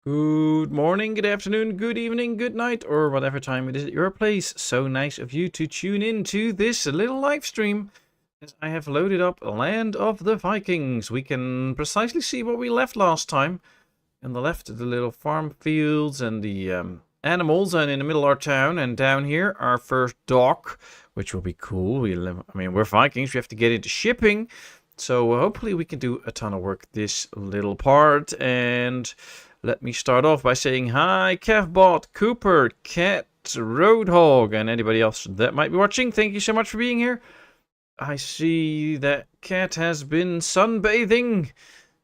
Good morning, good afternoon, good evening, good night, or whatever time it is at your place. So nice of you to tune in to this little live stream. As I have loaded up Land of the Vikings. We can precisely see what we left last time. On the left, the little farm fields and the animals, and in the middle our town, and down here our first dock, which will be cool. We're Vikings, we have to get into shipping. So hopefully we can do a ton of work this little part. And let me start off by saying hi, Kevbot, Cooper, Cat, Roadhog, and anybody else that might be watching. Thank you so much for being here. I see that Cat has been sunbathing,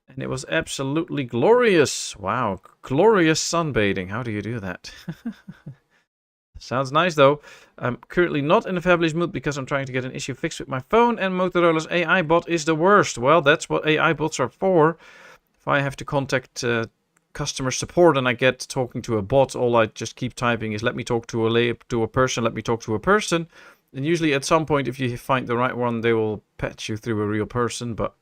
and it was absolutely glorious. Wow, glorious sunbathing. How do you do that? Sounds nice, though. I'm currently not in a fabulous mood because I'm trying to get an issue fixed with my phone, and Motorola's AI bot is the worst. Well, that's what AI bots are for. If I have to contact customer support and I get talking to a bot, all I just keep typing is let me talk to a person, let me talk to a person. And usually at some point, if you find the right one, they will patch you through a real person. But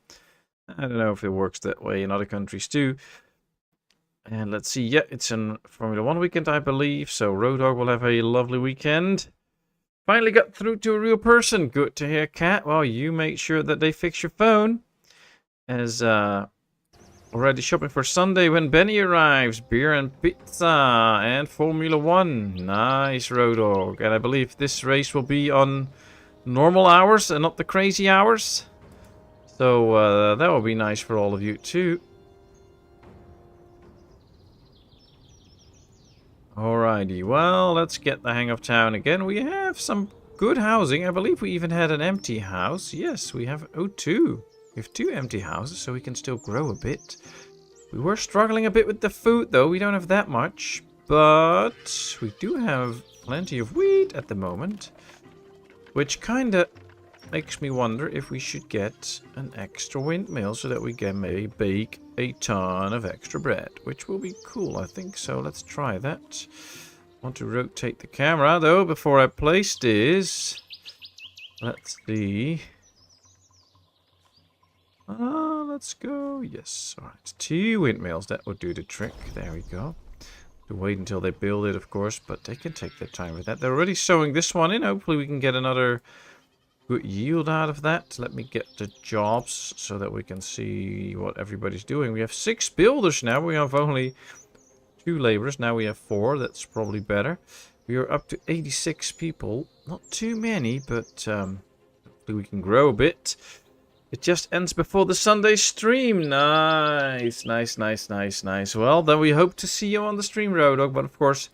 I don't know if it works that way in other countries too. And let's see. Yeah, it's in Formula 1 weekend, I believe. So Roadhog will have a lovely weekend. Finally got through to a real person. Good to hear, Cat. Well, you make sure that they fix your phone. As already shopping for Sunday when Benny arrives. Beer and pizza and Formula 1. Nice, Roadhog. And I believe this race will be on normal hours and not the crazy hours. So that will be nice for all of you too. Alrighty, well, let's get the hang of town again. We have some good housing. I believe we even had an empty house. Yes, we have two. We have two empty houses, so we can still grow a bit. We were struggling a bit with the food, though. We don't have that much. But we do have plenty of wheat at the moment. Which kind of makes me wonder if we should get an extra windmill so that we can maybe bake a ton of extra bread. Which will be cool, I think. So let's try that. I want to rotate the camera, though, before I place this. Let's see. Let's go. Yes. Alright. 2 windmills. That would do the trick. There we go. To wait until they build it, of course. But they can take their time with that. They're already sewing this one in. Hopefully we can get another good yield out of that. Let me get the jobs so that we can see what everybody's doing. We have 6 builders now. We have only 2 laborers. Now we have 4. That's probably better. We are up to 86 people. Not too many, but hopefully we can grow a bit. It just ends before the Sunday stream. Nice, nice, nice, nice, nice. Well, then we hope to see you on the stream, Roadhog. But of course,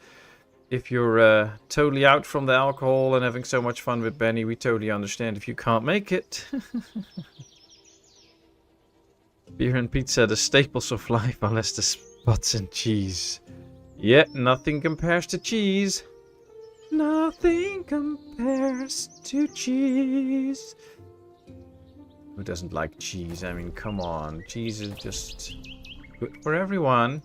if you're totally out from the alcohol and having so much fun with Benny, we totally understand if you can't make it. Beer and pizza, the staples of life, unless the spots and cheese. Yeah, nothing compares to cheese. Nothing compares to cheese. Who doesn't like cheese? I mean, come on. Cheese is just good for everyone.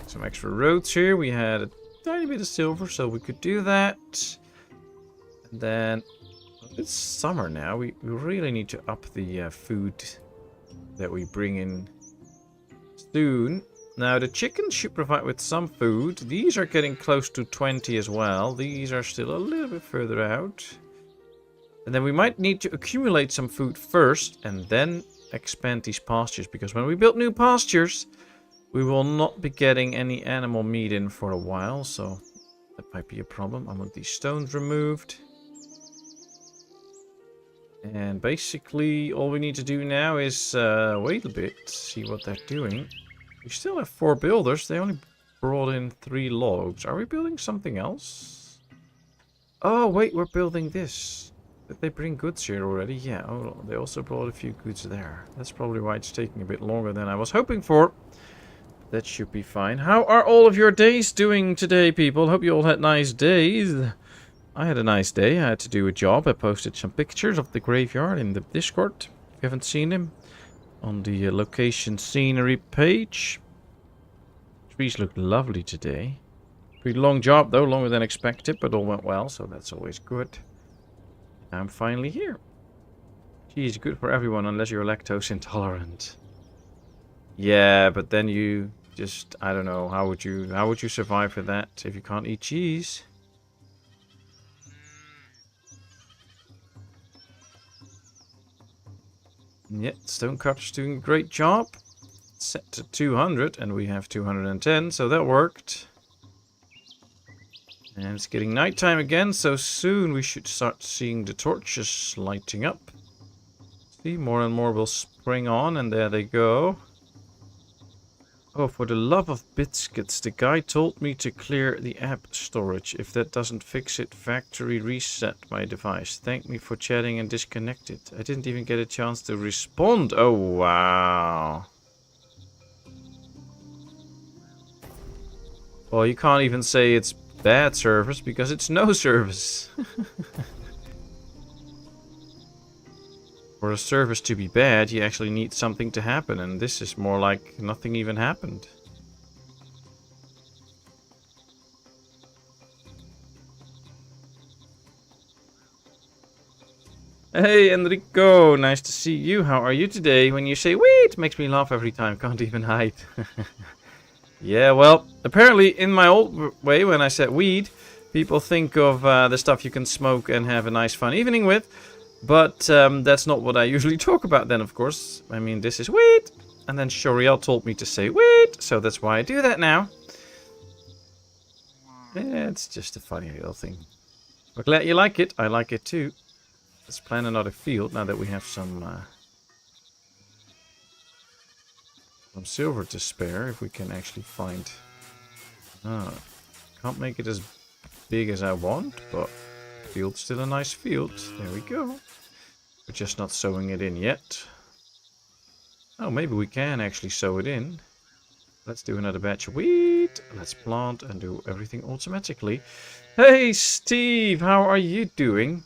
Some extra roads here. We had a tiny bit of silver, so we could do that. And then, it's summer now. We really need to up the food that we bring in soon. Now, the chickens should provide with some food. These are getting close to 20 as well. These are still a little bit further out. And then we might need to accumulate some food first and then expand these pastures. Because when we build new pastures, we will not be getting any animal meat in for a while. So that might be a problem. I want these stones removed. And basically all we need to do now is wait a bit, see what they're doing. We still have 4 builders. They only brought in 3 logs. Are we building something else? Oh, wait, we're building this. Did they bring goods here already? Yeah, oh, they also brought a few goods there. That's probably why it's taking a bit longer than I was hoping for. That should be fine. How are all of your days doing today, people? Hope you all had nice days. I had a nice day. I had to do a job. I posted some pictures of the graveyard in the Discord. If you haven't seen them, on the location scenery page. Trees look lovely today. Pretty long job though, longer than expected, but all went well, so that's always good. I'm finally here. Cheese, good for everyone unless you're lactose intolerant. Yeah, but then you just, I don't know, how would you survive with that if you can't eat cheese? Yeah, Stonecutter's doing a great job. Set to 200 and we have 210, so that worked. And it's getting nighttime again, so soon we should start seeing the torches lighting up. See, more and more will spring on, and there they go. Oh, for the love of biscuits, the guy told me to clear the app storage. If that doesn't fix it, factory reset my device. Thank me for chatting and disconnected. I didn't even get a chance to respond. Oh, wow. Well, you can't even say it's bad service because it's no service. For a service to be bad, you actually need something to happen, and this is more like nothing even happened. Hey Enrico, nice to see you. How are you today? When you say "wait," it makes me laugh every time. Can't even hide. Yeah, well, apparently in my old way, when I said weed, people think of the stuff you can smoke and have a nice fun evening with. But that's not what I usually talk about then, of course. I mean, this is weed. And then Shoriel told me to say weed, so that's why I do that now. Yeah, it's just a funny little thing. We're glad you like it. I like it too. Let's plan another field now that we have some silver to spare, if we can actually find... Oh, can't make it as big as I want, but field's still a nice field. There we go. We're just not sowing it in yet. Oh, maybe we can actually sow it in. Let's do another batch of wheat. Let's plant and do everything automatically. Hey, Steve, how are you doing?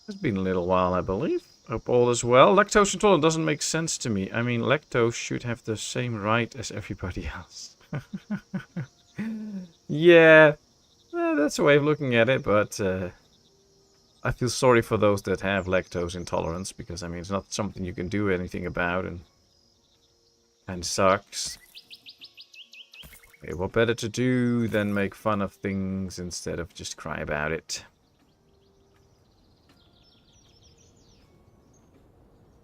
It's been a little while, I believe. Hope all is well. Lactose intolerant doesn't make sense to me. I mean, lactose should have the same right as everybody else. Yeah, that's a way of looking at it, but I feel sorry for those that have lactose intolerance, because, I mean, it's not something you can do anything about, and kind of sucks. Okay, what better to do than make fun of things instead of just cry about it?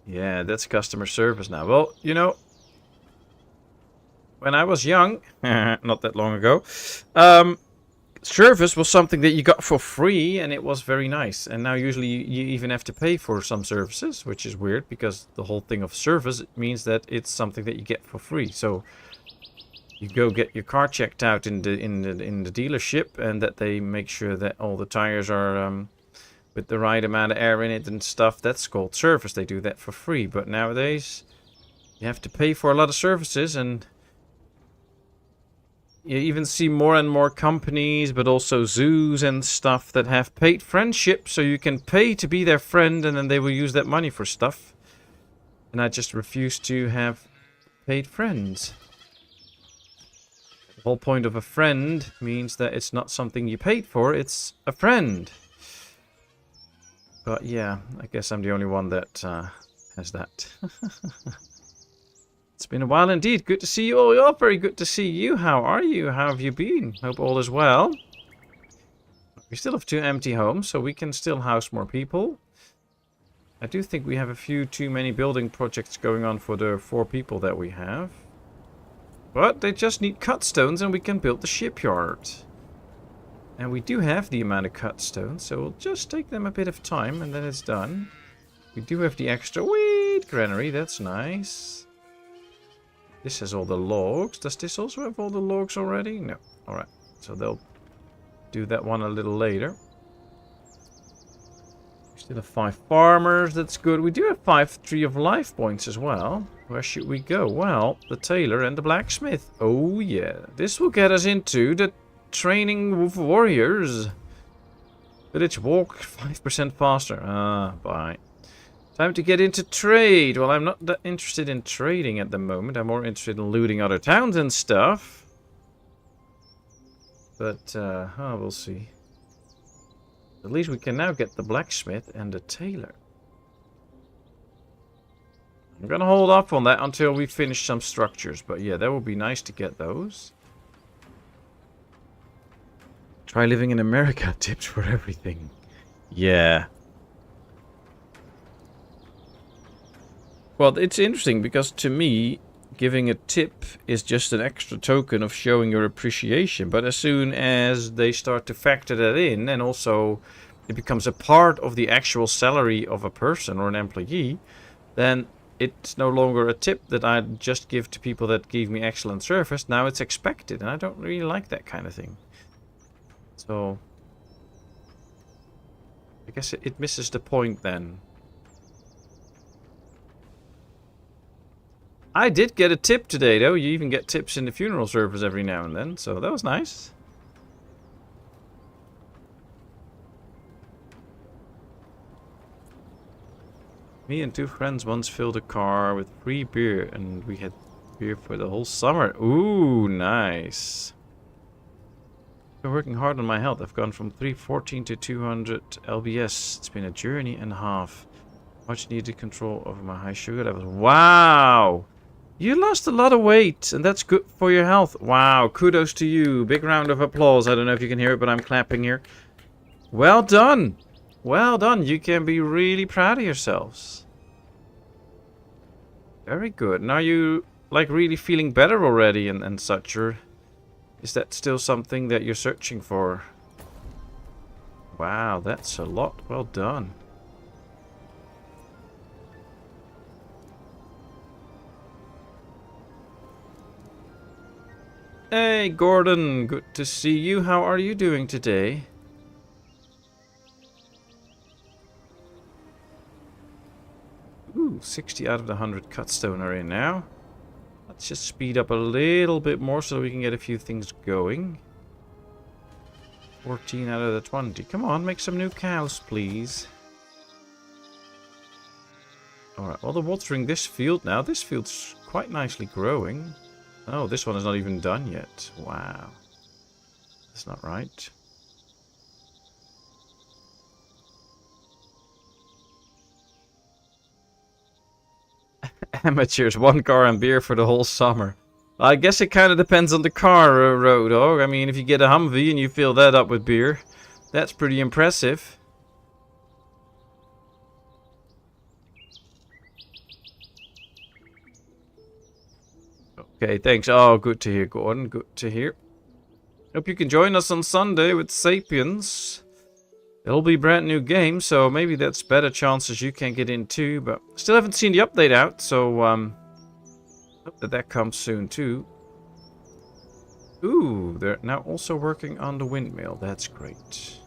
Yeah, that's customer service now. Well, you know, when I was young, not that long ago, service was something that you got for free, and it was very nice. And now usually you even have to pay for some services, which is weird, because the whole thing of service means that it's something that you get for free. So you go get your car checked out in the dealership, and that they make sure that all the tires are with the right amount of air in it and stuff. That's called service. They do that for free. But nowadays you have to pay for a lot of services, and you even see more and more companies, but also zoos and stuff, that have paid friendship, so you can pay to be their friend, and then they will use that money for stuff. And I just refuse to have paid friends. The whole point of a friend means that it's not something you paid for, it's a friend. But yeah, I guess I'm the only one that has that. It's been a while indeed. Good to see you all. Oh, very good to see you. How are you? How have you been? Hope all is well. We still have 2 empty homes, so we can still house more people. I do think we have a few too many building projects going on for the 4 people that we have. But they just need cut stones and we can build the shipyard. And we do have the amount of cut stones, so we'll just take them a bit of time and then it's done. We do have the extra wheat granary, that's nice. This has all the logs. Does this also have all the logs already? No. Alright, so they'll do that one a little later. We still have 5 farmers, that's good. We do have 5 tree of life points as well. Where should we go? Well, the tailor and the blacksmith. Oh yeah, this will get us into the training with warriors. Village walk 5% faster. Ah, bye. Time to get into trade. Well, I'm not that interested in trading at the moment. I'm more interested in looting other towns and stuff. But, oh, we'll see. At least we can now get the blacksmith and the tailor. I'm gonna hold off on that until we finish some structures. But yeah, that would be nice to get those. Try living in America. Tips for everything. Yeah. Well, it's interesting because to me, giving a tip is just an extra token of showing your appreciation. But as soon as they start to factor that in, and also it becomes a part of the actual salary of a person or an employee, then it's no longer a tip that I just give to people that give me excellent service. Now it's expected, and I don't really like that kind of thing. So I guess it misses the point then. I did get a tip today, though. You even get tips in the funeral service every now and then, so that was nice. Me and two friends once filled a car with free beer, and we had beer for the whole summer. Ooh, nice. Been working hard on my health. I've gone from 314 to 200 lbs. It's been a journey and a half. Much needed control over my high sugar levels. Wow! You lost a lot of weight, and that's good for your health. Wow, kudos to you. Big round of applause. I don't know if you can hear it, but I'm clapping here. Well done. Well done. You can be really proud of yourselves. Very good. And are you, like, really feeling better already and such, or is that still something that you're searching for? Wow, that's a lot. Well done. Hey, Gordon. Good to see you. How are you doing today? Ooh, 60 out of the 100 cutstone are in now. Let's just speed up a little bit more so we can get a few things going. 14 out of the 20. Come on, make some new cows, please. Alright, well, they're watering this field now. This field's quite nicely growing. Oh, this one is not even done yet. Wow. That's not right. Amateurs, 1 car and beer for the whole summer. I guess it kind of depends on the car, Road Dog. I mean, if you get a Humvee and you fill that up with beer, that's pretty impressive. Okay, thanks. Oh, good to hear, Gordon. Good to hear. Hope you can join us on Sunday with Sapiens. It'll be a brand new game, so maybe that's better chances you can get in too. But still haven't seen the update out, so hope that comes soon too. Ooh, they're now also working on the windmill. That's great.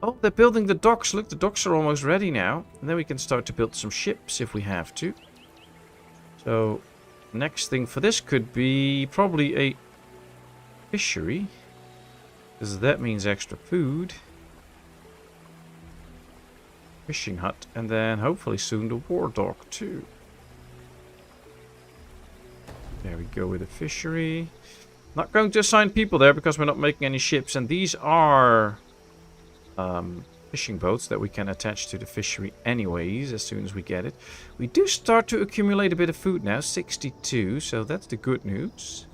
Oh, they're building the docks. Look, the docks are almost ready now. And then we can start to build some ships if we have to. So next thing for this could be probably a fishery, because that means extra food. Fishing hut, and then hopefully soon the war dock too. There we go with the fishery. Not going to assign people there because we're not making any ships, and these are fishing boats that we can attach to the fishery anyways as soon as we get it. We do start to accumulate a bit of food now, 62, so that's the good news.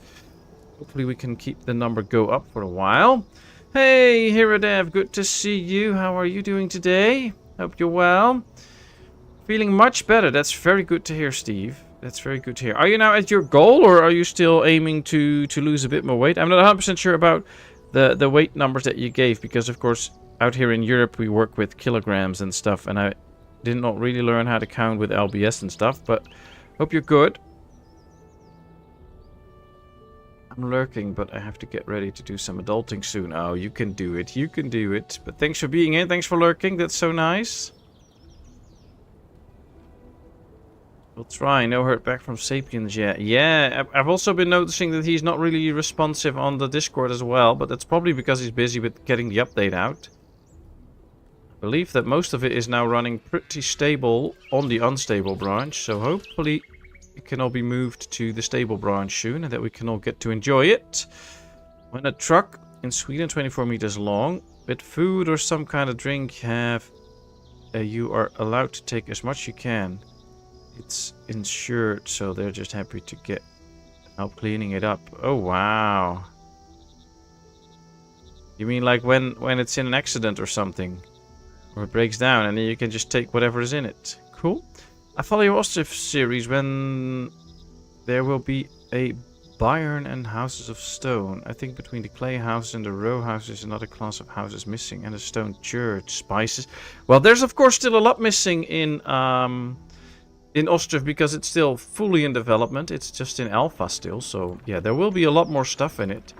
Hopefully we can keep the number go up for a while. Hey, Hiradev, good to see you. How are you doing today? Hope you're well. Feeling much better. That's very good to hear, Steve. That's very good to hear. Are you now at your goal, or are you still aiming to lose a bit more weight? I'm not 100% sure about the weight numbers that you gave, because of course out here in Europe we work with kilograms and stuff, and I did not really learn how to count with LBS and stuff, but hope you're good. I'm lurking, but I have to get ready to do some adulting soon. Oh, you can do it. You can do it. But thanks for being in. Thanks for lurking. That's so nice. We'll try. No hurt back from Sapiens yet. Yeah, I've also been noticing that he's not really responsive on the Discord as well, but that's probably because he's busy with getting the update out. I believe that most of it is now running pretty stable on the unstable branch, so hopefully it can all be moved to the stable branch soon and that we can all get to enjoy it. When a truck in Sweden 24 meters long with food or some kind of drink you are allowed to take as much you can. it's insured, so they're just happy to get help cleaning it up. Oh, wow. You mean like when it's in an accident or something? Or it breaks down and then you can just take whatever is in it. Cool. I follow your Ostrich series when there will be a Byron and Houses of Stone. I think between the clay house and the row house is another class of houses missing. And a stone church. Spices. Well, there's of course still a lot missing in Ostrich because it's still fully in development. It's just in alpha still. So yeah, there will be a lot more stuff in it.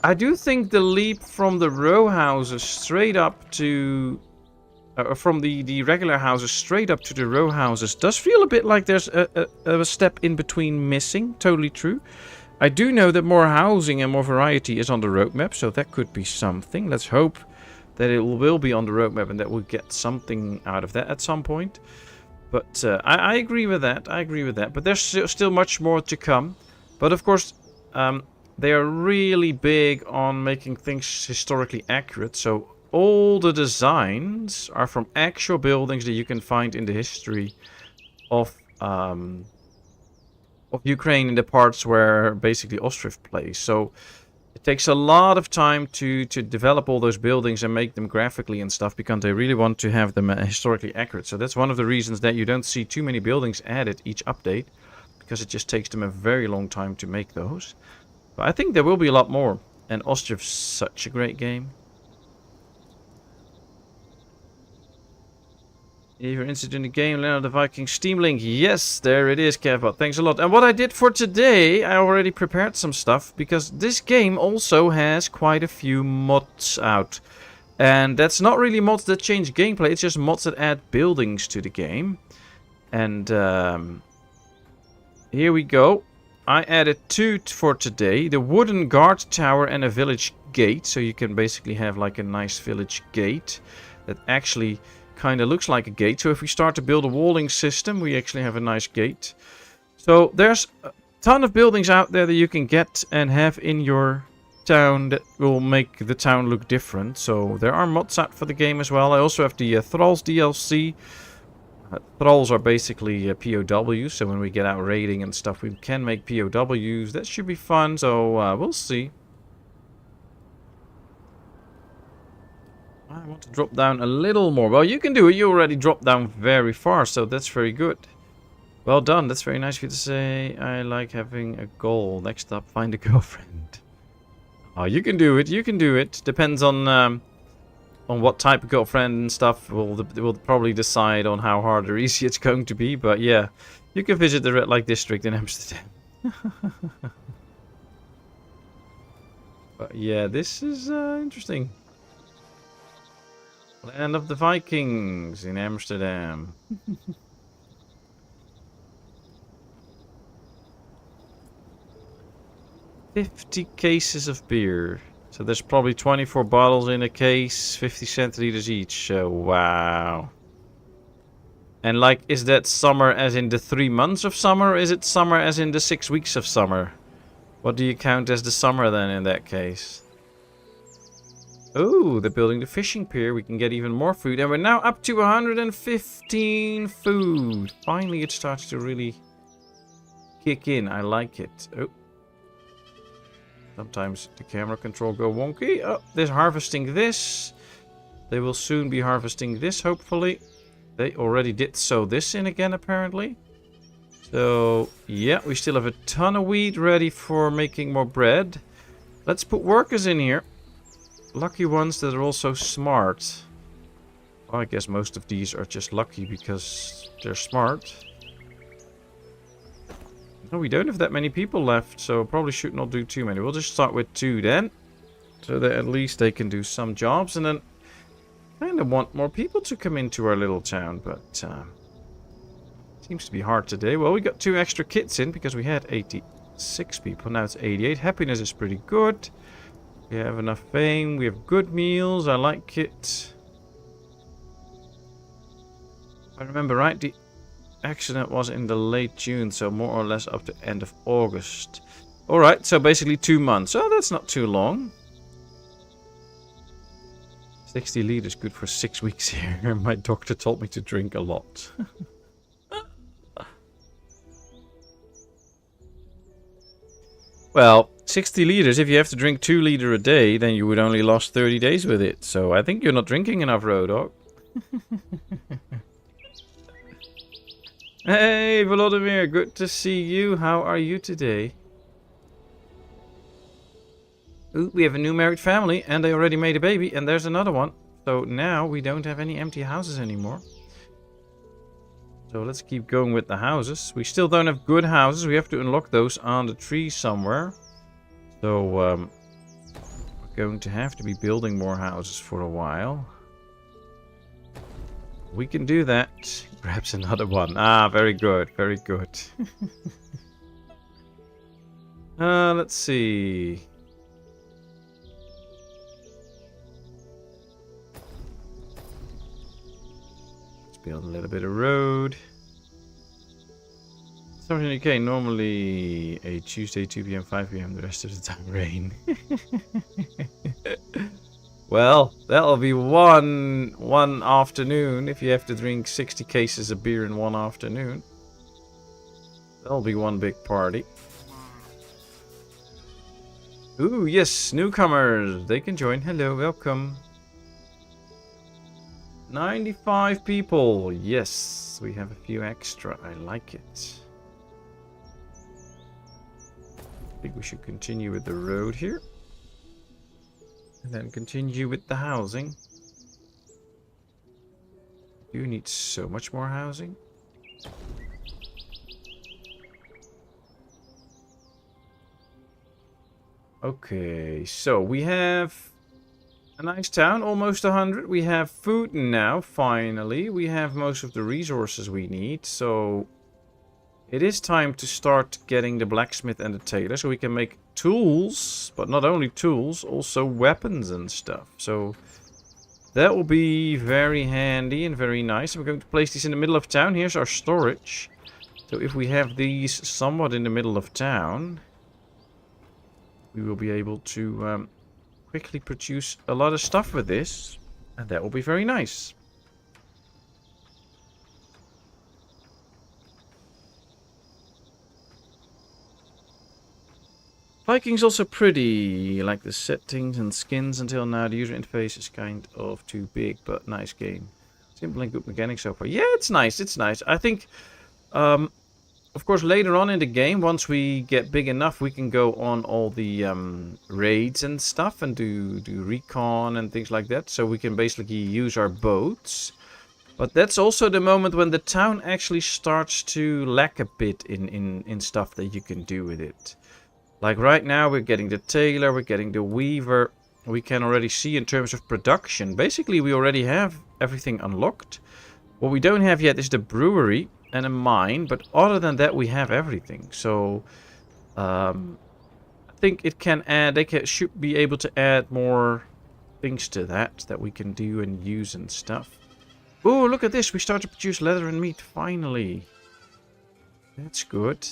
I do think the leap from the row houses straight up to... from the regular houses straight up to the row houses does feel a bit like there's a step in between missing. Totally true. I do know that more housing and more variety is on the roadmap, so that could be something. Let's hope that it will be on the roadmap and that we'll get something out of that at some point. But I agree with that. I agree with that. But there's still much more to come. But of course... they are really big on making things historically accurate. So all the designs are from actual buildings that you can find in the history of Ukraine in the parts where basically Ostrich plays. So it takes a lot of time to develop all those buildings and make them graphically and stuff because they really want to have them historically accurate. So that's one of the reasons that you don't see too many buildings added each update, because it just takes them a very long time to make those. But I think there will be a lot more. And Ostrich is such a great game. If you're interested in the game, Leonard the Viking Steam link. Yes, there it is, Kevbot. Thanks a lot. And what I did for today, I already prepared some stuff. Because this game also has quite a few mods out. And that's not really mods that change gameplay. It's just mods that add buildings to the game. And here we go. I added 2 for today. The wooden guard tower and a village gate. So you can basically have like a nice village gate that actually kind of looks like a gate. So if we start to build a walling system, we actually have a nice gate. So there's a ton of buildings out there that you can get and have in your town that will make the town look different. So there are mods out for the game as well. I also have the Thralls DLC. Thralls are basically POWs, so when we get out raiding and stuff, we can make POWs. That should be fun, so we'll see. I want to drop down a little more. Well, you can do it. You already dropped down very far, so that's very good. Well done. That's very nice of you to say. I like having a goal. Next up, find a girlfriend. Oh, you can do it. You can do it. Depends on what type of girlfriend and stuff will probably decide on how hard or easy it's going to be. But yeah, you can visit the Red Light District in Amsterdam. But yeah, this is interesting. Land of the Vikings in Amsterdam. 50 cases of beer. So there's probably 24 bottles in a case, 50 centiliters each. Wow. And like, is that summer as in the 3 months of summer, or is it summer as in the 6 weeks of summer? What do you count as the summer then in that case? Oh, they're building the fishing pier. We can get even more food. And we're now up to 115 food. Finally, it starts to really kick in. I like it. Oh. Sometimes the camera control go wonky. Oh, they're harvesting this. They will soon be harvesting this, hopefully. They already did sow this in again, apparently. So, yeah, we still have a ton of wheat ready for making more bread. Let's put workers in here. Lucky ones that are also smart. Well, I guess most of these are just lucky because they're smart. No, we don't have that many people left, so probably should not do too many. We'll just start with 2 then. So that at least they can do some jobs. And then kind of want more people to come into our little town, but seems to be hard today. Well, we got 2 extra kits in because we had 86 people. Now it's 88. Happiness is pretty good. We have enough fame. We have good meals. I like it. If I remember right, the accident was in the late June, so more or less up to end of August. Alright, so basically 2 months. Oh, that's not too long. 60 liters, good for 6 weeks here. My doctor told me to drink a lot. Well, 60 liters, if you have to drink 2 liters a day, then you would only last 30 days with it. So I think you're not drinking enough, Rodog. Hey, Volodymyr, good to see you. How are you today? Ooh, we have a new married family, and they already made a baby, and there's another one. So now we don't have any empty houses anymore. So let's keep going with the houses. We still don't have good houses. We have to unlock those on the tree somewhere. So we're going to have to be building more houses for a while. We can do that. Perhaps another one. Ah, very good. Very good. Let's see. Build a little bit of road. Southern UK, normally a Tuesday, 2 p.m, 5 p.m, the rest of the time rain. Well, that'll be one afternoon if you have to drink 60 cases of beer in one afternoon. That'll be one big party. Ooh, yes, newcomers. They can join. Hello, welcome. 95 people. Yes, we have a few extra. I like it. I think we should continue with the road here. And then continue with the housing. Do you need so much more housing? Okay, so we have a nice town, almost 100. We have food now, finally. We have most of the resources we need, so it is time to start getting the blacksmith and the tailor so we can make tools, but not only tools, also weapons and stuff. So that will be very handy and very nice. We're going to place these in the middle of town. Here's our storage. So if we have these somewhat in the middle of town, we will be able to quickly produce a lot of stuff with this, and that will be very nice. Vikings also pretty, like the settings and skins until now. The user interface is kind of too big, but nice game. Simple and good mechanics so far. Yeah, it's nice, it's nice. I think, of course, later on in the game, once we get big enough, we can go on all the raids and stuff and do recon and things like that. So we can basically use our boats. But that's also the moment when the town actually starts to lack a bit in stuff that you can do with it. Like right now, we're getting the tailor, we're getting the weaver. We can already see in terms of production. Basically, we already have everything unlocked. What we don't have yet is the brewery and a mine, but other than that we have everything. So I think it can add, should be able to add more things to that we can do and use and stuff. Oh, look at this, we start to produce leather and meat finally. That's good.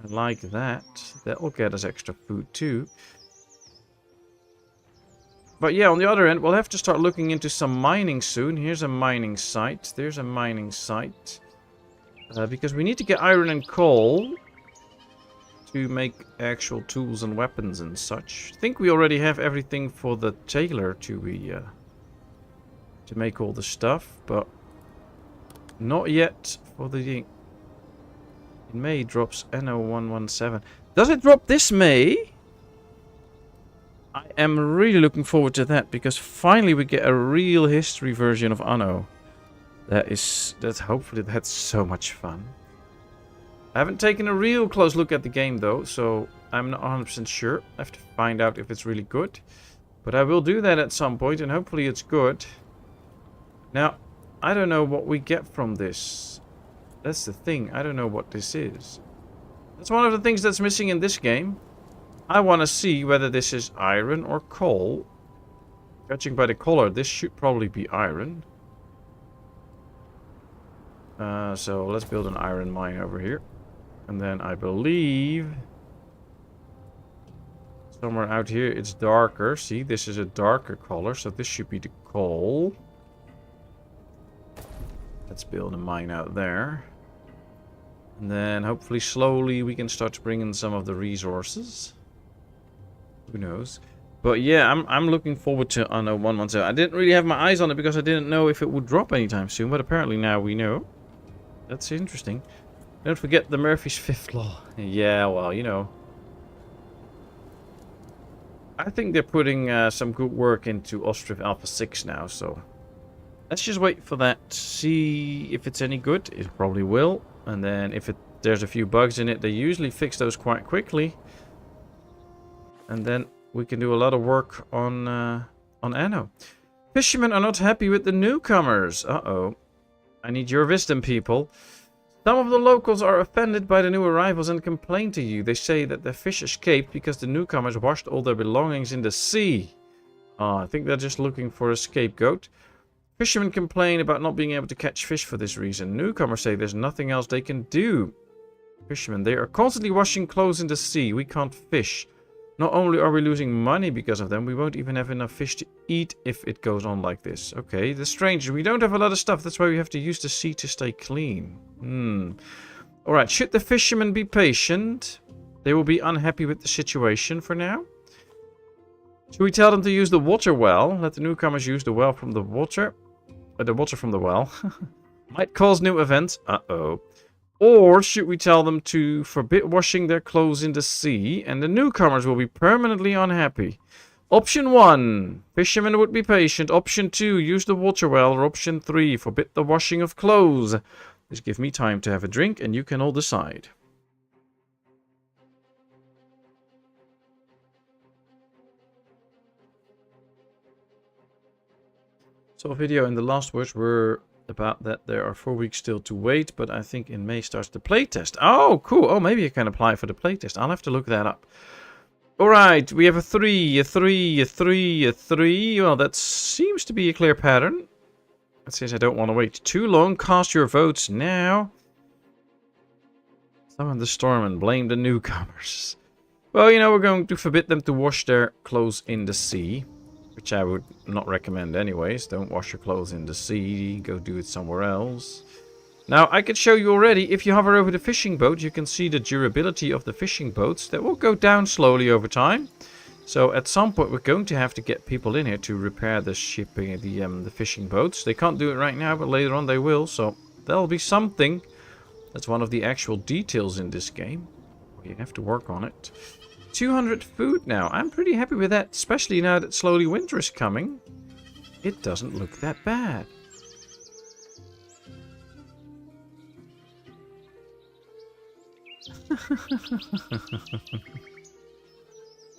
I like that. That will get us extra food too. But yeah, on the other end, we'll have to start looking into some mining soon. Here's a mining site. There's a mining site. Because we need to get iron and coal to make actual tools and weapons and such. I think we already have everything for the tailor to make all the stuff, but not yet for the... In May drops NO117. Does it drop this May? I am really looking forward to that, because finally we get a real history version of Anno. Hopefully that's so much fun. I haven't taken a real close look at the game though, so I'm not 100% sure. I have to find out if it's really good. But I will do that at some point, and hopefully it's good. Now, I don't know what we get from this. That's the thing, I don't know what this is. That's one of the things that's missing in this game. I want to see whether this is iron or coal. Judging by the color, this should probably be iron. So let's build an iron mine over here. And then I believe somewhere out here it's darker. See, this is a darker color, so this should be the coal. Let's build a mine out there. And then hopefully slowly we can start to bring in some of the resources. Who knows? But yeah, I'm looking forward to Anno 117. I didn't really have my eyes on it because I didn't know if it would drop anytime soon, but apparently now we know. That's interesting. Don't forget the Murphy's Fifth Law. Yeah, well, you know. I think they're putting some good work into Ostrov Alpha 6 now, so let's just wait for that. See if it's any good. It probably will. And then if there's a few bugs in it, they usually fix those quite quickly. And then we can do a lot of work on Anno. Fishermen are not happy with the newcomers. Uh-oh. I need your wisdom, people. Some of the locals are offended by the new arrivals and complain to you. They say that the fish escaped because the newcomers washed all their belongings in the sea. I think they're just looking for a scapegoat. Fishermen complain about not being able to catch fish for this reason. Newcomers say there's nothing else they can do. Fishermen, they are constantly washing clothes in the sea. We can't fish. Not only are we losing money because of them, we won't even have enough fish to eat if it goes on like this. Okay, the stranger. We don't have a lot of stuff. That's why we have to use the sea to stay clean. Alright, should the fishermen be patient? They will be unhappy with the situation for now. Should we tell them to use the water well? Let the newcomers use the well from the water. The water from the well. Might cause new events. Uh-oh. Or should we tell them to forbid washing their clothes in the sea, and the newcomers will be permanently unhappy? Option 1, fishermen would be patient. Option 2, use the water well. Or option 3, forbid the washing of clothes. Just give me time to have a drink, and you can all decide. So a video and the last words were about that there are 4 weeks still to wait, but I think in May starts the playtest. Oh, cool. Oh, maybe I can apply for the playtest. I'll have to look that up. Alright, we have a 3, a 3, a 3, a 3. Well, that seems to be a clear pattern. It says I don't want to wait too long. Cast your votes now. Summon the storm and blame the newcomers. Well, you know, we're going to forbid them to wash their clothes in the sea. Which I would not recommend anyways. Don't wash your clothes in the sea. Go do it somewhere else. Now, I could show you already. If you hover over the fishing boat, you can see the durability of the fishing boats. That will go down slowly over time. So at some point, we're going to have to get people in here to repair the shipping, the fishing boats. They can't do it right now, but later on they will. So that'll be something. That's one of the actual details in this game. You have to work on it. 200 food now. I'm pretty happy with that, especially now that slowly winter is coming. It doesn't look that bad.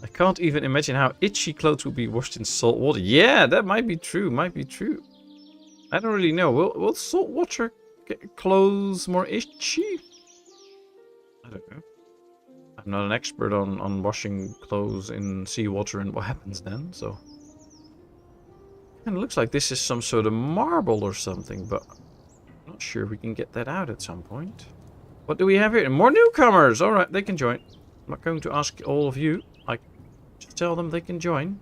I can't even imagine how itchy clothes would be washed in salt water. Yeah, that might be true, might be true. I don't really know. Will salt water get clothes more itchy? I don't know. I'm not an expert on washing clothes in seawater and what happens then, so... And it looks like this is some sort of marble or something, but I'm not sure we can get that out at some point. What do we have here? More newcomers! Alright, they can join. I'm not going to ask all of you. I just tell them they can join.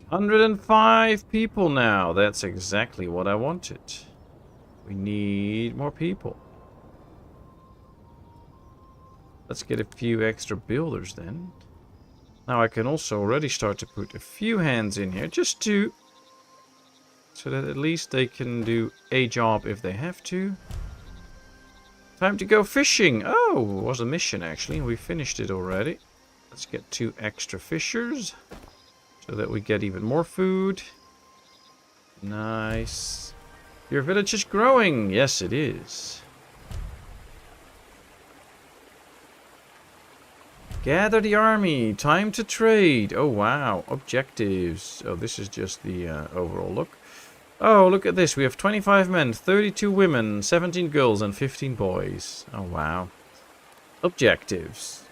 105 people now. That's exactly what I wanted. We need more people. Let's get a few extra builders then. Now I can also already start to put a few hands in here, just two. So that at least they can do a job if they have to. Time to go fishing. Oh, it was a mission actually. We finished it already. Let's get 2 extra fishers. So that we get even more food. Nice. Your village is growing. Yes, it is. Gather the army. Time to trade. Oh, wow. Objectives. Oh, this is just the overall look. Oh, look at this. We have 25 men, 32 women, 17 girls, and 15 boys. Oh, wow. Objectives.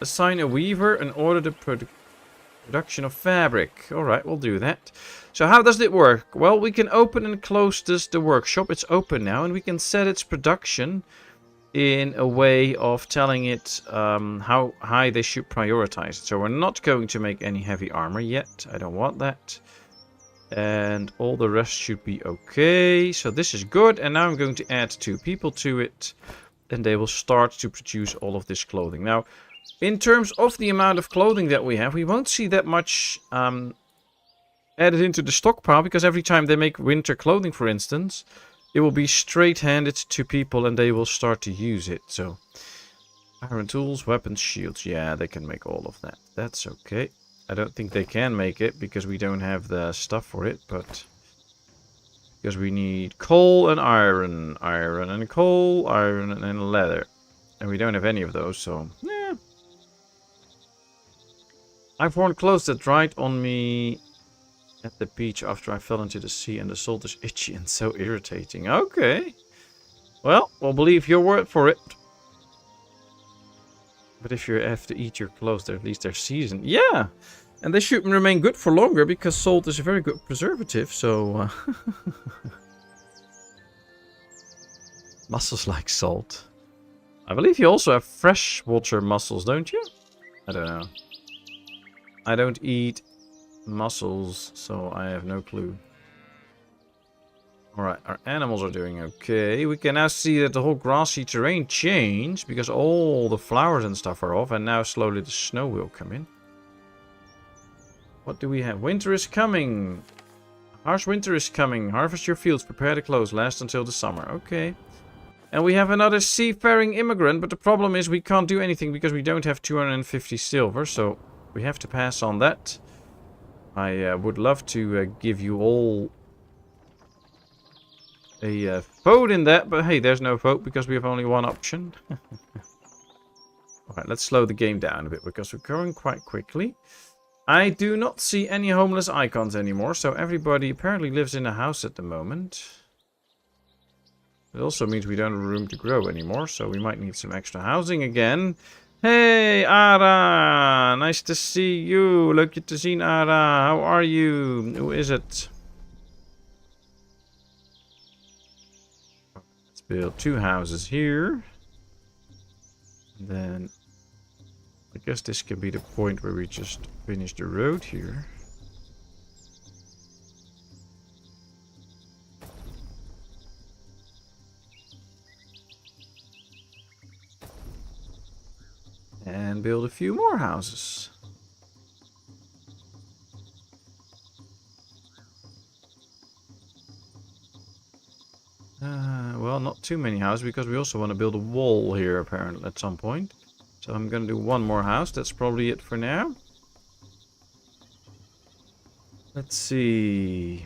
Assign a weaver and order the production of fabric. Alright, we'll do that. So how does it work? Well, we can open and close the workshop. It's open now, and we can set its production in a way of telling it how high they should prioritize it. So we're not going to make any heavy armor yet. I don't want that. And all the rest should be okay. So this is good. And now I'm going to add 2 people to it. And they will start to produce all of this clothing. Now, in terms of the amount of clothing that we have, we won't see that much added into the stockpile, because every time they make winter clothing, for instance, it will be straight handed to people and they will start to use it. So iron tools, weapons, shields, yeah, they can make all of that. That's okay. I don't think they can make it because we don't have the stuff for it, but because we need coal and iron, iron and coal, iron and leather, and we don't have any of those, so yeah. I've worn clothes that dried on me at the beach after I fell into the sea, and the salt is itchy and so irritating. Okay. Well, we'll believe your word for it. But if you have to eat your clothes, at least they're seasoned. Yeah. And they should remain good for longer, because salt is a very good preservative, so... Mussels like salt. I believe you also have freshwater mussels, don't you? I don't know. I don't eat mussels, so I have no clue. Alright, our animals are doing okay. We can now see that the whole grassy terrain changed, because all the flowers and stuff are off, and now slowly the snow will come in. What do we have? Winter is coming. Harsh winter is coming. Harvest your fields, prepare the clothes, last until the summer. Okay. And we have another seafaring immigrant, but the problem is we can't do anything because we don't have 250 silver, so we have to pass on that. I would love to give you all a vote in that, but hey, there's no vote because we have only one option. Alright, let's slow the game down a bit because we're going quite quickly. I do not see any homeless icons anymore, so everybody apparently lives in a house at the moment. It also means we don't have room to grow anymore, so we might need some extra housing again. Hey, Ara! Nice to see you. Leuk je te zien, Ara. How are you? Who is it? Let's build 2 houses here. And then I guess this can be the point where we just finish the road here. And build a few more houses. Well, not too many houses, because we also want to build a wall here apparently at some point. So I'm going to do one more house. That's probably it for now. Let's see.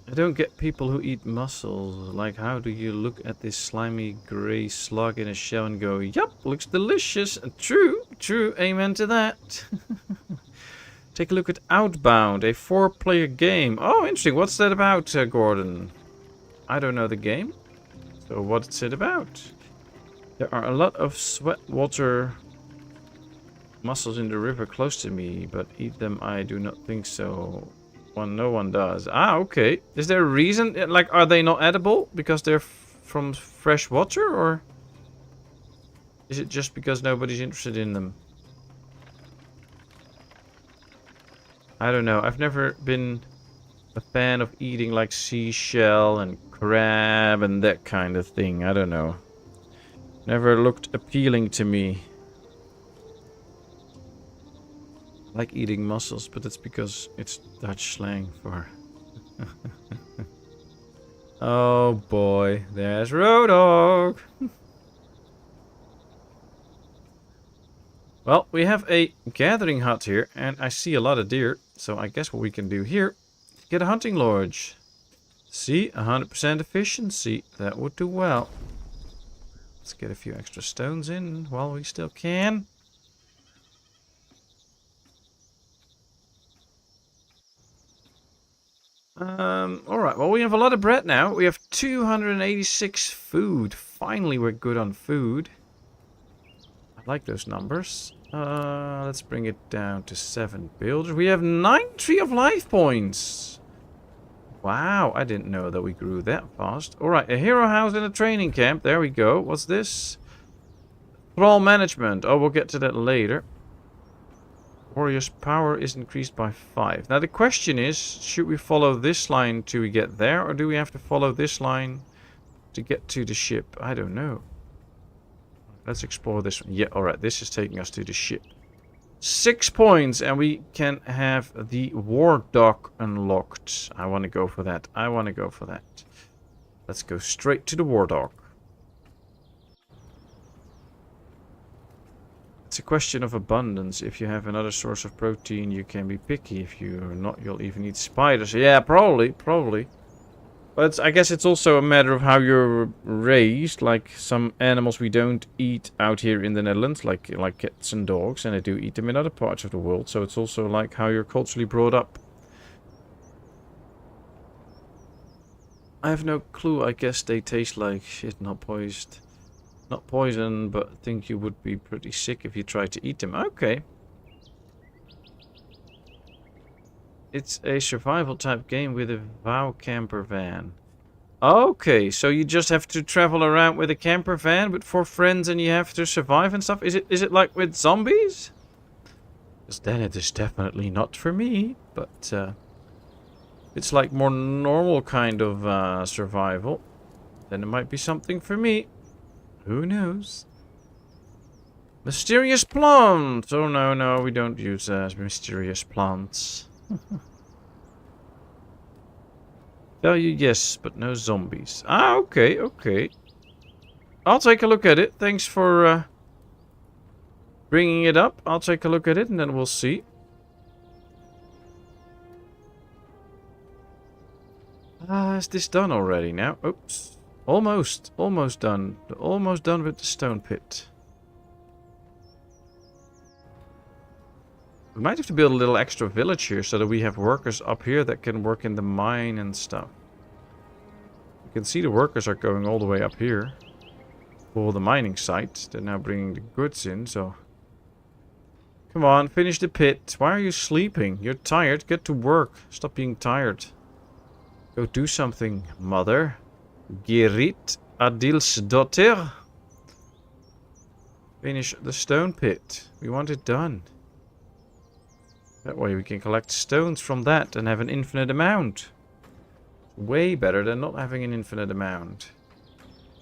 I don't get people who eat mussels. Like, how do you look at this slimy grey slug in a shell and go, yup, looks delicious. True, true, amen to that. Take a look at Outbound, a 4-player game. Oh, interesting. What's that about, Gordon? I don't know the game. So what's it about? There are a lot of sweatwater mussels in the river close to me, but eat them I do not think so. No one does. Ah, okay. Is there a reason? Like, are they not edible because they're from fresh water, or is it just because nobody's interested in them? I don't know. I've never been a fan of eating like seashell and crab and that kind of thing. I don't know. Never looked appealing to me. I like eating mussels, but that's because it's Dutch slang for... Oh boy, there's Rodog. Well, we have a gathering hut here, and I see a lot of deer. So I guess what we can do here, get a hunting lodge. See, 100% efficiency. That would do well. Let's get a few extra stones in while we still can. Alright, well, we have a lot of bread now. We have 286 food. Finally, we're good on food. I like those numbers. Let's bring it down to 7 builders. We have 9 tree of life points. Wow, I didn't know that we grew that fast. Alright, a hero house and a training camp. There we go. What's this? Thrall management. Oh, we'll get to that later. Warrior's power is increased by 5. Now the question is, should we follow this line till we get there, or do we have to follow this line to get to the ship? I don't know. Let's explore this one. Yeah, alright. This is taking us to the ship. 6 points, and we can have the war dock unlocked. I want to go for that. I want to go for that. Let's go straight to the war dock. It's a question of abundance. If you have another source of protein, you can be picky. If you're not, you'll even eat spiders. Yeah, probably. But I guess it's also a matter of how you're raised. Like some animals we don't eat out here in the Netherlands, like cats and dogs, and I do eat them in other parts of the world. So it's also like how you're culturally brought up. I have no clue. I guess they taste like shit, not poisoned. Not poison, but I think you would be pretty sick if you tried to eat them. Okay. It's a survival type game with a VOW camper van. Okay, so you just have to travel around with a camper van with 4 friends and you have to survive and stuff. Is it like with zombies? Because then it is definitely not for me. But it's like more normal kind of survival. Then it might be something for me. Who knows? Mysterious plants! Oh no, we don't use mysterious plants. Value, yes, but no zombies. Ah, okay. I'll take a look at it. Thanks for bringing it up. I'll take a look at it and then we'll see. Is this done already now? Oops. Almost done. Almost done with the stone pit. We might have to build a little extra village here so that we have workers up here that can work in the mine and stuff. You can see the workers are going all the way up here for the mining site. They're now bringing the goods in, so... Come on, finish the pit. Why are you sleeping? You're tired. Get to work. Stop being tired. Go do something, mother. Gerrit Adilsdottir. Finish the stone pit. We want it done. That way we can collect stones from that and have an infinite amount. Way better than not having an infinite amount.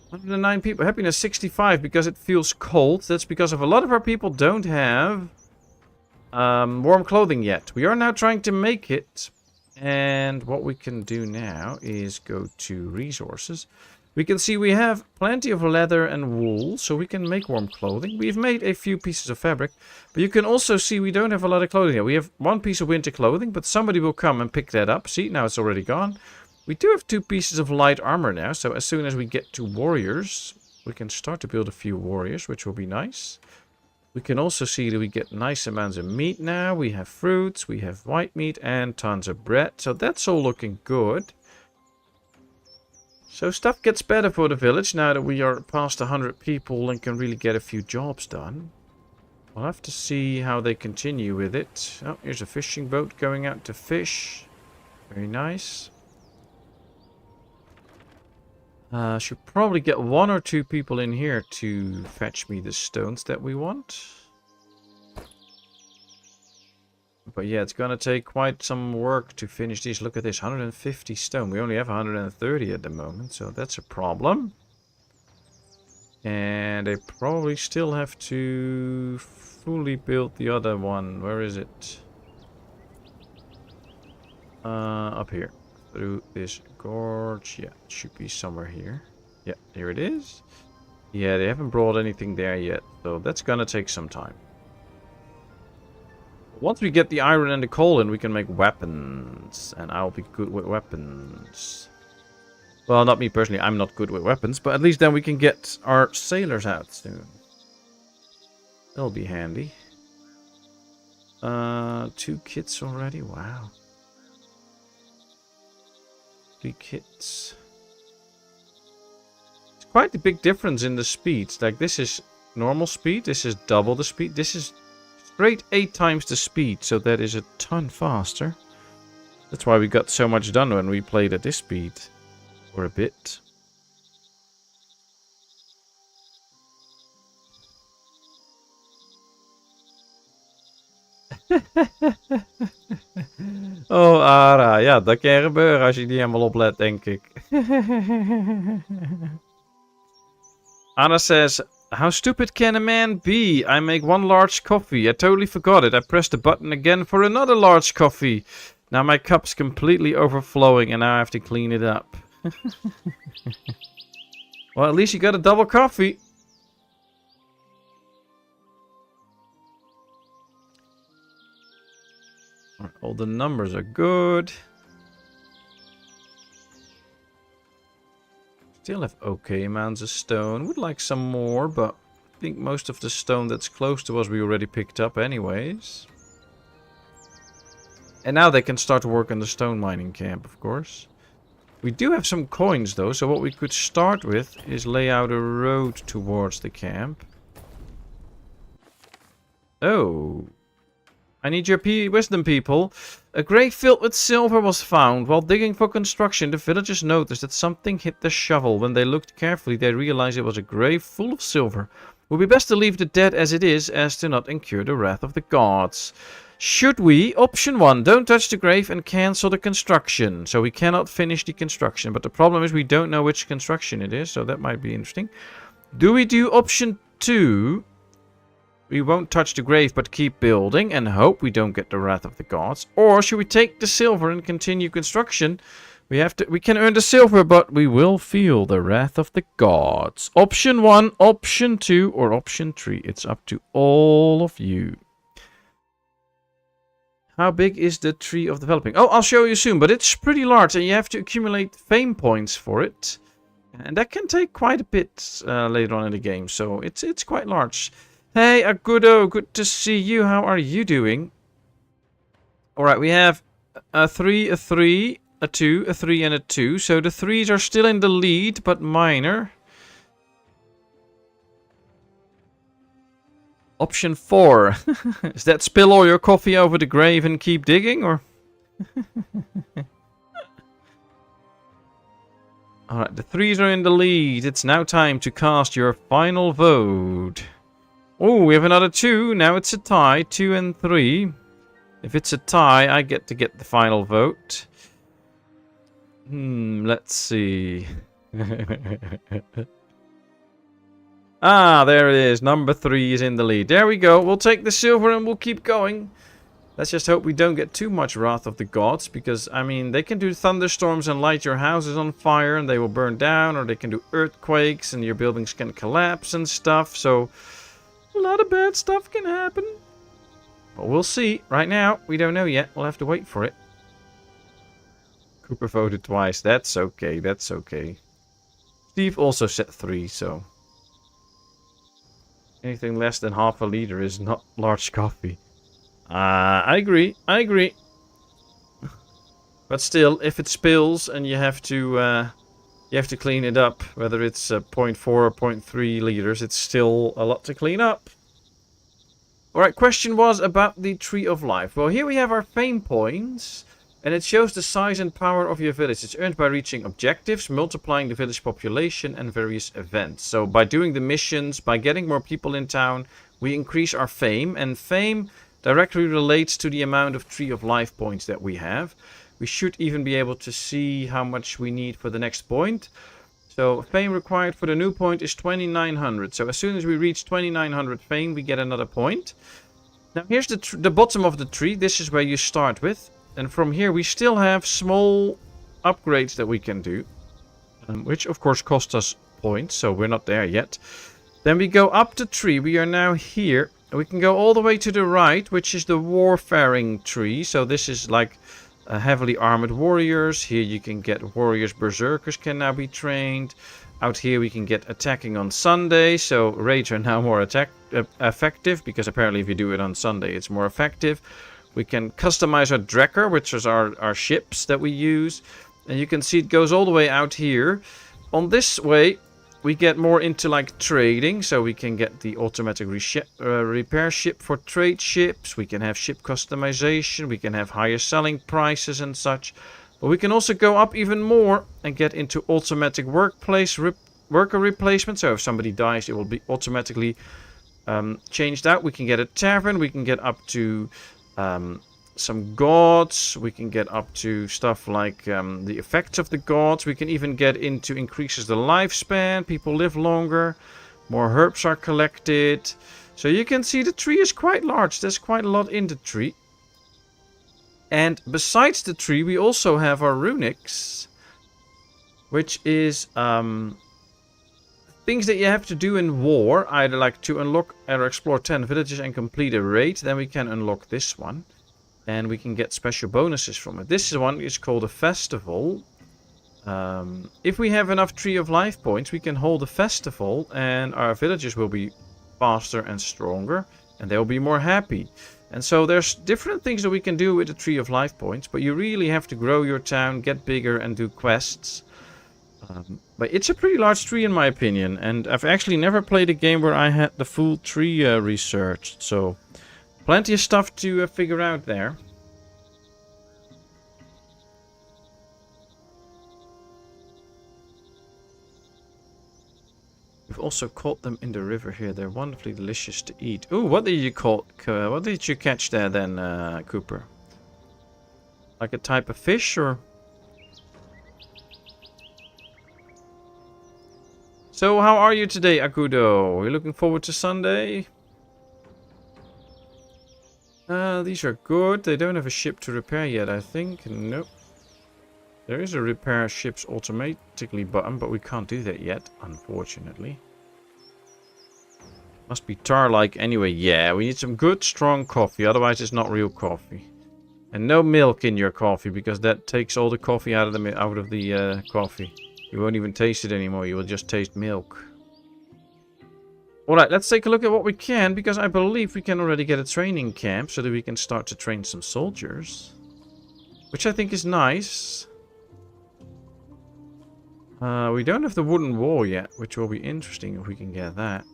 109 people. Happiness 65 because it feels cold. That's because of a lot of our people don't have warm clothing yet. We are now trying to make it. And what we can do now is go to resources. We can see we have plenty of leather and wool, so we can make warm clothing. We've made a few pieces of fabric, but you can also see we don't have a lot of clothing yet. We have 1 piece of winter clothing, but somebody will come and pick that up. See, now it's already gone. We do have 2 pieces of light armor now, so as soon as we get to warriors, we can start to build a few warriors, which will be nice. We can also see that we get nice amounts of meat now. We have fruits, we have white meat, and tons of bread. So that's all looking good. So stuff gets better for the village now that we are past 100 people and can really get a few jobs done. We'll have to see how they continue with it. Oh, here's a fishing boat going out to fish. Very nice. Should probably get 1 or 2 people in here to fetch me the stones that we want. But yeah, it's gonna take quite some work to finish these. Look at this, 150 stone. We only have 130 at the moment, so that's a problem. And they probably still have to fully build the other one. Where is it? Up here. Through this gorge. Yeah, it should be somewhere here. Yeah, here it is. Yeah, they haven't brought anything there yet, so that's gonna take some time. Once we get the iron and the coal in, we can make weapons, and I'll be good with weapons. Well, not me personally, I'm not good with weapons, but at least then we can get our sailors out soon. That'll be handy. 2 kits already, wow. 3 kits. It's quite a big difference in the speeds. Like this is normal speed, this is double the speed, this is straight 8 times the speed, so that is a ton faster. That's why we got so much done when we played at this speed for a bit. Oh, Ara. Ja, dat kan gebeuren als je niet helemaal oplet, denk ik. Anna says, How stupid can a man be? I make one large coffee. I totally forgot it. I pressed the button again for another large coffee. Now my cup's completely overflowing and now I have to clean it up. Well, at least you got a double coffee. All the numbers are good. Still have okay amounts of stone. Would like some more, but I think most of the stone that's close to us we already picked up anyways. And now they can start to work on the stone mining camp, of course. We do have some coins though, so what we could start with is lay out a road towards the camp. Oh. I need your wisdom, people. A grave filled with silver was found. While digging for construction, the villagers noticed that something hit the shovel. When they looked carefully, they realized it was a grave full of silver. It would be best to leave the dead as it is, as to not incur the wrath of the gods. Should we? Option 1. Don't touch the grave and cancel the construction. So we cannot finish the construction. But the problem is we don't know which construction it is, so that might be interesting. Do we do option 2? We won't touch the grave but keep building and hope we don't get the wrath of the gods. Or should we take the silver and continue construction? We can earn the silver, but we will feel the wrath of the gods. Option 1, option 2, or option 3. It's up to all of you. How big is the tree of developing? Oh, I'll show you soon, but it's pretty large and you have to accumulate fame points for it. And that can take quite a bit later on in the game, so it's quite large. Hey, Agudo, good to see you. How are you doing? Alright, we have a 3, a 3, a 2, a 3, and a 2. So the 3s are still in the lead, but minor. Option 4. Is that spill all your coffee over the grave and keep digging, or? Alright, the 3s are in the lead. It's now time to cast your final vote. Oh, we have another 2. Now it's a tie. 2 and 3. If it's a tie, I get to get the final vote. Let's see. Ah, there it is. Number 3 is in the lead. There we go. We'll take the silver and we'll keep going. Let's just hope we don't get too much wrath of the gods. Because, I mean, they can do thunderstorms and light your houses on fire and they will burn down. Or they can do earthquakes and your buildings can collapse and stuff. So a lot of bad stuff can happen. But we'll see. Right now, we don't know yet. We'll have to wait for it. Cooper voted twice. That's okay. That's okay. Steve also said 3, so anything less than half a liter is not large coffee. I agree. I agree. But still, if it spills and you have to clean it up, whether it's 0.4 or 0.3 liters, it's still a lot to clean up. Alright, question was about the Tree of Life. Well, here we have our fame points, and it shows the size and power of your village. It's earned by reaching objectives, multiplying the village population, and various events. So by doing the missions, by getting more people in town, we increase our fame, and fame directly relates to the amount of Tree of Life points that we have. We should even be able to see how much we need for the next point. So fame required for the new point is 2900. So as soon as we reach 2900 fame, we get another point. Now here's the bottom of the tree. This is where you start with. And from here we still have small upgrades that we can do. Which of course cost us points. So we're not there yet. Then we go up the tree. We are now here. We can go all the way to the right, which is the warfaring tree. So this is like heavily armored warriors. Here you can get warriors, berserkers can now be trained. Out here we can get attacking on Sunday. So raids are now more effective, because apparently if you do it on Sunday it's more effective. We can customize our Drekker, which is our ships that we use. And you can see it goes all the way out here. On this way we get more into like trading, so we can get the automatic repair ship for trade ships. We can have ship customization. We can have higher selling prices and such. But we can also go up even more and get into automatic worker replacement. So if somebody dies, it will be automatically changed out. We can get a tavern. We can get up to some gods. We can get up to stuff like the effects of the gods. We can even get into increases the lifespan. People live longer. More herbs are collected. So you can see the tree is quite large. There's quite a lot in the tree. And besides the tree, we also have our runics, which is things that you have to do in war, either like to unlock or explore 10 villages and complete a raid. Then we can unlock this one, and we can get special bonuses from it. This one is called a festival. If we have enough Tree of Life points, we can hold a festival, and our villagers will be faster and stronger, and they'll be more happy. And so there's different things that we can do with the Tree of Life points, but you really have to grow your town, get bigger, and do quests. But it's a pretty large tree in my opinion, and I've actually never played a game where I had the full tree researched, so plenty of stuff to figure out there. We've also caught them in the river here. They're wonderfully delicious to eat. Ooh, what did you what did you catch there then, Cooper? Like a type of fish, or? So, how are you today, Akudo? Are you looking forward to Sunday? These are good. They don't have a ship to repair yet, I think. Nope. There is a repair ships automatically button, but we can't do that yet, unfortunately. Must be tar-like anyway. Yeah, we need some good, strong coffee. Otherwise, it's not real coffee. And no milk in your coffee, because that takes all the coffee out of the coffee. You won't even taste it anymore. You will just taste milk. Alright, let's take a look at what we can, because I believe we can already get a training camp so that we can start to train some soldiers. Which I think is nice. We don't have the wooden wall yet, which will be interesting if we can get that.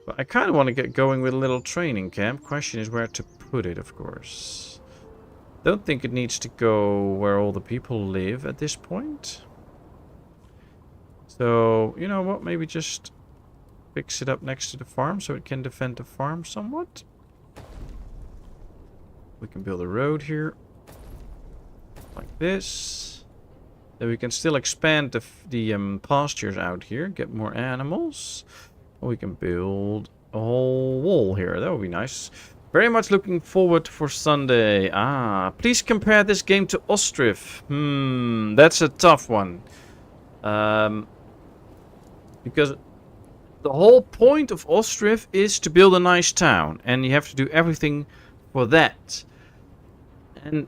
But I kind of want to get going with a little training camp. Question is where to put it, of course. Don't think it needs to go where all the people live at this point. So, you know what? Maybe just fix it up next to the farm so it can defend the farm somewhat. We can build a road here. Like this. Then we can still expand the pastures out here, get more animals. Or we can build a whole wall here. That would be nice. Very much looking forward for Sunday. Please compare this game to Ostrif. That's a tough one. Because the whole point of Ostrif is to build a nice town. And you have to do everything for that.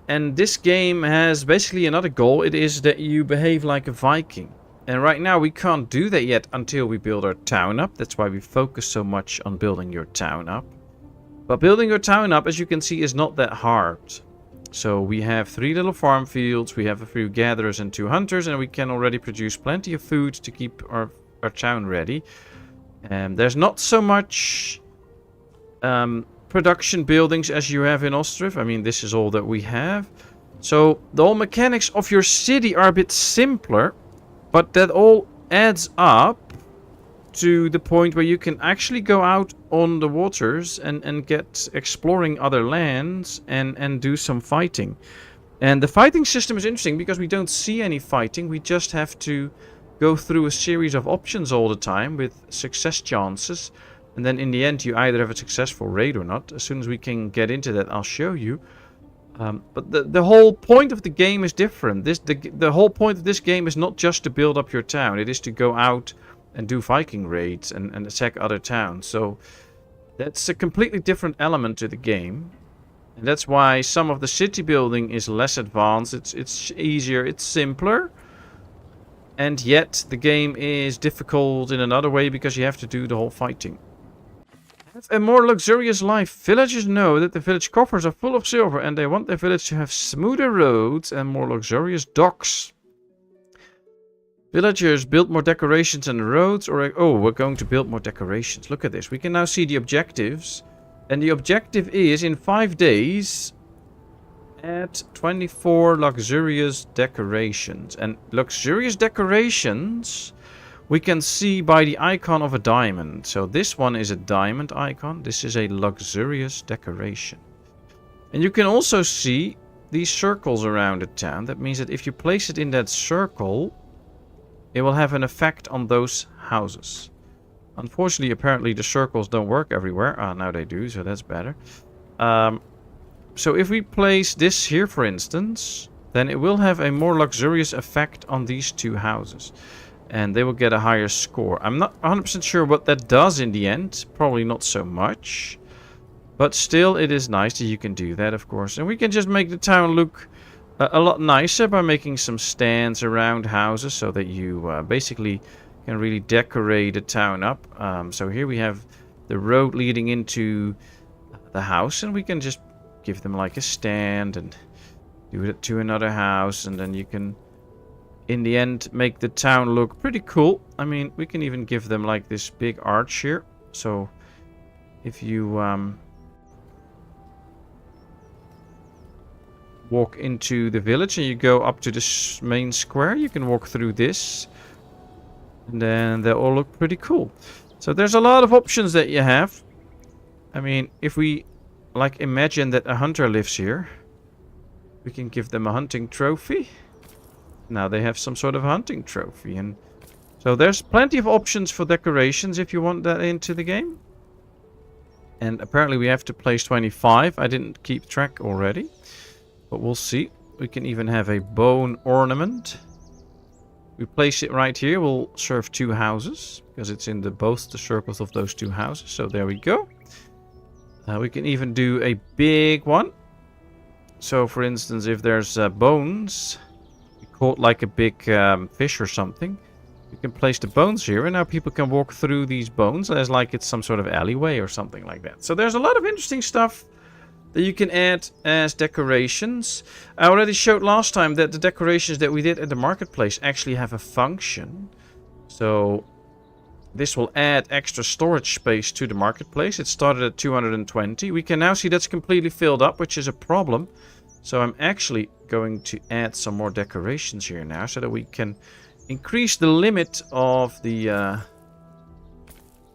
And this game has basically another goal. It is that you behave like a Viking. And right now we can't do that yet until we build our town up. That's why we focus so much on building your town up. But building your town up, as you can see, is not that hard. So we have 3 little farm fields. We have a few gatherers and 2 hunters. And we can already produce plenty of food to keep our town ready. And there's not so much production buildings as you have in Ostrif. I mean, this is all that we have. So the whole mechanics of your city are a bit simpler, but that all adds up to the point where you can actually go out on the waters and get exploring other lands and do some fighting. And the fighting system is interesting because we don't see any fighting. We just have to go through a series of options all the time with success chances. And then in the end, you either have a successful raid or not. As soon as we can get into that, I'll show you. But the whole point of the game is different. The whole point of this game is not just to build up your town. It is to go out and do Viking raids and attack other towns. So that's a completely different element to the game. And that's why some of the city building is less advanced. It's easier, it's simpler. And yet the game is difficult in another way because you have to do the whole fighting. Have a more luxurious life. Villagers know that the village coffers are full of silver and they want their village to have smoother roads and more luxurious docks. Villagers build more decorations and roads, or oh, we're going to build more decorations. Look at this. We can now see the objectives. And the objective is in 5 days add 24 luxurious decorations. And luxurious decorations we can see by the icon of a diamond. So this one is a diamond icon. This is a luxurious decoration. And you can also see these circles around the town. That means that if you place it in that circle, it will have an effect on those houses. Unfortunately, apparently the circles don't work everywhere. Ah, now they do, so that's better. So if we place this here, for instance, then it will have a more luxurious effect on these two houses. And they will get a higher score. I'm not 100% sure what that does in the end. Probably not so much. But still, it is nice that you can do that, of course. And we can just make the town look a lot nicer by making some stands around houses so that you basically can really decorate the town up. So here we have the road leading into the house, and we can just give them like a stand and do it to another house, and then you can in the end make the town look pretty cool. I mean, we can even give them like this big arch here. So if you walk into the village and you go up to the main square, you can walk through this, and then they all look pretty cool. So there's a lot of options that you have. I mean, if we like imagine that a hunter lives here, we can give them a hunting trophy. Now they have some sort of hunting trophy, and so there's plenty of options for decorations if you want that into the game. And apparently we have to place 25. I didn't keep track already, but we'll see. We can even have a bone ornament. We place it right here. We'll serve two houses because it's in both the circles of those two houses. So there we go. We can even do a big one. So for instance, if there's bones, we caught like a big fish or something, you can place the bones here, and now people can walk through these bones as like it's some sort of alleyway or something like that. So there's a lot of interesting stuff that you can add as decorations. I already showed last time that the decorations that we did at the marketplace actually have a function. So this will add extra storage space to the marketplace. It started at 220. We can now see that's completely filled up, which is a problem. So I'm actually going to add some more decorations here now so that we can increase the limit of the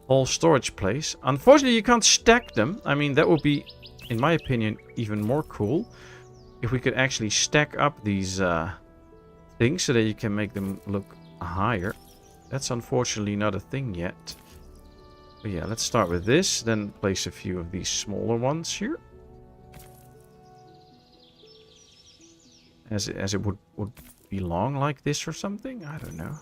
whole storage place. Unfortunately, you can't stack them. I mean, that would be, in my opinion, even more cool if we could actually stack up these things so that you can make them look higher. That's unfortunately not a thing yet. But yeah, let's start with this, then place a few of these smaller ones here. As it would belong like this or something? I don't know.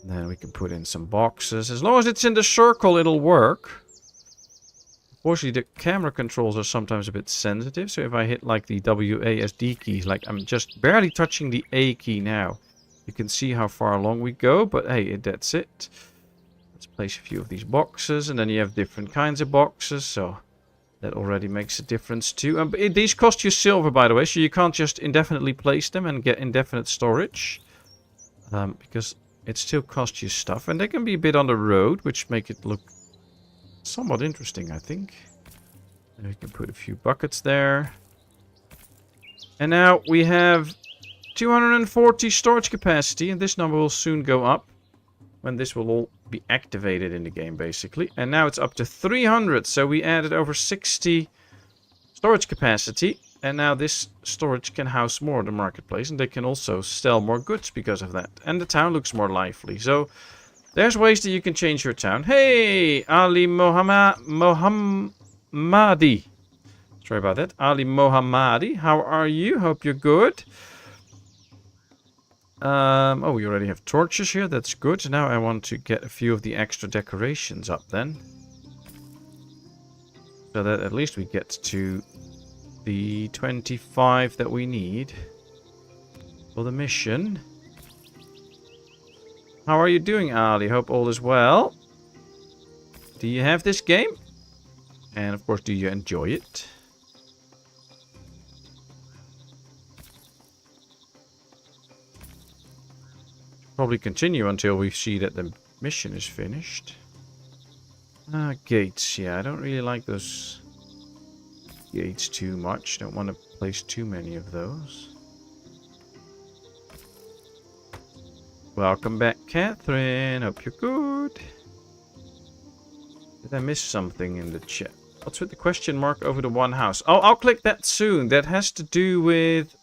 And then we can put in some boxes. As long as it's in the circle, it'll work. Unfortunately, the camera controls are sometimes a bit sensitive. So if I hit like the WASD keys, like I'm just barely touching the A key now, you can see how far along we go. But hey, that's it. Let's place a few of these boxes, and then you have different kinds of boxes. So that already makes a difference too. These cost you silver, by the way, so you can't just indefinitely place them and get indefinite storage. Because it still costs you stuff. And they can be a bit on the road, which make it look somewhat interesting, I think. And we can put a few buckets there. And now we have 240 storage capacity, and this number will soon go up when this will all be activated in the game, basically. And now it's up to 300, so we added over 60 storage capacity, and now this storage can house more in the marketplace, and they can also sell more goods because of that. And the town looks more lively. So there's ways that you can change your town. Hey, Ali Mohammadi. Sorry about that. Ali Mohammadi, how are you? Hope you're good. Oh, we already have torches here. That's good. Now I want to get a few of the extra decorations up then. So that at least we get to the 25 that we need for the mission. How are you doing, Ali? Hope all is well. Do you have this game? And of course, do you enjoy it? Probably continue until we see that the mission is finished. Gates. Yeah, I don't really like those gates too much. Don't want to place too many of those. Welcome back, Catherine. Hope you're good. Did I miss something in the chat? What's with the question mark over the one house? Oh, I'll click that soon. That has to do with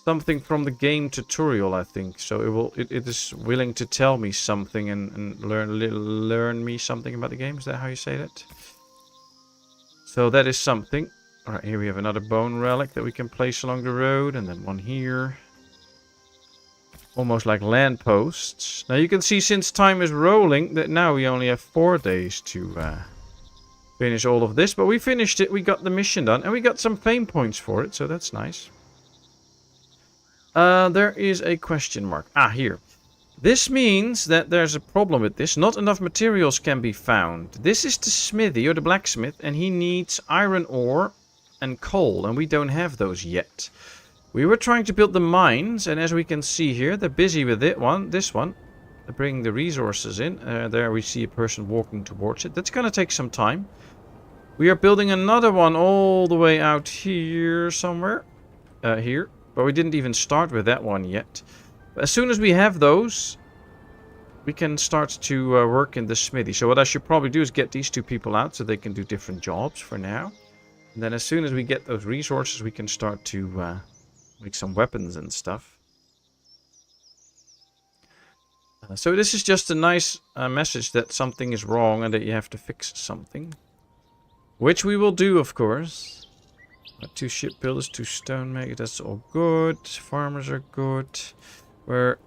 something from the game tutorial, I think. So it is willing to tell me something and learn me something about the game. Is that how you say that? So that is something. Alright, here we have another bone relic that we can place along the road. And then one here. Almost like land posts. Now you can see since time is rolling that now we only have 4 days to finish all of this. But we finished it. We got the mission done. And we got some fame points for it. So that's nice. There is a question mark. Ah, here. This means that there's a problem with this. Not enough materials can be found. This is the smithy or the blacksmith. And he needs iron ore and coal. And we don't have those yet. We were trying to build the mines. And as we can see here, they're busy with this one. They're bringing the resources in. There we see a person walking towards it. That's going to take some time. We are building another one all the way out here somewhere. Here. But we didn't even start with that one yet. But as soon as we have those, we can start to work in the smithy. So what I should probably do is get these 2 people out so they can do different jobs for now. And then as soon as we get those resources, we can start to make some weapons and stuff. So this is just a nice message that something is wrong and that you have to fix something. Which we will do, of course. 2 shipbuilders, 2 stone makers, that's all good. Farmers are good. We're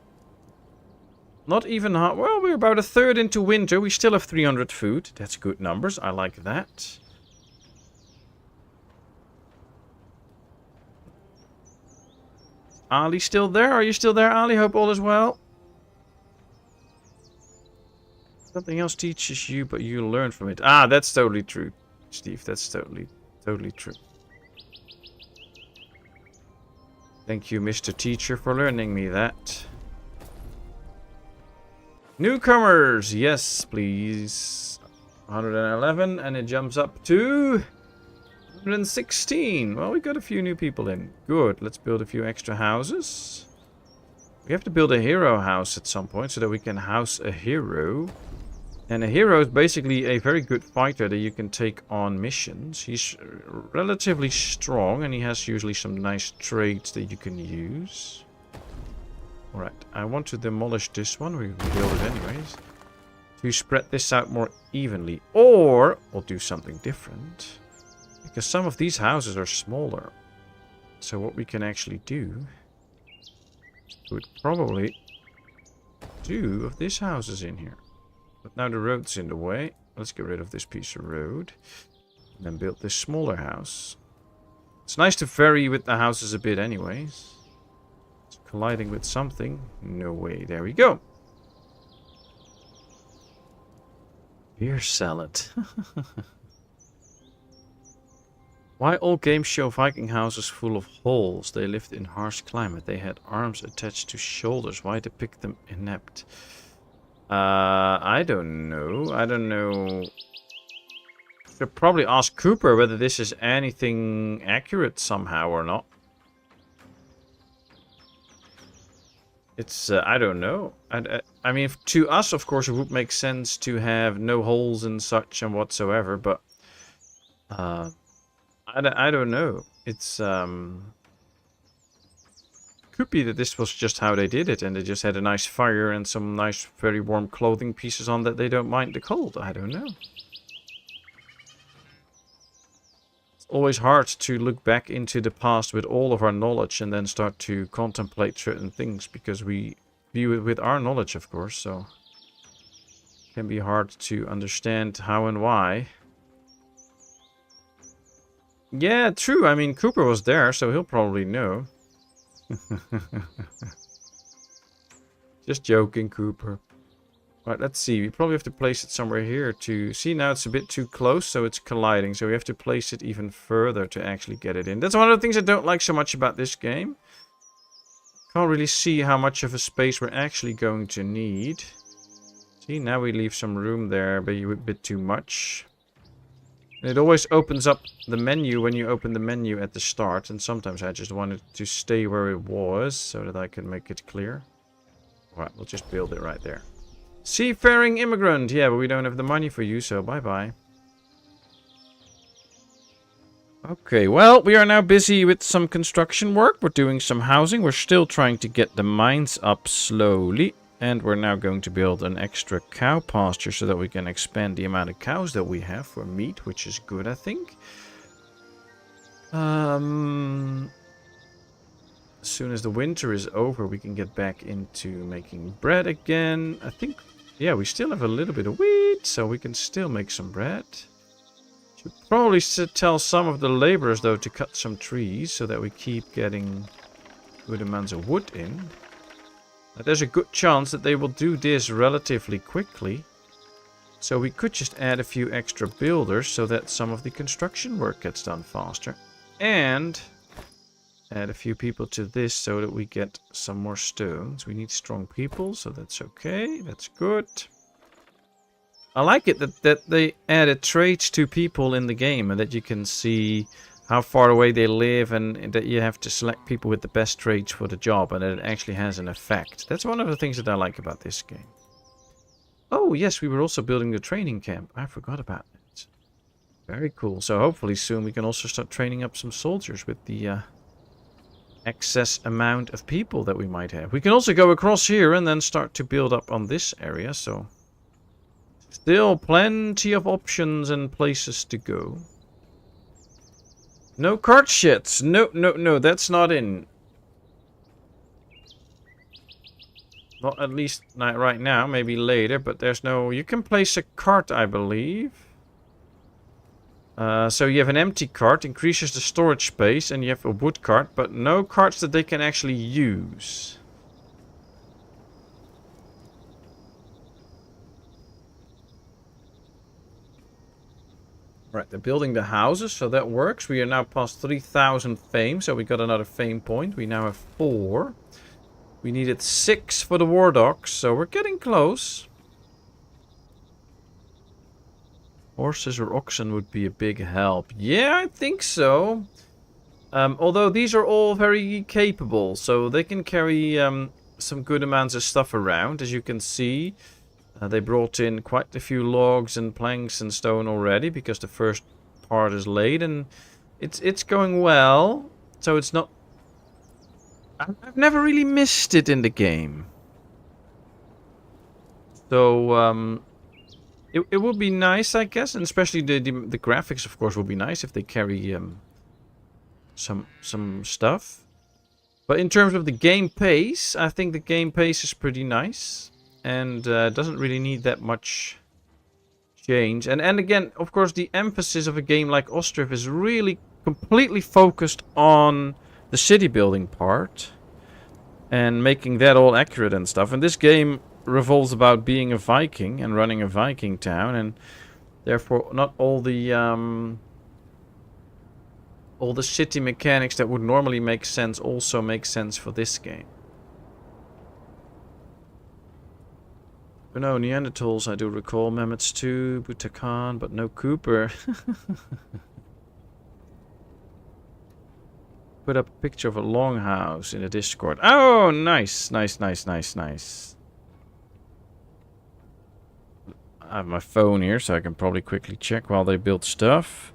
not even hot. Well, we're about a third into winter. We still have 300 food. That's good numbers. I like that. Ali still there? Are you still there, Ali? Hope all is well. Something else teaches you, but you learn from it. Ah, that's totally true, Steve. That's totally true. Thank you, Mr. Teacher, for learning me that. Newcomers, yes, please. 111, and it jumps up to 116. Well, we got a few new people in. Good, let's build a few extra houses. We have to build a hero house at some point so that we can house a hero. And a hero is basically a very good fighter that you can take on missions. He's relatively strong and he has usually some nice traits that you can use. Alright, I want to demolish this one. We can build it anyways. To spread this out more evenly. Or we'll do something different. Because some of these houses are smaller. So what we can actually do... Put probably 2 of these houses in here. But now the road's in the way. Let's get rid of this piece of road. And then build this smaller house. It's nice to vary with the houses a bit anyways. It's colliding with something. No way. There we go. Beer salad. Why all games show Viking houses full of holes? They lived in harsh climate. They had arms attached to shoulders. Why depict them inept? I don't know. I don't know. Should probably ask Cooper whether this is anything accurate somehow or not. It's, I don't know. I mean, to us, of course, it would make sense to have no holes and such and whatsoever, but I don't know. It's, could be that this was just how they did it, and they just had a nice fire and some nice, very warm clothing pieces on that they don't mind the cold. I don't know. It's always hard to look back into the past with all of our knowledge and then start to contemplate certain things, because we view it with our knowledge, of course, so it can be hard to understand how and why. Yeah, true. I mean, Cooper was there, so he'll probably know. Just joking, Cooper. Right, let's see. We probably have to place it somewhere here to... See, now it's a bit too close, so it's colliding. So we have to place it even further to actually get it in. That's one of the things I don't like so much about this game. Can't really see how much of a space we're actually going to need. See, now we leave some room there, but a bit too much. It always opens up the menu when you open the menu at the start. And sometimes I just wanted to stay where it was so that I can make it clear. Alright, we'll just build it right there. Seafaring immigrant. Yeah, but we don't have the money for you, so bye-bye. Okay, well, we are now busy with some construction work. We're doing some housing. We're still trying to get the mines up slowly. And we're now going to build an extra cow pasture so that we can expand the amount of cows that we have for meat, which is good, I think. As soon as the winter is over, we can get back into making bread again. I think, yeah, we still have a little bit of wheat, so we can still make some bread. Should probably tell some of the laborers, though, to cut some trees so that we keep getting good amounts of wood in. Now, there's a good chance that they will do this relatively quickly. So we could just add a few extra builders so that some of the construction work gets done faster. And add a few people to this so that we get some more stones. We need strong people, so that's okay. That's good. I like it that they added traits to people in the game and that you can see how far away they live and that you have to select people with the best traits for the job and that it actually has an effect. That's one of the things that I like about this game. Oh, yes, we were also building the training camp. I forgot about that. Very cool. So hopefully soon we can also start training up some soldiers with the excess amount of people that we might have. We can also go across here and then start to build up on this area, so still plenty of options and places to go. No cart sheds. No, that's not in. Not at least not right now, maybe later, but there's no... You can place a cart, I believe. So you have an empty cart, increases the storage space, and you have a wood cart, but no carts that they can actually use. Right, they're building the houses, so that works. We are now past 3,000 fame, so we got another fame point. We now have 4. We needed 6 for the war dogs, so we're getting close. Horses or oxen would be a big help. Yeah, I think so. Although these are all very capable, so they can carry some good amounts of stuff around, as you can see. They brought in quite a few logs and planks and stone already because the first part is laid and it's going well. So it's not... I've never really missed it in the game. So it would be nice, I guess, and especially the graphics, of course, would be nice if they carry some stuff. But in terms of the game pace, I think the game pace is pretty nice. And doesn't really need that much change. And again, of course, the emphasis of a game like Ostriv is really completely focused on the city building part. And making that all accurate and stuff. And this game revolves about being a Viking and running a Viking town. And therefore, not all the city mechanics that would normally make sense also make sense for this game. But no, Neanderthals, I do recall. Mammoths too, Butakan, but no Cooper. Put up a picture of a longhouse in the Discord. Oh, nice. Nice. I have my phone here, so I can probably quickly check while they build stuff.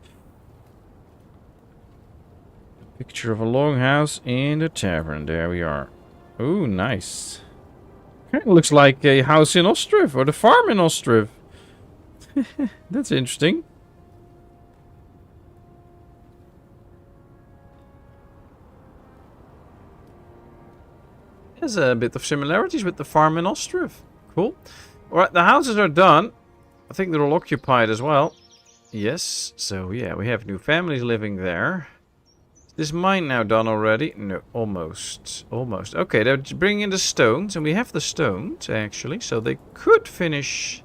Picture of a longhouse in the tavern. There we are. Oh, nice. Kind of looks like a house in Ostriv, or the farm in Ostriv. That's interesting. There's a bit of similarities with the farm in Ostriv. Cool. Alright, the houses are done. I think they're all occupied as well. Yes, so yeah, we have new families living there. Is this mine now done already? No, almost. Almost. Okay, they're bringing in the stones, and we have the stones, actually, so they could finish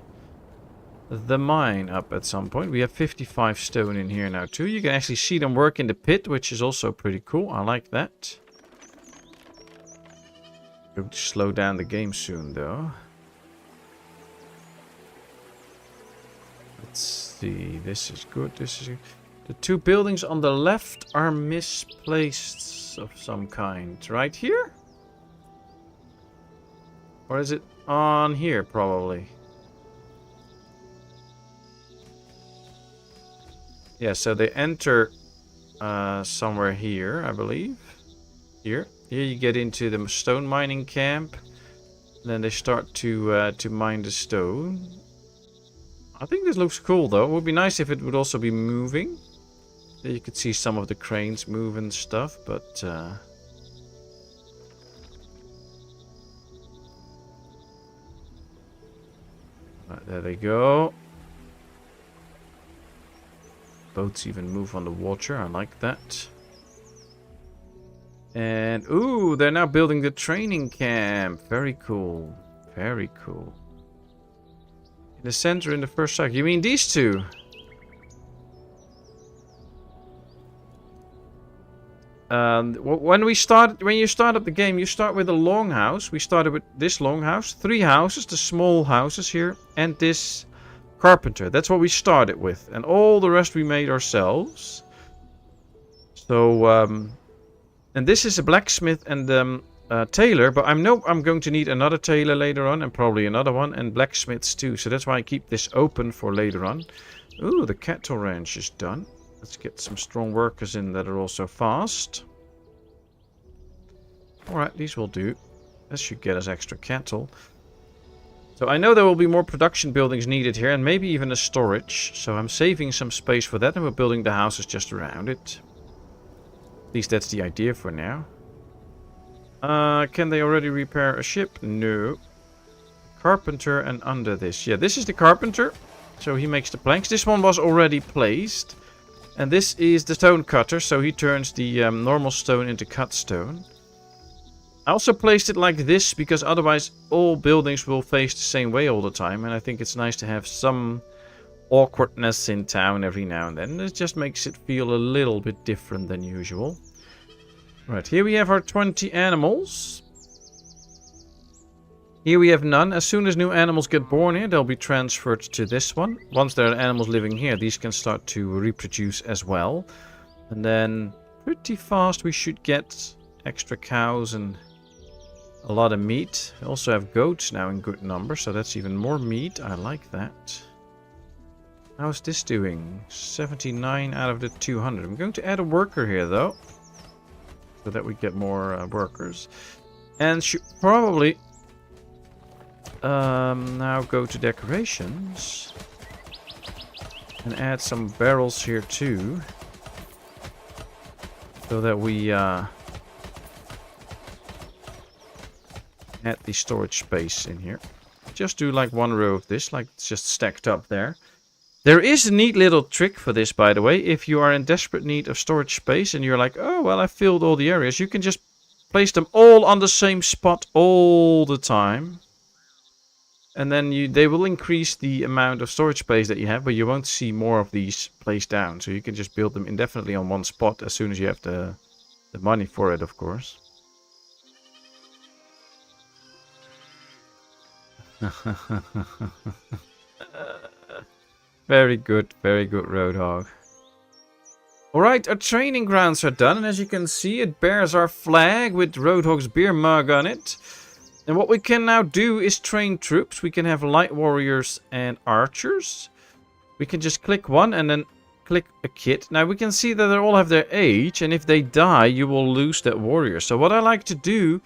the mine up at some point. We have 55 stone in here now, too. You can actually see them work in the pit, which is also pretty cool. I like that. Going to slow down the game soon, though. Let's see. This is good. This is good. The 2 buildings on the left are misplaced of some kind. Right here? Or is it on here, probably? Yeah, so they enter somewhere here, I believe. Here you get into the stone mining camp. Then they start to mine the stone. I think this looks cool though. It would be nice if it would also be moving. You could see some of the cranes move and stuff, but right, there they go. Boats even move on the water. I like that. And ooh, they're now building the training camp. Very cool. Very cool. In the center, in the first cycle. You mean these two? When you start up the game, you start with a longhouse. We started with this longhouse, 3 houses, the small houses here, and this carpenter. That's what we started with, and all the rest we made ourselves. So, and this is a blacksmith and tailor, but I'm going to need another tailor later on, and probably another one, and blacksmiths too. So that's why I keep this open for later on. Ooh, the cattle ranch is done. Let's get some strong workers in that are also fast. Alright, these will do. This should get us extra cattle. So I know there will be more production buildings needed here, and maybe even a storage. So I'm saving some space for that, and we're building the houses just around it. At least that's the idea for now. Can they already repair a ship? No. Carpenter and under this. Yeah, this is the carpenter. So he makes the planks. This one was already placed. And this is the stone cutter, so he turns the normal stone into cut stone. I also placed it like this, because otherwise all buildings will face the same way all the time. And I think it's nice to have some awkwardness in town every now and then. It just makes it feel a little bit different than usual. Right, here we have our 20 animals. Here we have none. As soon as new animals get born here, they'll be transferred to this one. Once there are animals living here, these can start to reproduce as well. And then pretty fast we should get extra cows and a lot of meat. We also have goats now in good numbers, so that's even more meat. I like that. How's this doing? 79 out of the 200. I'm going to add a worker here though, so that we get more workers. And should probably now go to decorations and add some barrels here too, so that we add the storage space in here. Just do like one row of this, like it's just stacked up there. There is a neat little trick for this, by the way. If you are in desperate need of storage space and you're like, oh well, I filled all the areas, you can just place them all on the same spot all the time. And then they will increase the amount of storage space that you have, but you won't see more of these placed down. So you can just build them indefinitely on one spot as soon as you have the money for it, of course. Very good, Roadhog. Alright, our training grounds are done, and as you can see, it bears our flag with Roadhog's beer mug on it. And what we can now do is train troops. We can have light warriors and archers. We can just click one and then click a kit. Now we can see that they all have their age, and if they die, you will lose that warrior. So what I like to do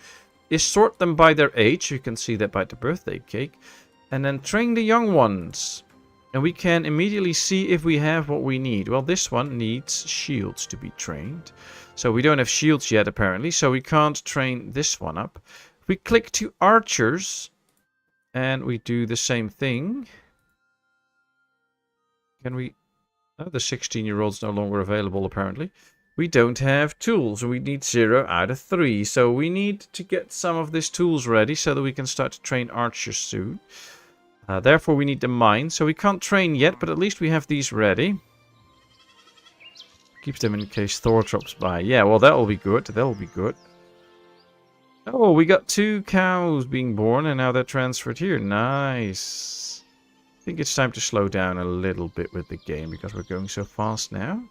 is sort them by their age. You can see that by the birthday cake. And then train the young ones. And we can immediately see if we have what we need. Well, this one needs shields to be trained. So we don't have shields yet, apparently. So we can't train this one up. We click to archers. And we do the same thing. Can we... Oh, the 16-year-old's no longer available, apparently. We don't have tools. We need 0 out of 3. So we need to get some of these tools ready so that we can start to train archers soon. Therefore, we need the mine. So we can't train yet, but at least we have these ready. Keeps them in case Thor drops by. Yeah, well, that will be good. That will be good. Oh, we got 2 cows being born, and now they're transferred here. Nice. I think it's time to slow down a little bit with the game, because we're going so fast now.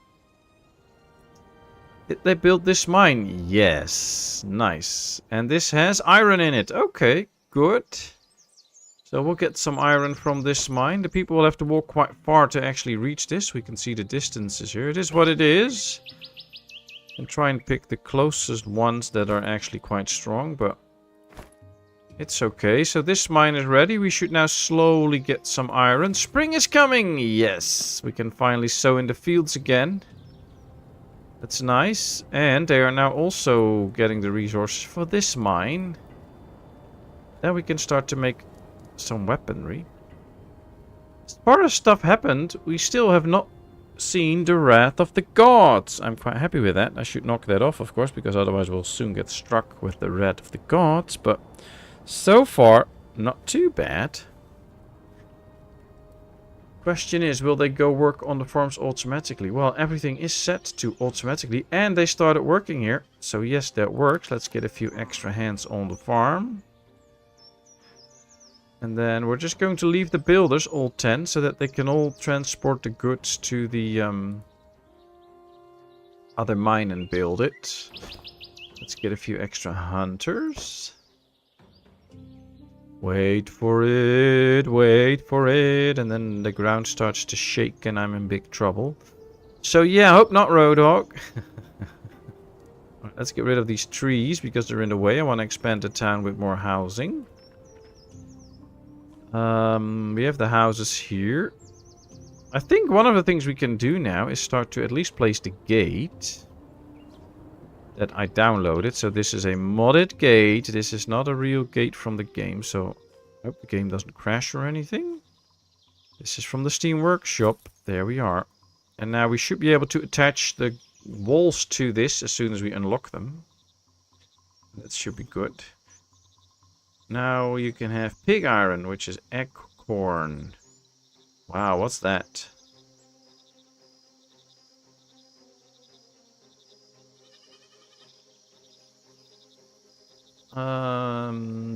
Did they build this mine? Yes. Nice. And this has iron in it. Okay, good. So we'll get some iron from this mine. The people will have to walk quite far to actually reach this. We can see the distances here. It is what it is. And try and pick the closest ones that are actually quite strong, but it's okay. So this mine is ready. We should now slowly get some iron. Spring is coming! Yes! We can finally sow in the fields again. That's nice. And they are now also getting the resources for this mine. Then we can start to make some weaponry. As far as stuff happened, we still have not seen the Wrath of the Gods. I'm quite happy with that. I should knock that off, of course, because otherwise we'll soon get struck with the Wrath of the Gods. But so far, not too bad. Question is, will they go work on the farms automatically? Well, everything is set to automatically, and they started working here. So yes, that works. Let's get a few extra hands on the farm. And then we're just going to leave the builders, all 10, so that they can all transport the goods to the other mine and build it. Let's get a few extra hunters. Wait for it, and then the ground starts to shake and I'm in big trouble. So yeah, hope not, Roadhog. Let's get rid of these trees because they're in the way. I want to expand the town with more housing. We have the houses here. I think one of the things we can do now is start to at least place the gate that I downloaded. So this is a modded gate. This is not a real gate from the game. So I hope the game doesn't crash or anything. This is from the Steam Workshop. There we are. And now we should be able to attach the walls to this as soon as we unlock them. That should be good. Now you can have pig iron, which is acorn. Wow, what's that?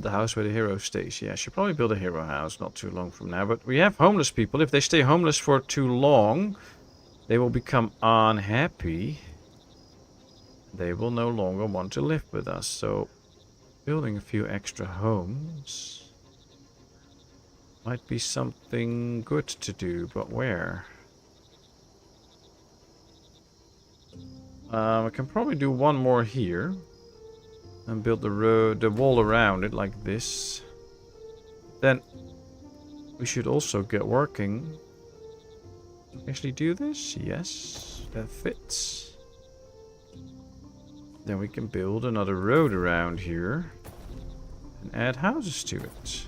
The house where the hero stays. Yeah, I should probably build a hero house not too long from now. But we have homeless people. If they stay homeless for too long, they will become unhappy. They will no longer want to live with us. So building a few extra homes might be something good to do, but where? I can probably do one more here and build the wall around it like this. Then we should also get working. Actually do this? Yes, that fits. Then we can build another road around here and add houses to it.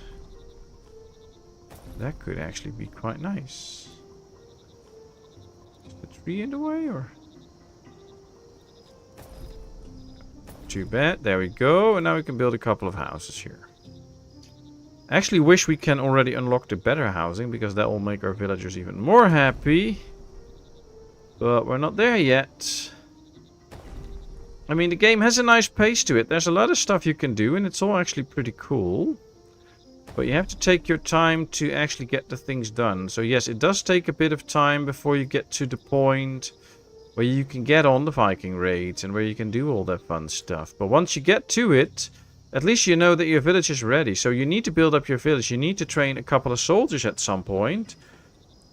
That could actually be quite nice. Is the tree in the way or? Too bad. There we go. And now we can build a couple of houses here. I actually wish we can already unlock the better housing because that will make our villagers even more happy. But we're not there yet. I mean, the game has a nice pace to it. There's a lot of stuff you can do and it's all actually pretty cool. But you have to take your time to actually get the things done. So yes, it does take a bit of time before you get to the point where you can get on the Viking raids and where you can do all that fun stuff. But once you get to it, at least you know that your village is ready. So you need to build up your village. You need to train a couple of soldiers at some point.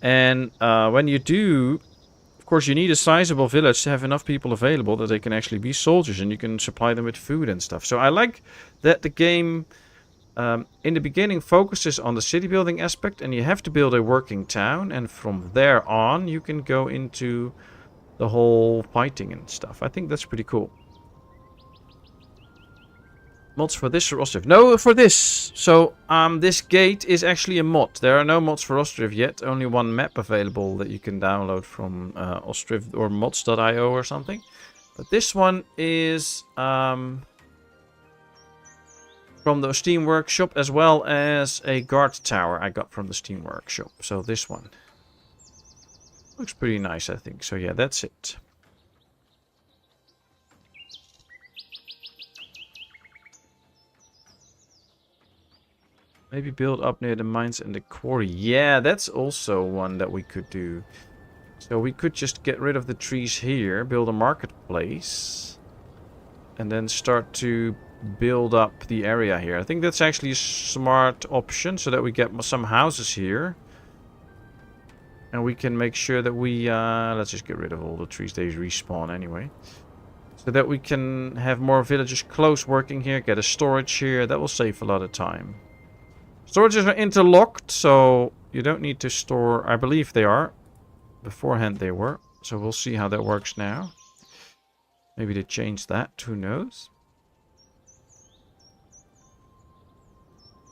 And when you do, of course, you need a sizable village to have enough people available that they can actually be soldiers and you can supply them with food and stuff. So I like that the game in the beginning focuses on the city building aspect and you have to build a working town. And from there on, you can go into the whole fighting and stuff. I think that's pretty cool. Mods for this or Ostriv? No, for this. So this gate is actually a mod. There are no mods for Ostriv yet. Only one map available that you can download from Ostriv or mods.io or something. But this one is from the Steam Workshop as well as a guard tower I got from the Steam Workshop. So this one looks pretty nice, I think. So yeah, that's it. Maybe build up near the mines and the quarry. Yeah, that's also one that we could do. So we could just get rid of the trees here, build a marketplace, and then start to build up the area here. I think that's actually a smart option so that we get some houses here. And we can make sure that we... let's just get rid of all the trees. They respawn anyway. So that we can have more villagers close working here, get a storage here. That will save a lot of time. Storages are interlocked, so you don't need to store... I believe they are. Beforehand they were. So we'll see how that works now. Maybe they changed that. Who knows?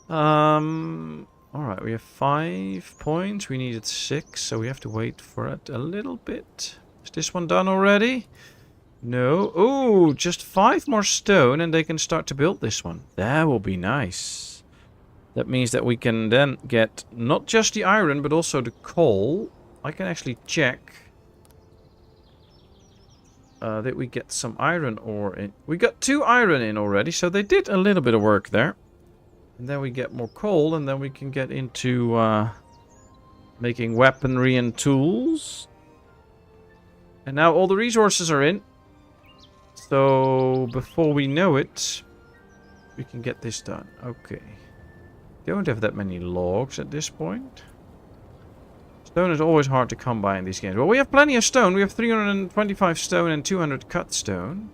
Alright, we have 5 points. We needed 6, so we have to wait for it a little bit. Is this one done already? No. Oh, just 5 more stone and they can start to build this one. That will be nice. That means that we can then get not just the iron, but also the coal. I can actually check that we get some iron ore in. We got 2 iron in already, so they did a little bit of work there. And then we get more coal, and then we can get into making weaponry and tools. And now all the resources are in. So before we know it, we can get this done. Okay. Don't have that many logs at this point. Stone is always hard to come by in these games. Well, we have plenty of stone. We have 325 stone and 200 cut stone.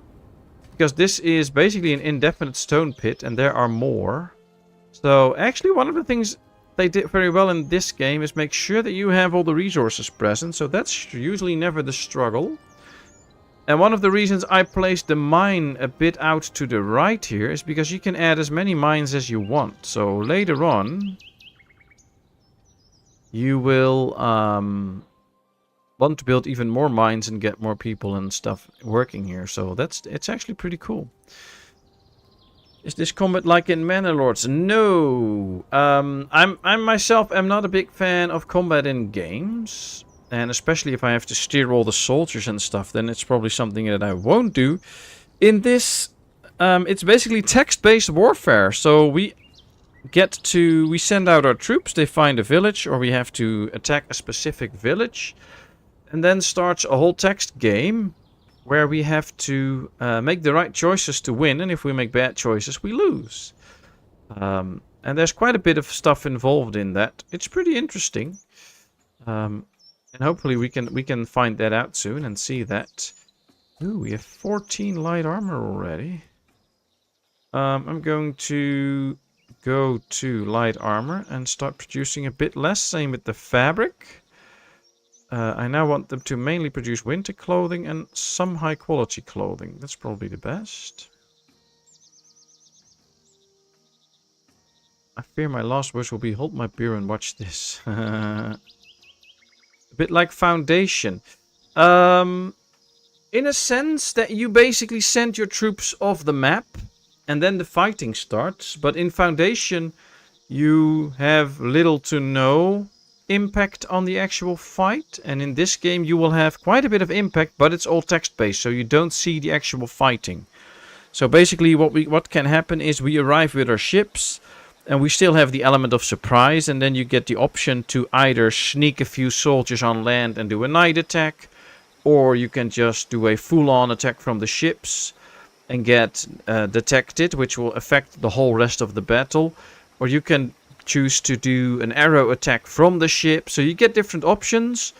Because this is basically an indefinite stone pit, and there are more. So actually one of the things they did very well in this game is make sure that you have all the resources present. So that's usually never the struggle. And one of the reasons I placed the mine a bit out to the right here is because you can add as many mines as you want. So later on, you will want to build even more mines and get more people and stuff working here. So it's actually pretty cool. Is this combat like in Manor Lords? No. I myself am not a big fan of combat in games. And especially if I have to steer all the soldiers and stuff, then it's probably something that I won't do. In this, it's basically text-based warfare. So we send out our troops, they find a village, or we have to attack a specific village. And then starts a whole text game where we have to make the right choices to win. And if we make bad choices, we lose. And there's quite a bit of stuff involved in that. It's pretty interesting. And hopefully we can find that out soon and see that. Ooh, we have 14 light armor already. I'm going to go to light armor and start producing a bit less. Same with the fabric. I now want them to mainly produce winter clothing and some high quality clothing. That's probably the best. I fear my last words will be hold my beer and watch this. A bit like Foundation. In a sense that you basically send your troops off the map and then the fighting starts. But in Foundation you have little to no impact on the actual fight. And in this game you will have quite a bit of impact, but it's all text based, so you don't see the actual fighting. So basically what can happen is we arrive with our ships. And we still have the element of surprise, and then you get the option to either sneak a few soldiers on land and do a night attack, or you can just do a full-on attack from the ships and get detected, which will affect the whole rest of the battle. Or you can choose to do an arrow attack from the ship. So you get different options,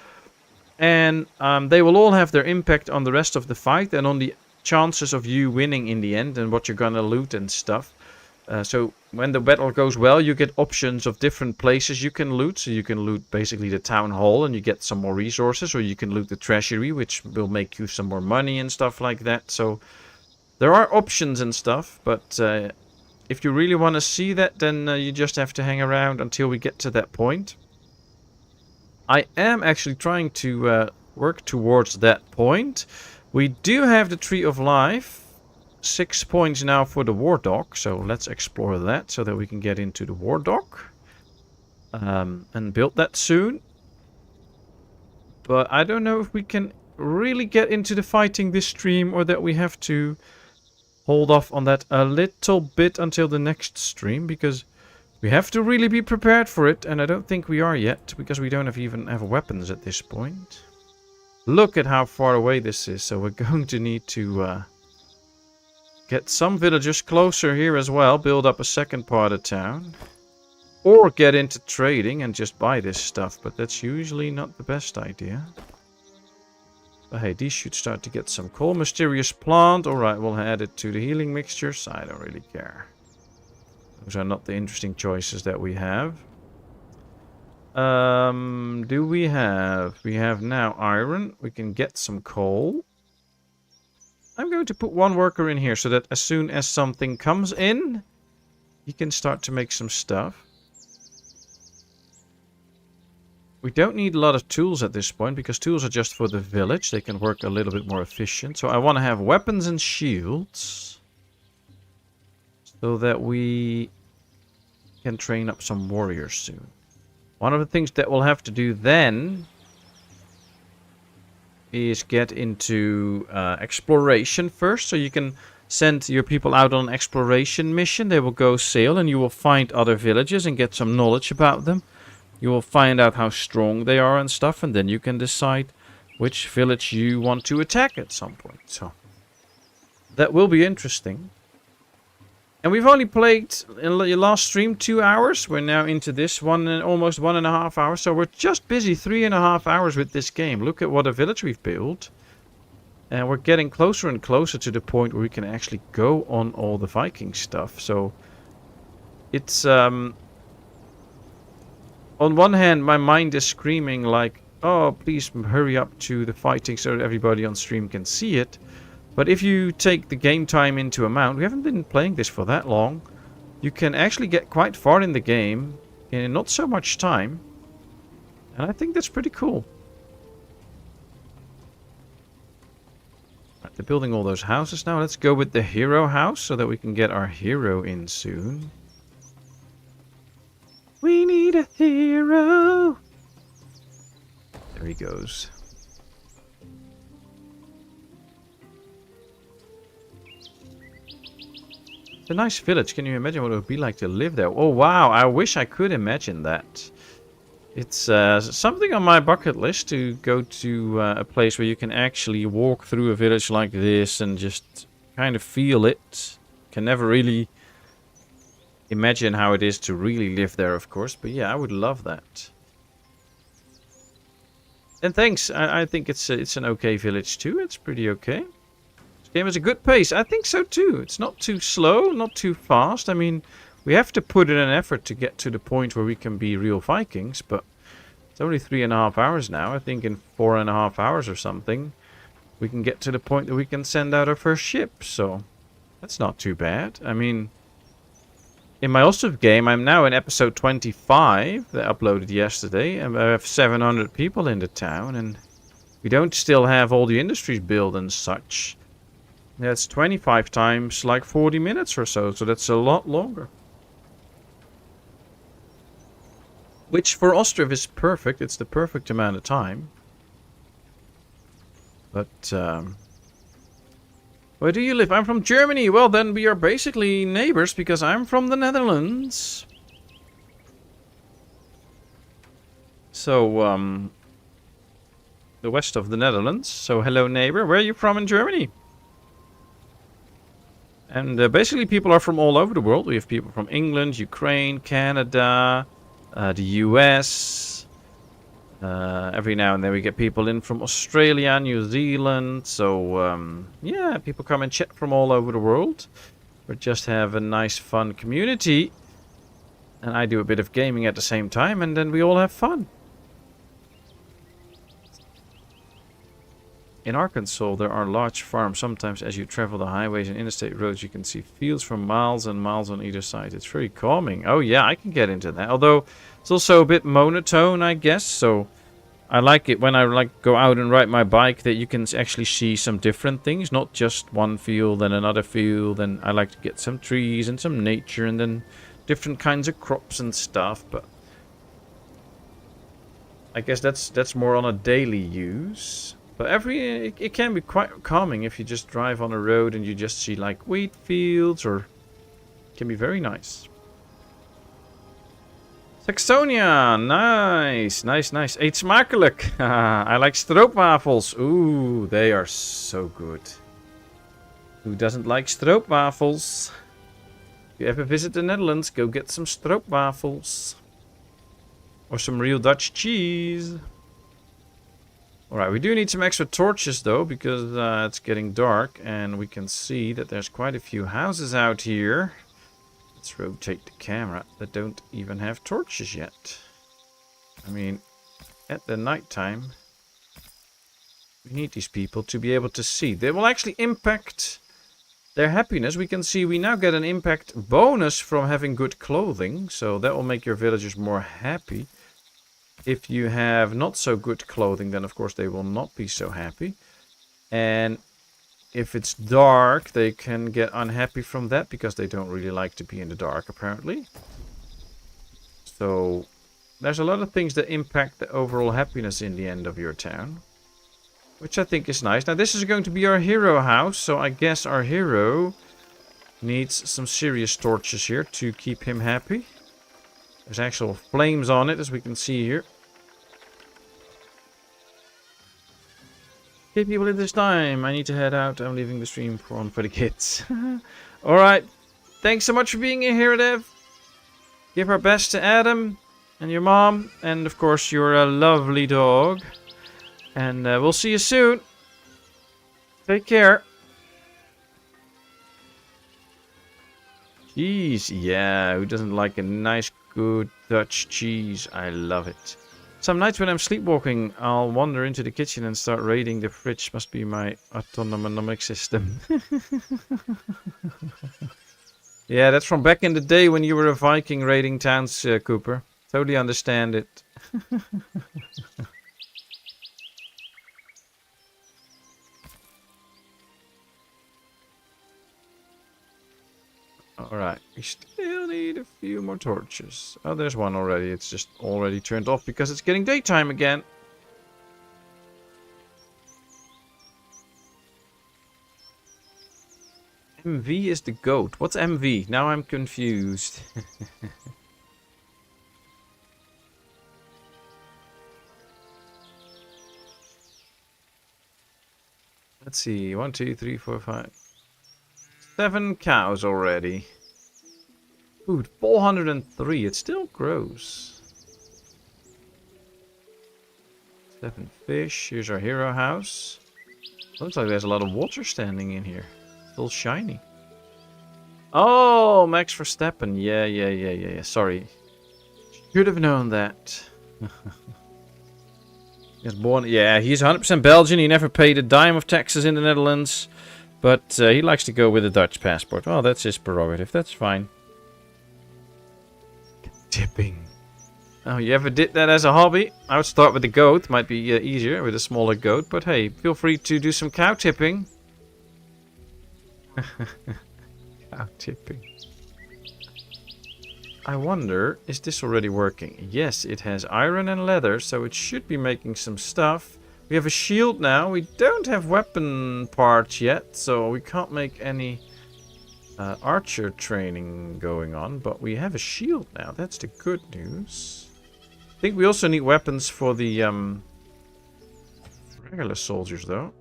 and they will all have their impact on the rest of the fight and on the chances of you winning in the end and what you're gonna loot and stuff. So when the battle goes well, you get options of different places you can loot. So you can loot basically the town hall and you get some more resources. Or you can loot the treasury, which will make you some more money and stuff like that. So there are options and stuff. But if you really want to see that, then you just have to hang around until we get to that point. I am actually trying to work towards that point. We do have the Tree of Life. 6 points now for the War Dock, so let's explore that so that we can get into the War Dock and build that soon. But I don't know if we can really get into the fighting this stream, or that we have to hold off on that a little bit until the next stream, because we have to really be prepared for it, and I don't think we are yet, because we don't even have weapons at this point. Look at how far away this is, so we're going to need to get some villagers closer here as well, build up a second part of town. Or get into trading and just buy this stuff, but that's usually not the best idea. But hey, these should start to get some coal. Mysterious plant. Alright, we'll add it to the healing mixtures. I don't really care. Those are not the interesting choices that we have. Do we have... We have now iron. We can get some coal. I'm going to put one worker in here so that as soon as something comes in, he can start to make some stuff. We don't need a lot of tools at this point, because tools are just for the village. They can work a little bit more efficient. So I want to have weapons and shields, so that we can train up some warriors soon. One of the things that we'll have to do then is get into exploration first. So you can send your people out on an exploration mission. They will go sail and you will find other villages and get some knowledge about them. You will find out how strong they are and stuff, and then you can decide which village you want to attack at some point. So that will be interesting. And we've only played in the last stream 2 hours. We're now into this one and almost 1.5 hours. So we're just busy 3.5 hours with this game. Look at what a village we've built. And we're getting closer and closer to the point where we can actually go on all the Viking stuff. So it's... on one hand, my mind is screaming like, oh, please hurry up to the fighting so that everybody on stream can see it. But if you take the game time into account, we haven't been playing this for that long. You can actually get quite far in the game in not so much time. And I think that's pretty cool. Right, they're building all those houses now. Let's go with the hero house so that we can get our hero in soon. We need a hero. There he goes. It's a nice village. Can you imagine what it would be like to live there? Oh, wow. I wish I could imagine that. It's something on my bucket list to go to a place where you can actually walk through a village like this and just kind of feel it. Can never really imagine how it is to really live there, of course. But yeah, I would love that. And thanks. I think it's an okay village too. It's pretty okay. This game is a good pace. I think so too. It's not too slow, not too fast. I mean, we have to put in an effort to get to the point where we can be real Vikings. But it's only 3.5 hours now. I think in 4.5 hours or something, we can get to the point that we can send out our first ship. So that's not too bad. I mean... In my Ostriv game, I'm now in episode 25 that I uploaded yesterday, and I have 700 people in the town, and we don't still have all the industries built and such. That's 25 times like 40 minutes or so, so that's a lot longer. Which for Ostriv is perfect, it's the perfect amount of time. But, where do you live? I'm from Germany. Well, then we are basically neighbors because I'm from the Netherlands. So, the west of the Netherlands. So, hello neighbor. Where are you from in Germany? And basically people are from all over the world. We have people from England, Ukraine, Canada, the US. Every now and then we get people in from Australia, New Zealand. So, yeah, people come and chat from all over the world. We just have a nice, fun community. And I do a bit of gaming at the same time, and then we all have fun. In Arkansas, there are large farms. Sometimes as you travel the highways and interstate roads, you can see fields for miles and miles on either side. It's very calming. Oh, yeah, I can get into that. Although, it's also a bit monotone, I guess. So, I like it when I go out and ride my bike that you can actually see some different things. Not just one field and another field. And I like to get some trees and some nature and then different kinds of crops and stuff. But I guess that's more on a daily use. But it can be quite calming if you just drive on a road and you just see like wheat fields, or it can be very nice. Saxonia, nice, nice, nice. Eet smakelijk. I like stroopwafels. Ooh, they are so good. Who doesn't like stroopwafels? If you ever visit the Netherlands, go get some stroopwafels. Or some real Dutch cheese. Alright, we do need some extra torches though, because it's getting dark and we can see that there's quite a few houses out here. Let's rotate the camera that don't even have torches yet. I mean, at the night time, we need these people to be able to see. They will actually impact their happiness. We can see we now get an impact bonus from having good clothing, so that will make your villagers more happy. If you have not so good clothing, then of course they will not be so happy. And if it's dark, they can get unhappy from that because they don't really like to be in the dark, apparently. So there's a lot of things that impact the overall happiness in the end of your town, which I think is nice. Now this is going to be our hero house, so I guess our hero needs some serious torches here to keep him happy. There's actual flames on it, as we can see here. Okay, people, at this time, I need to head out. I'm leaving the stream for the kids. Alright, thanks so much for being here, Dev. Give our best to Adam and your mom, and of course your lovely dog. And we'll see you soon. Take care. Cheese, yeah, who doesn't like a nice, good Dutch cheese? I love it. Some nights when I'm sleepwalking, I'll wander into the kitchen and start raiding the fridge. Must be my autonomic system. Yeah, that's from back in the day when you were a Viking raiding towns, Cooper. Totally understand it. Alright, we still need a few more torches. Oh, there's one already. It's just already turned off because it's getting daytime again. MV is the goat. What's MV? Now I'm confused. Let's see. 1, 2, 3, 4, 5. 7 cows already. Food 403. It still grows. 7 fish. Here's our hero house. Looks like there's a lot of water standing in here. Still shiny. Oh, Max Verstappen. Yeah. Sorry. Should have known that. He's born. Yeah, he's 100% Belgian. He never paid a dime of taxes in the Netherlands. But he likes to go with a Dutch passport. Oh, that's his prerogative. That's fine. Tipping. Oh, you ever did that as a hobby? I would start with the goat. Might be easier with a smaller goat. But hey, feel free to do some cow tipping. Cow tipping. I wonder, is this already working? Yes, it has iron and leather, so it should be making some stuff. We have a shield now. We don't have weapon parts yet, so we can't make any archer training going on. But we have a shield now. That's the good news. I think we also need weapons for the regular soldiers, though.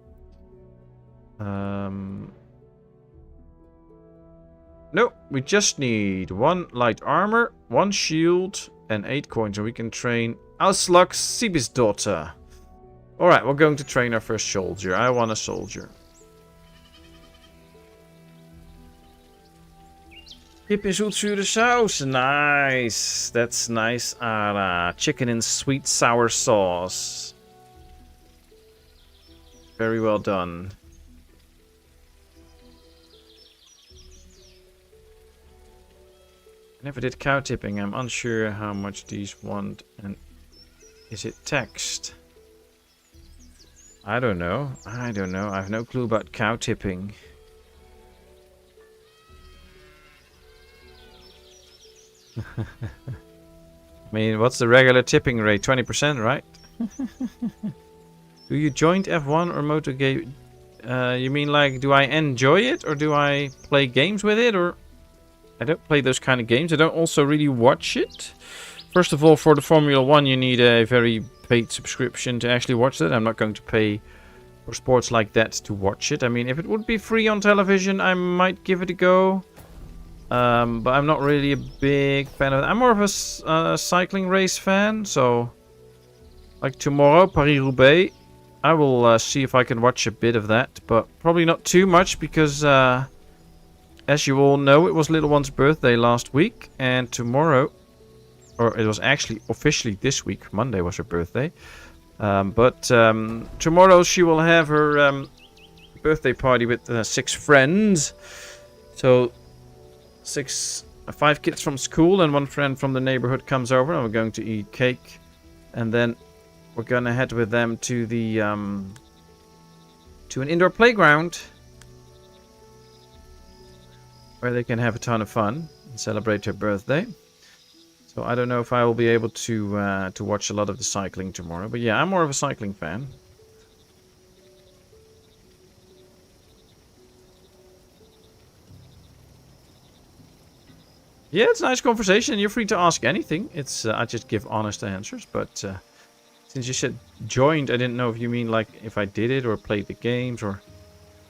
No, we just need 1 light armor, 1 shield, and 8 coins, and we can train Auslak Sibisdottir. Alright, we're going to train our first soldier. I want a soldier. Kip in zoetzure saus. Nice. That's nice. Chicken in sweet sour sauce. Very well done. I never did cow tipping. I'm unsure how much these want. And is it text? I don't know. I have no clue about cow tipping. I mean, what's the regular tipping rate? 20%, right? Do you join F1 or MotoGP? You mean like, do I enjoy it or do I play games with it? Or I don't play those kind of games. I don't also really watch it. First of all, for the Formula 1, you need a very paid subscription to actually watch that. I'm not going to pay for sports like that to watch it. I mean, if it would be free on television, I might give it a go. But I'm not really a big fan of it. I'm more of a cycling race fan. So, like tomorrow, Paris-Roubaix. I will see if I can watch a bit of that, but probably not too much because, as you all know, it was little one's birthday last week, and tomorrow, or it was actually officially this week, Monday was her birthday, but tomorrow she will have her birthday party with 6 friends, so 5 kids from school and 1 friend from the neighborhood comes over, and we're going to eat cake, and then we're gonna head with them to the to an indoor playground where they can have a ton of fun and celebrate her birthday. So I don't know if I will be able to watch a lot of the cycling tomorrow, but yeah, I'm more of a cycling fan. Yeah, it's a nice conversation. You're free to ask anything. It's I just give honest answers, but. Since you said joined, I didn't know if you mean like if I did it or played the games or...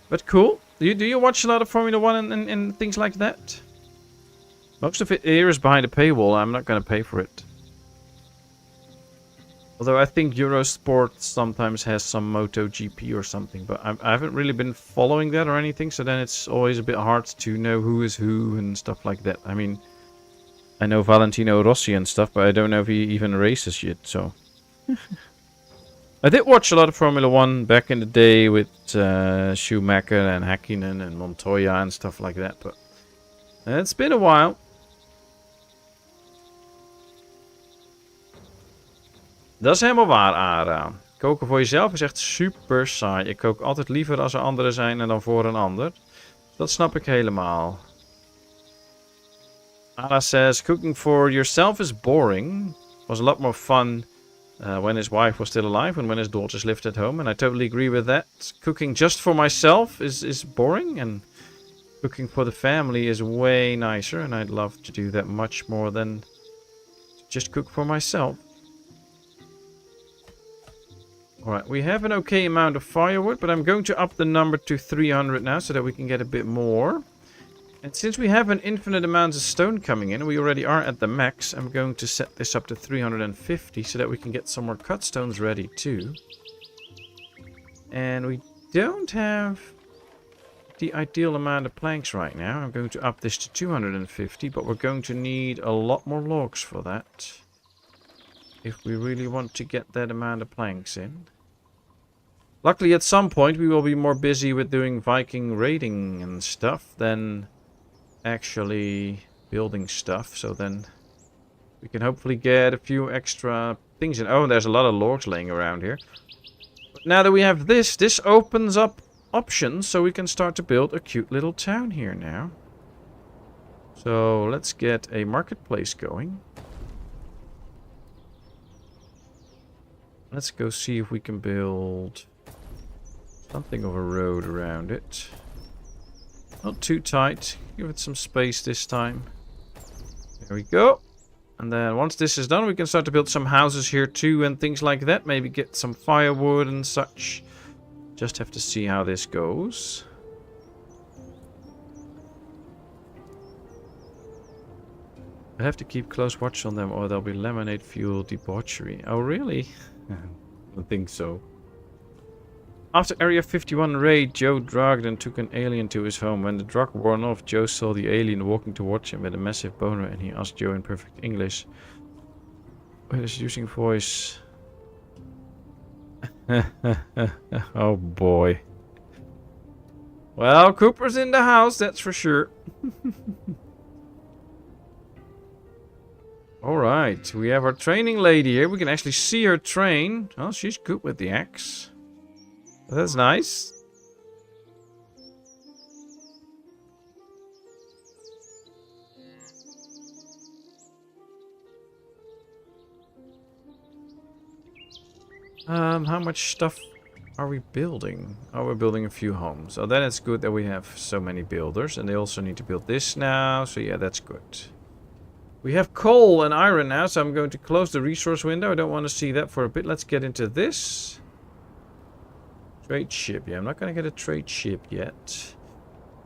But cool. Do you watch a lot of Formula 1 and things like that? Most of it here is behind a paywall. I'm not going to pay for it. Although I think Eurosport sometimes has some MotoGP or something. But I haven't really been following that or anything. So then it's always a bit hard to know who is who and stuff like that. I mean, I know Valentino Rossi and stuff, but I don't know if he even races yet, so... I did watch a lot of Formula 1 back in the day with Schumacher and Häkkinen and Montoya and stuff like that, but it's been a while. Dat is helemaal waar, Ara. Koken voor jezelf is echt super saai. Ik kook altijd liever als er anderen zijn en dan voor een ander. Dat snap ik helemaal. Ara says, cooking for yourself is boring. It was a lot more fun when his wife was still alive and when his daughters lived at home. And I totally agree with that. Cooking just for myself is boring. And cooking for the family is way nicer. And I'd love to do that much more than just cook for myself. Alright, we have an okay amount of firewood, but I'm going to up the number to 300 now so that we can get a bit more. And since we have an infinite amount of stone coming in, we already are at the max, I'm going to set this up to 350 so that we can get some more cut stones ready too. And we don't have the ideal amount of planks right now. I'm going to up this to 250, but we're going to need a lot more logs for that. If we really want to get that amount of planks in. Luckily, at some point, we will be more busy with doing Viking raiding and stuff than actually building stuff. So then we can hopefully get a few extra things in. Oh, there's a lot of logs laying around here. But now that we have this, this opens up options so we can start to build a cute little town here now. So let's get a marketplace going. Let's go see if we can build something of a road around it. Not too tight. Give it some space this time. There we go. And then once this is done, we can start to build some houses here too and things like that. Maybe get some firewood and such. Just have to see how this goes. I have to keep close watch on them or there'll be lemonade fuel debauchery. Oh, really? I don't think so. After Area 51 raid, Joe drugged and took an alien to his home. When the drug wore off, Joe saw the alien walking towards him with a massive boner and he asked Joe in perfect English. With his using voice. Oh boy. Well, Cooper's in the house, that's for sure. Alright, we have our training lady here. We can actually see her train. Oh, she's good with the axe. That's nice. How much stuff are we building? Oh, we're building a few homes. So then it's good that we have so many builders. And they also need to build this now. So yeah, that's good. We have coal and iron now, so I'm going to close the resource window. I don't want to see that for a bit. Let's get into this. Trade ship. Yeah, I'm not going to get a trade ship yet.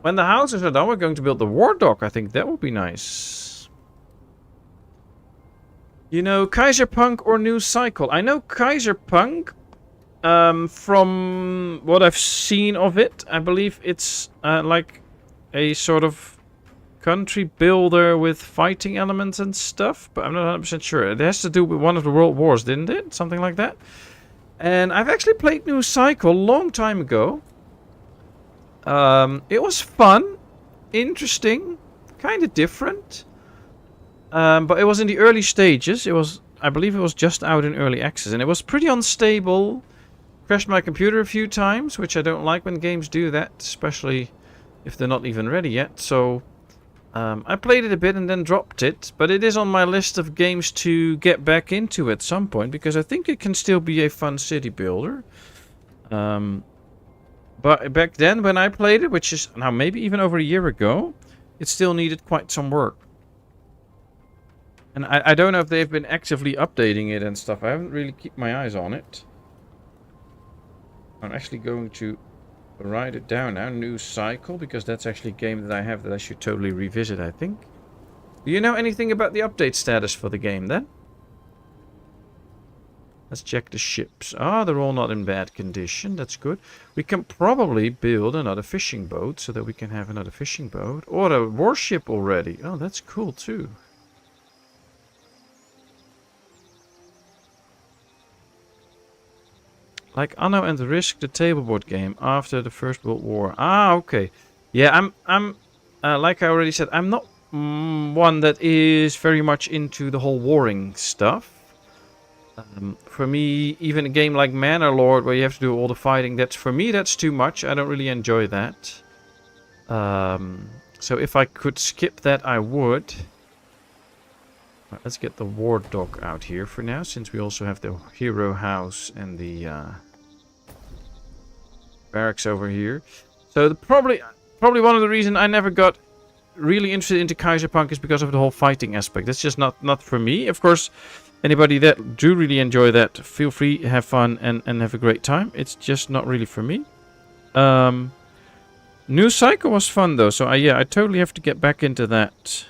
When the houses are done, we're going to build the war dock. I think that would be nice. You know, Kaiserpunk or New Cycle? I know Kaiserpunk. From what I've seen of it, I believe it's like a sort of country builder with fighting elements and stuff, but I'm not 100% sure. It has to do with one of the world wars, didn't it? Something like that. And I've actually played New Cycle a long time ago. It was fun, interesting, kind of different. But it was in the early stages. I believe it was just out in early access, and it was pretty unstable. Crashed my computer a few times, which I don't like when games do that, especially if they're not even ready yet. So I played it a bit and then dropped it, but it is on my list of games to get back into at some point, because I think it can still be a fun city builder. But back then when I played it, which is now maybe even over a year ago, it still needed quite some work. And I don't know if they've been actively updating it and stuff. I haven't really kept my eyes on it. I'm actually going to write it down now, New Cycle, because that's actually a game that I have that I should totally revisit, I think. Do you know anything about the update status for the game then? Let's check the ships. Ah, they're all not in bad condition. That's good. We can probably build another fishing boat so that we can have another fishing boat. Or a warship already. Oh, that's cool too. Like Anno and Risk, the tableboard game after the First World War. Ah, okay. Yeah, I'm like I already said, I'm not one that is very much into the whole warring stuff. For me, even a game like Manor Lord, where you have to do all the fighting, for me that's too much. I don't really enjoy that. So if I could skip that, I would. Right, let's get the War Dock out here for now, since we also have the Hero House and the barracks over here. So probably one of the reasons I never got really interested into Kaiserpunk is because of the whole fighting aspect. That's just not for me. Of course, anybody that do really enjoy that, feel free, have fun and have a great time. It's just not really for me. New Cycle was fun though, so yeah, I totally have to get back into that.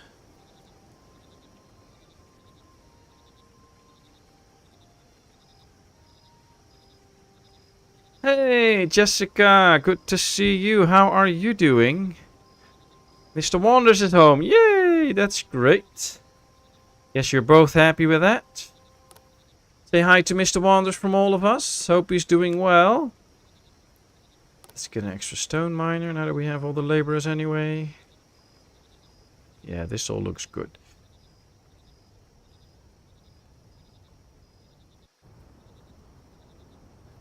Hey, Jessica, good to see you. How are you doing? Mr. Wanders is home. Yay, that's great. Guess you're both happy with that. Say hi to Mr. Wanders from all of us. Hope he's doing well. Let's get an extra stone miner now that we have all the laborers anyway. Yeah, this all looks good.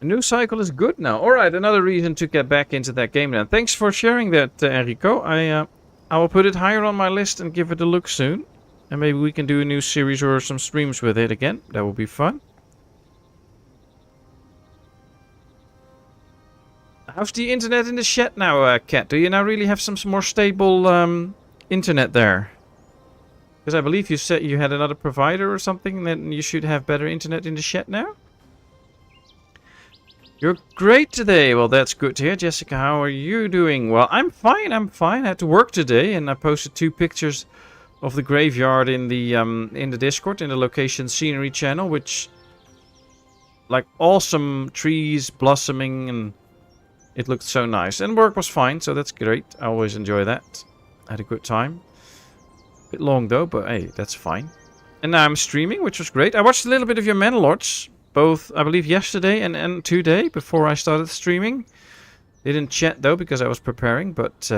A New Cycle is good now. Alright, another reason to get back into that game then. Thanks for sharing that, Enrico. I will put it higher on my list and give it a look soon. And maybe we can do a new series or some streams with it again. That will be fun. How's the internet in the shed now, Kat? Do you now really have some more stable internet there? Because I believe you said you had another provider or something, then you should have better internet in the shed now? You're great today. Well, that's good to hear. Jessica, how are you doing? Well, I'm fine. I'm fine. I had to work today, and I posted 2 pictures of the graveyard in the Discord, in the location scenery channel, which, like, awesome trees blossoming, and it looked so nice. And work was fine, so that's great. I always enjoy that. I had a good time. Bit long though, but hey, that's fine. And now I'm streaming, which was great. I watched a little bit of your Manlords. Both, I believe, yesterday and today before I started streaming. Didn't chat though because I was preparing, but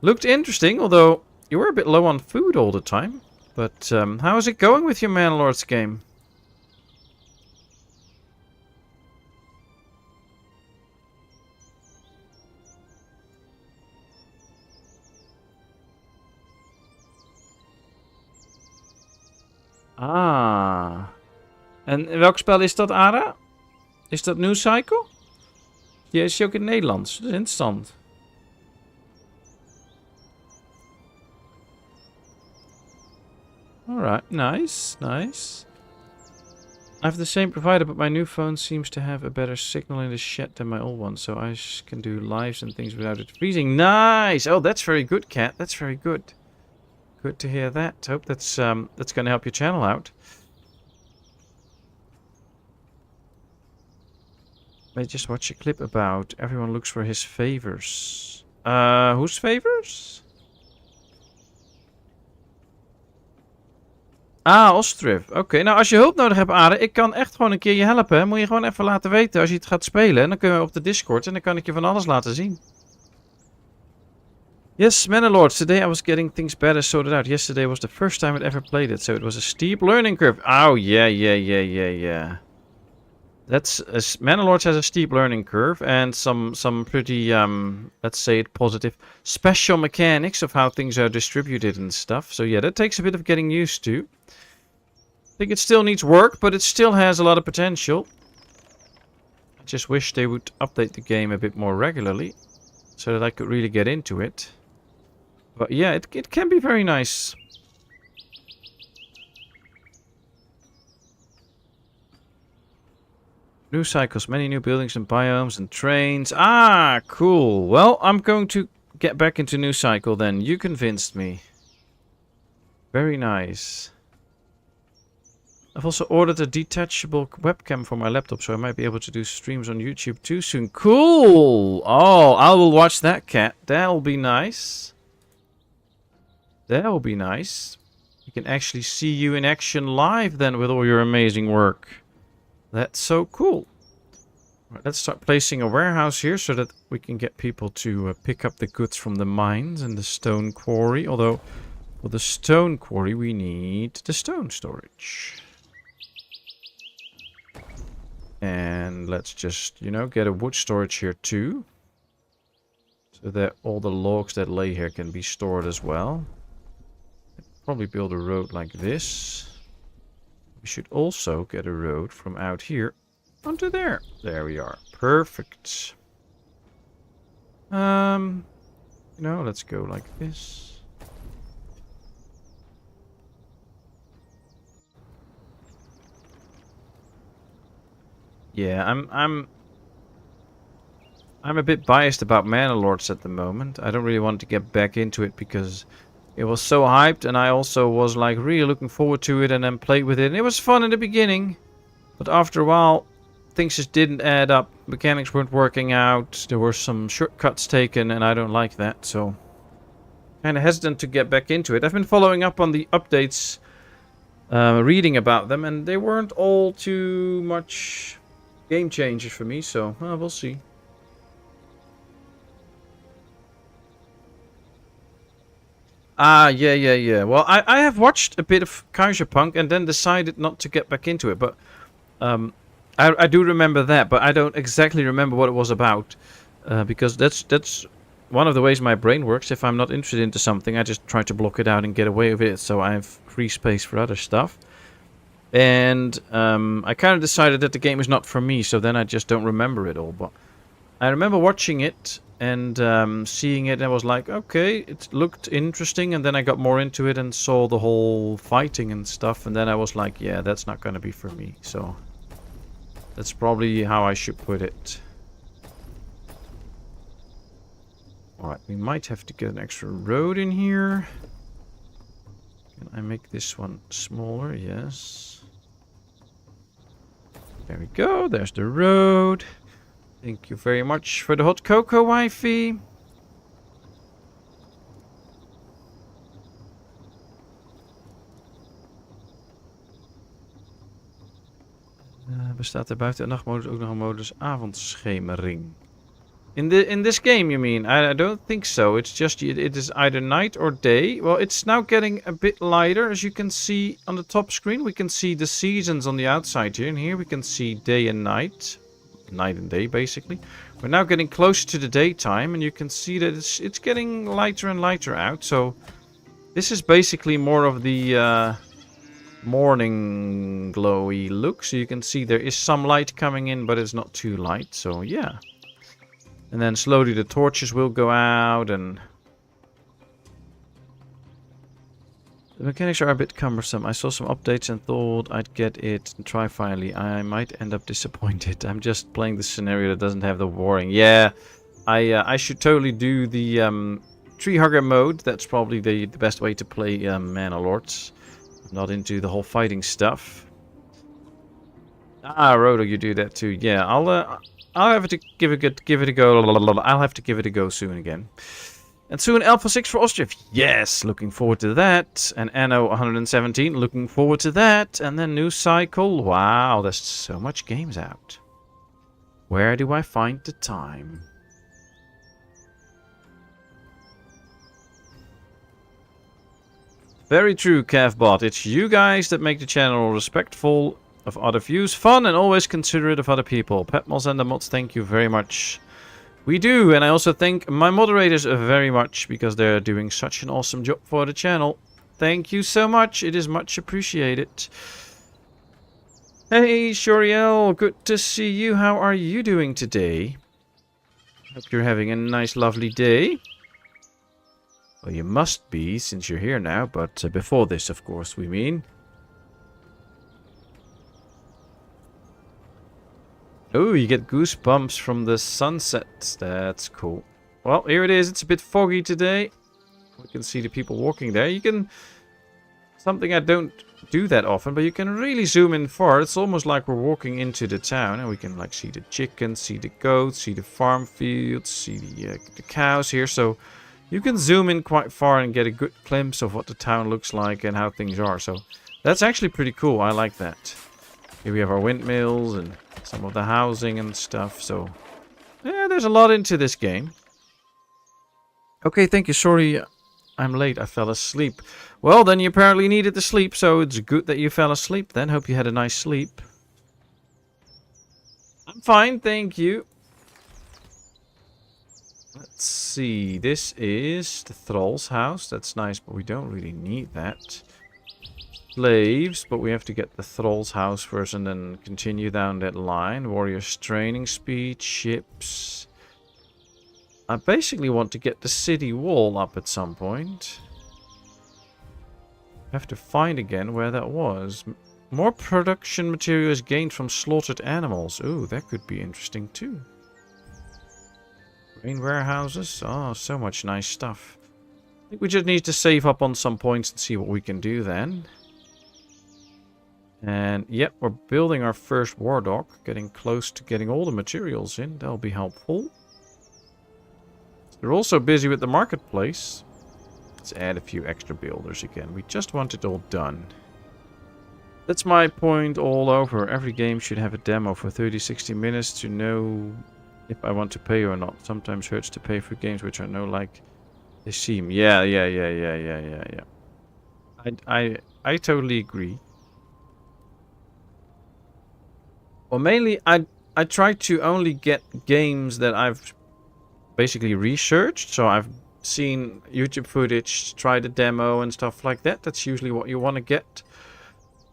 looked interesting. Although you were a bit low on food all the time. But how is it going with your Manlords game? Ah. En welk spel is dat, Ara? Is dat New Cycle? Ja, is die ook in het Nederlands? Dat is interessant. Alright, nice, nice. I have the same provider, but my new phone seems to have a better signal in the shed than my old one, so I can do lives and things without it freezing. Nice! Oh, that's very good, Kat. That's very good. Good to hear that. Hope that's going to help your channel out. I just watched a clip about everyone looks for his favors. Whose favors? Ah, Ostriv. Oké, nou als je hulp nodig hebt, Aarde, ik kan echt gewoon een keer je helpen. Moet je gewoon even laten weten als je het gaat spelen. En dan kunnen we op de Discord en dan kan ik je van alles laten zien. Yes, Manalords, today I was getting things better sorted out. Yesterday was the first time I'd ever played it, so it was a steep learning curve. Oh, yeah. Manalords has a steep learning curve and some pretty, let's say it positive, special mechanics of how things are distributed and stuff. So yeah, that takes a bit of getting used to. I think it still needs work, but it still has a lot of potential. I just wish they would update the game a bit more regularly, so that I could really get into it. But yeah, it can be very nice. New cycles, many new buildings and biomes and trains. Ah, cool. Well, I'm going to get back into new cycle then. You convinced me. Very nice. I've also ordered a detachable webcam for my laptop, so I might be able to do streams on YouTube too soon. Cool! Oh, I will watch that, cat. That'll be nice. That'll be nice. We can actually see you in action live then with all your amazing work. That's so cool. Right, let's start placing a warehouse here so that we can get people to pick up the goods from the mines and the stone quarry. Although, for the stone quarry we need the stone storage. And let's just, you know, get a wood storage here too. So that all the logs that lay here can be stored as well. Probably build a road like this. We should also get a road from out here onto there. There we are. Perfect. You know, let's go like this. Yeah, I'm a bit biased about Manalords at the moment. I don't really want to get back into it because it was so hyped, and I also was like really looking forward to it and then played with it. And it was fun in the beginning, but after a while things just didn't add up. Mechanics weren't working out. There were some shortcuts taken and I don't like that, so kind of hesitant to get back into it. I've been following up on the updates, reading about them, and they weren't all too much game changers for me, so we'll see. Ah, yeah. Well, I have watched a bit of Kaiserpunk and then decided not to get back into it. But I do remember that, but I don't exactly remember what it was about. Because that's one of the ways my brain works. If I'm not interested into something, I just try to block it out and get away with it. So I have free space for other stuff. And I kind of decided that the game is not for me. So then I just don't remember it all. But I remember watching it and seeing it, and I was like, okay, it looked interesting, and then I got more into it and saw the whole fighting and stuff, and then I was like, yeah, that's not gonna be for me. So that's probably how I should put it. Alright, we might have to get an extra road in here. Can I make this one smaller? Yes. There we go, there's the road. Thank you very much for the hot cocoa, wifey. Bestaat er buiten de nachtmodus ook nog een modus avondschemering? In this game, you mean? I don't think so. It's just it is either night or day. Well, it's now getting a bit lighter, as you can see on the top screen. We can see the seasons on the outside here, and here we can see day and night. Night and day, basically. We're now getting closer to the daytime, and you can see that it's getting lighter and lighter out. So this is basically more of the morning glowy look. So you can see there is some light coming in, but it's not too light. So yeah. And then slowly the torches will go out, and the mechanics are a bit cumbersome. I saw some updates and thought I'd get it and try finally. I might end up disappointed. I'm just playing the scenario that doesn't have the warring. Yeah, I should totally do the tree hugger mode. That's probably the best way to play Manalords. I'm not into the whole fighting stuff. Ah, Rodo, you do that too. Yeah, I'll have to give it a go. I'll have to give it a go soon again. And soon Alpha 6 for Austria. Yes, looking forward to that. And Anno 117, looking forward to that. And then New Cycle. Wow, there's so much games out. Where do I find the time? Very true, Cavbot. It's you guys that make the channel respectful of other views, fun, and always considerate of other people. Patmos and the mods, thank you very much. We do, and I also thank my moderators very much because they're doing such an awesome job for the channel. Thank you so much. It is much appreciated. Hey, Shoriel, good to see you. How are you doing today? Hope you're having a nice, lovely day. Well, you must be, since you're here now, but before this, of course, we mean. Oh, you get goosebumps from the sunsets. That's cool. Well, here it is. It's a bit foggy today. We can see the people walking there. You can... Something I don't do that often, but you can really zoom in far. It's almost like we're walking into the town, and we can like see the chickens, see the goats, see the farm fields, see the cows here. So you can zoom in quite far and get a good glimpse of what the town looks like and how things are. So that's actually pretty cool. I like that. Here we have our windmills and some of the housing and stuff. So yeah, there's a lot into this game. Okay, thank you. Sorry, I'm late. I fell asleep. Well, then you apparently needed to sleep, so it's good that you fell asleep then. Hope you had a nice sleep. I'm fine, thank you. Let's see. This is the Thrall's house. That's nice, but we don't really need that. Slaves, but we have to get the Thrall's house first and then continue down that line. Warriors training speed, ships. I basically want to get the city wall up at some point. I have to find again where that was. More production material is gained from slaughtered animals. Ooh, that could be interesting too. Grain warehouses. Oh, so much nice stuff. I think we just need to save up on some points and see what we can do then. And yep, we're building our first war dock. Getting close to getting all the materials in. That'll be helpful. They're also busy with the marketplace. Let's add a few extra builders again. We just want it all done. That's my point all over. Every game should have a demo for 30-60 minutes to know if I want to pay or not. Sometimes hurts to pay for games which I know like they seem. Yeah. I totally agree. Well, mainly I try to only get games that I've basically researched. So I've seen YouTube footage, tried a demo and stuff like that. That's usually what you want to get.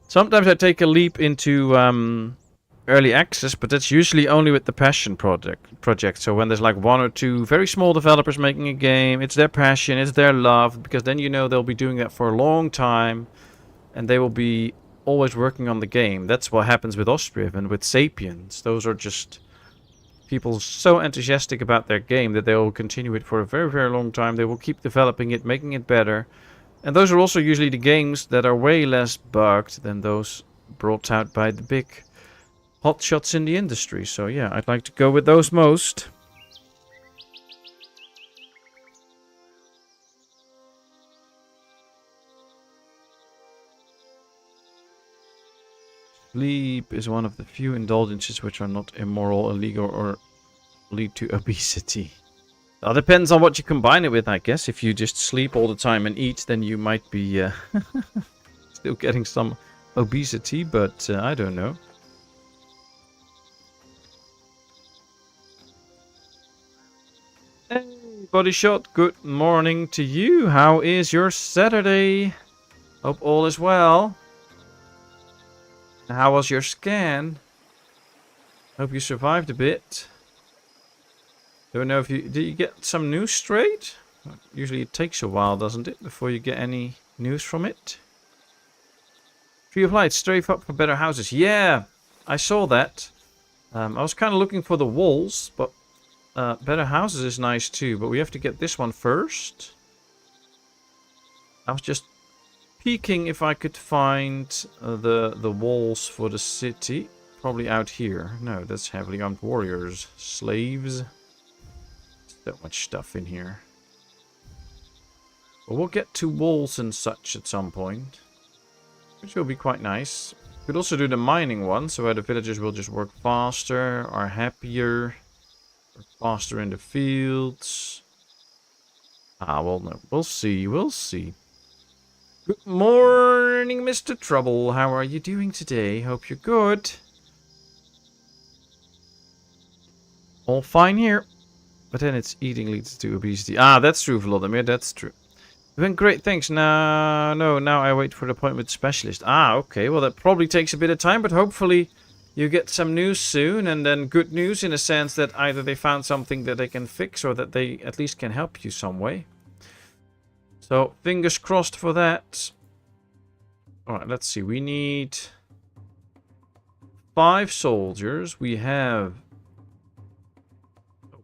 Sometimes I take a leap into early access, but that's usually only with the passion project. So when there's like one or two very small developers making a game, it's their passion, it's their love, because then you know they'll be doing that for a long time and they will be always working on the game. That's what happens with Austria and with Sapiens. Those are just people so enthusiastic about their game that they will continue it for a very, very long time. They will keep developing it, making it better. And those are also usually the games that are way less bugged than those brought out by the big hotshots in the industry. So yeah, I'd like to go with those most. Sleep is one of the few indulgences which are not immoral, illegal, or lead to obesity. It depends on what you combine it with, I guess. If you just sleep all the time and eat, then you might be still getting some obesity, but I don't know. Hey, Body Shot, good morning to you. How is your Saturday? Hope all is well. How was your scan? Hope you survived a bit. Don't know if you... Did you get some news straight? Usually it takes a while, doesn't it? Before you get any news from it. Tree of Light, strafe up for better houses. Yeah, I saw that. I was kind of looking for the walls, but better houses is nice too. But we have to get this one first. I was just peeking if I could find the walls for the city. probably out here. No, that's heavily armed warriors. Slaves. So much stuff in here. But we'll get to walls and such at some point, which will be quite nice. Could also do the mining one, so where the villagers will just work faster, are happier, work faster in the fields. Ah, well, no, we'll see, we'll see. Good morning, Mr. Trouble. How are you doing today? Hope you're good. All fine here. But then it's eating leads to obesity. Ah, that's true, Vladimir, that's true. Doing great, thanks. Now I wait for the appointment specialist. Ah, okay. Well, that probably takes a bit of time, but hopefully you get some news soon. And then good news in a sense that either they found something that they can fix or that they at least can help you some way. So, fingers crossed for that. Alright, let's see. We need 5 soldiers. We have...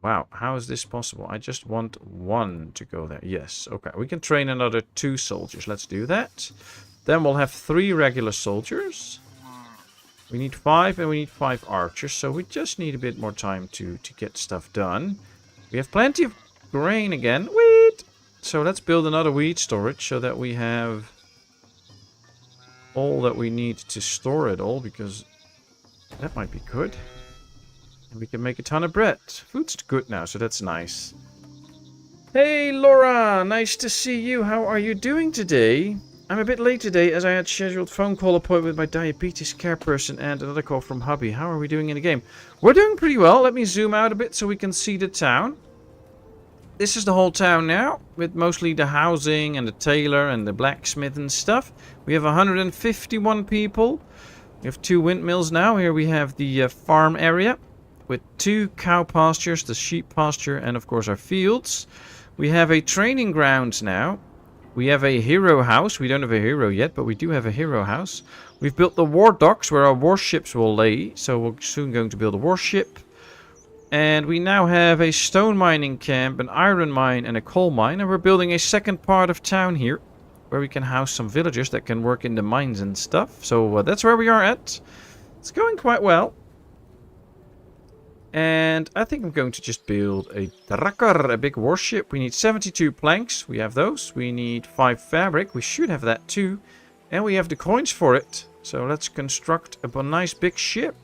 Wow, how is this possible? I just want 1 to go there. Yes, okay. We can train another 2 soldiers. Let's do that. Then we'll have 3 regular soldiers. We need 5 and we need 5 archers. So we just need a bit more time to get stuff done. We have plenty of grain again. Wheat! So let's build another wheat storage so that we have all that we need to store it all. Because that might be good. And we can make a ton of bread. Food's good now, so that's nice. Hey, Laura! Nice to see you. How are you doing today? I'm a bit late today as I had scheduled phone call appointment with my diabetes care person and another call from hubby. How are we doing in the game? We're doing pretty well. Let me zoom out a bit so we can see the town. This is the whole town now, with mostly the housing and the tailor and the blacksmith and stuff. We have 151 people. We have 2 windmills now. Here we have the farm area, with 2 cow pastures, the sheep pasture, and of course our fields. We have a training grounds now. We have a hero house. We don't have a hero yet, but we do have a hero house. We've built the war docks where our warships will lay. So we're soon going to build a warship. And we now have a stone mining camp, an iron mine, and a coal mine. And we're building a second part of town here, where we can house some villagers that can work in the mines and stuff. So that's where we are at. It's going quite well. And I think I'm going to just build a tracker, a big warship. We need 72 planks. We have those. We need 5 fabric. We should have that too. And we have the coins for it. So let's construct a nice big ship.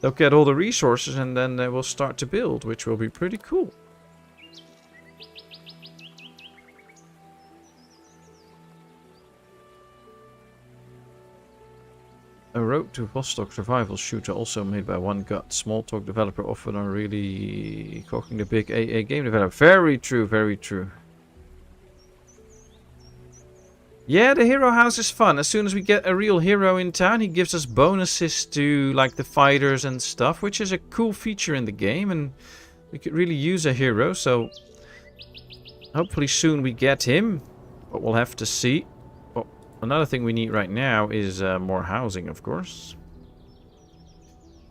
They'll get all the resources and then we'll start to build, which will be pretty cool. A Road to Vostok survival shooter also made by One Gut. Small talk developer often are really cooking the big AA game developer. Very true, very true. Yeah, the hero house is fun. As soon as we get a real hero in town, he gives us bonuses to like the fighters and stuff, which is a cool feature in the game, and we could really use a hero, so hopefully soon we get him, but we'll have to see. Another thing we need right now is more housing, of course.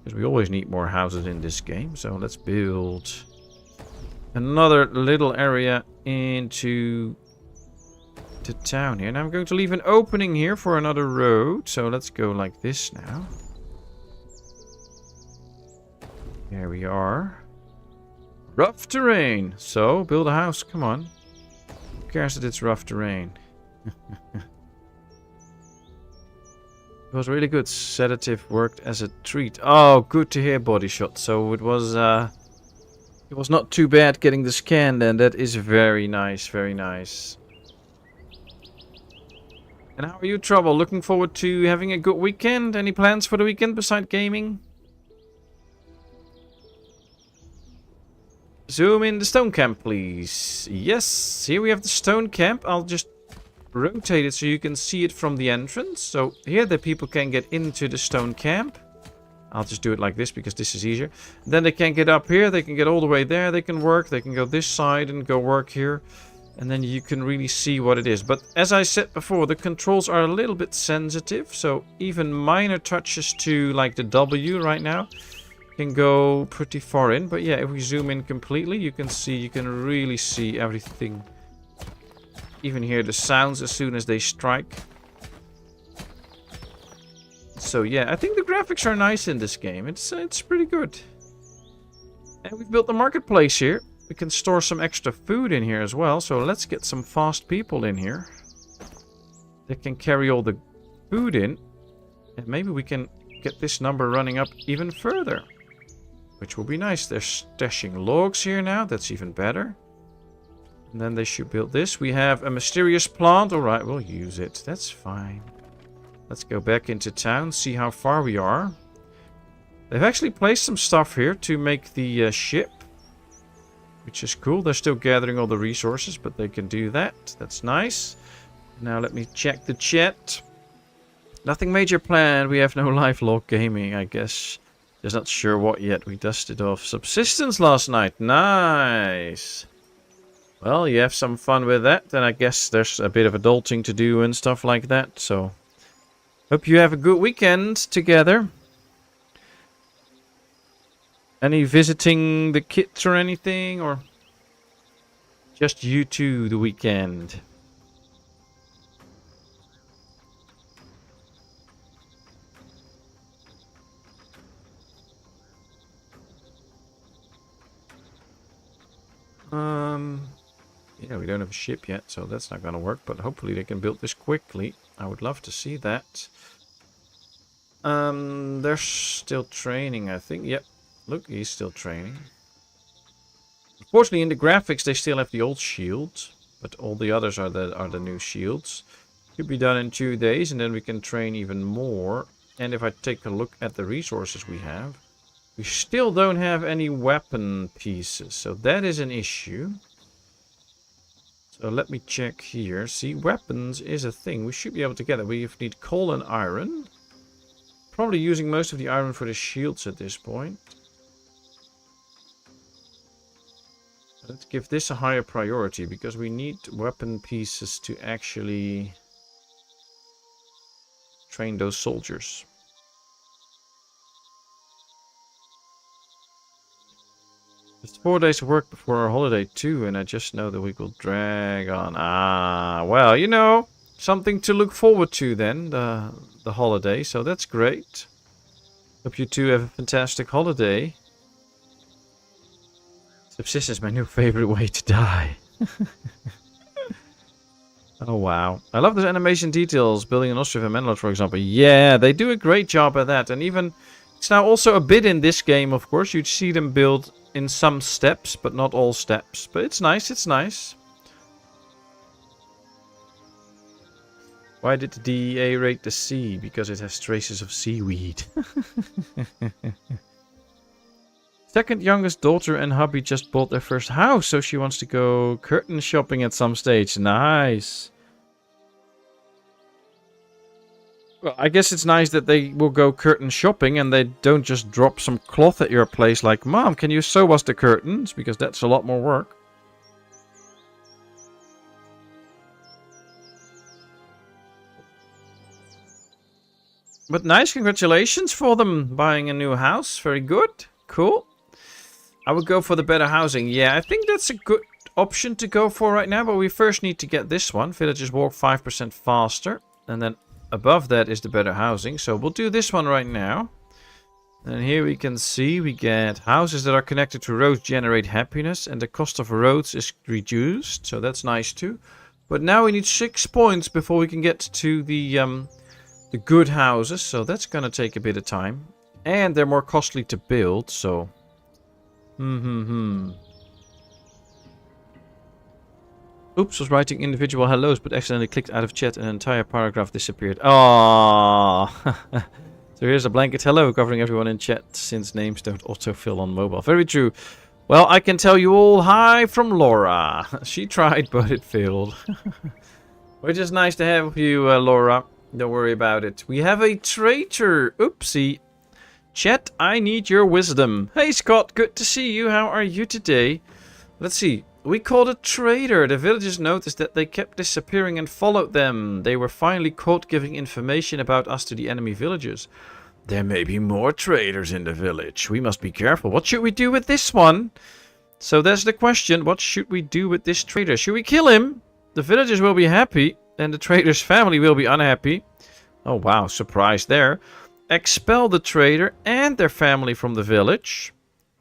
Because we always need more houses in this game. So let's build another little area into the town here. Now I'm going to leave an opening here for another road. So let's go like this now. There we are. Rough terrain. So build a house. Come on. Who cares that it's rough terrain? It was really good. Sedative worked as a treat. Oh, good to hear, body shot. So it was not too bad getting the scan then. That is very nice, very nice. And how are you, Trouble? Looking forward to having a good weekend? Any plans for the weekend beside gaming? Zoom in the stone camp, please. Yes, here we have the stone camp. I'll just rotate it so you can see it from the entrance. So here the people can get into the stone camp. I'll just do it like this because this is easier. Then they can get up here. They can get all the way there. They can work. They can go this side and go work here. And then you can really see what it is. But as I said before, the controls are a little bit sensitive. So even minor touches to like the W right now can go pretty far in. But yeah, if we zoom in completely, you can see, you can really see everything. Even hear the sounds as soon as they strike. So yeah, I think the graphics are nice in this game. It's pretty good. And we've built the marketplace here. We can store some extra food in here as well. So let's get some fast people in here. They can carry all the food in. And maybe we can get this number running up even further. Which will be nice. They're stashing logs here now. That's even better. And then they should build this. We have a mysterious plant. Alright, we'll use it. That's fine. Let's go back into town. See how far we are. They've actually placed some stuff here to make the ship. Which is cool. They're still gathering all the resources. But they can do that. That's nice. Now let me check the chat. Nothing major planned. We have no live log gaming, I guess. Just not sure what yet. We dusted off subsistence last night. Nice. Well, you have some fun with that. Then I guess there's a bit of adulting to do and stuff like that. So, hope you have a good weekend together. Any visiting the kids or anything? Or just you two the weekend? Yeah, we don't have a ship yet, so that's not going to work. But hopefully they can build this quickly. I would love to see that. They're still training, I think. Yep. Look, he's still training. Unfortunately, in the graphics, they still have the old shield. But all the others are the new shields. Should be done in 2 days, and then we can train even more. And if I take a look at the resources we have, we still don't have any weapon pieces. So that is an issue. So let me check here. See, weapons is a thing. We should be able to get it. We need coal and iron. Probably using most of the iron for the shields at this point. Let's give this a higher priority because we need weapon pieces to actually train those soldiers. It's 4 days of work before our holiday too, and I just know the week will drag on. Ah, well, you know, something to look forward to then, the holiday, so that's great. Hope you two have a fantastic holiday. Subsistence is my new favorite way to die. Oh, wow. I love the animation details, building an ostrich and Menelot, for example. Yeah, they do a great job at that, and even, it's now also a bit in this game, of course. You'd see them build in some steps, but not all steps. But it's nice, it's nice. Why did the DEA rate the sea? Because it has traces of seaweed. Second youngest daughter and hubby just bought their first house, so she wants to go curtain shopping at some stage. Nice. Well, I guess it's nice that they will go curtain shopping and they don't just drop some cloth at your place like, Mom, can you sew us the curtains? Because that's a lot more work. But nice, congratulations for them buying a new house. Very good. Cool. I would go for the better housing. Yeah, I think that's a good option to go for right now. But we first need to get this one. Villagers walk 5% faster. And then above that is the better housing. So we'll do this one right now. And here we can see we get houses that are connected to roads generate happiness. And the cost of roads is reduced. So that's nice too. But now we need 6 points before we can get to the good houses. So that's going to take a bit of time. And they're more costly to build. So... Oops, was writing individual hellos, but accidentally clicked out of chat and an entire paragraph disappeared. Oh. So here's a blanket hello covering everyone in chat, since names don't autofill on mobile. Very true. Well, I can tell you all hi from Laura. She tried, but it failed. Which is nice to have you, Laura. Don't worry about it. We have a traitor. Oopsie. Chat, I need your wisdom. Hey Scott, good to see you. How are you today? Let's see. We caught a traitor. The villagers noticed that they kept disappearing and followed them. They were finally caught giving information about us to the enemy villagers. There may be more traitors in the village. We must be careful. What should we do with this one? So that's the question. What should we do with this traitor? Should we kill him? The villagers will be happy and the traitor's family will be unhappy. Oh wow, surprise there. expel the trader and their family from the village.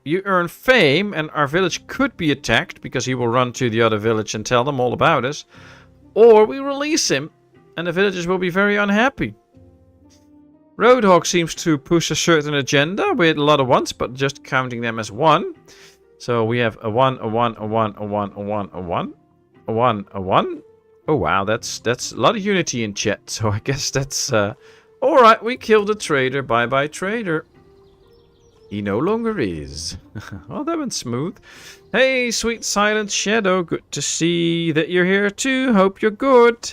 You earn fame, and our village could be attacked because he will run to the other village and tell them all about us. Or we release him, and the villagers will be very unhappy. Roadhog seems to push a certain agenda with a lot of ones, but just counting them as one. So we have a 1, a 1, a 1, a 1, a 1, a 1, a 1, a 1. Oh wow, that's a lot of unity in chat. So I guess that's alright, we killed the trader. Bye bye trader. He no longer is. Well, that went smooth. Hey, sweet silent shadow. Good to see that you're here too. Hope you're good.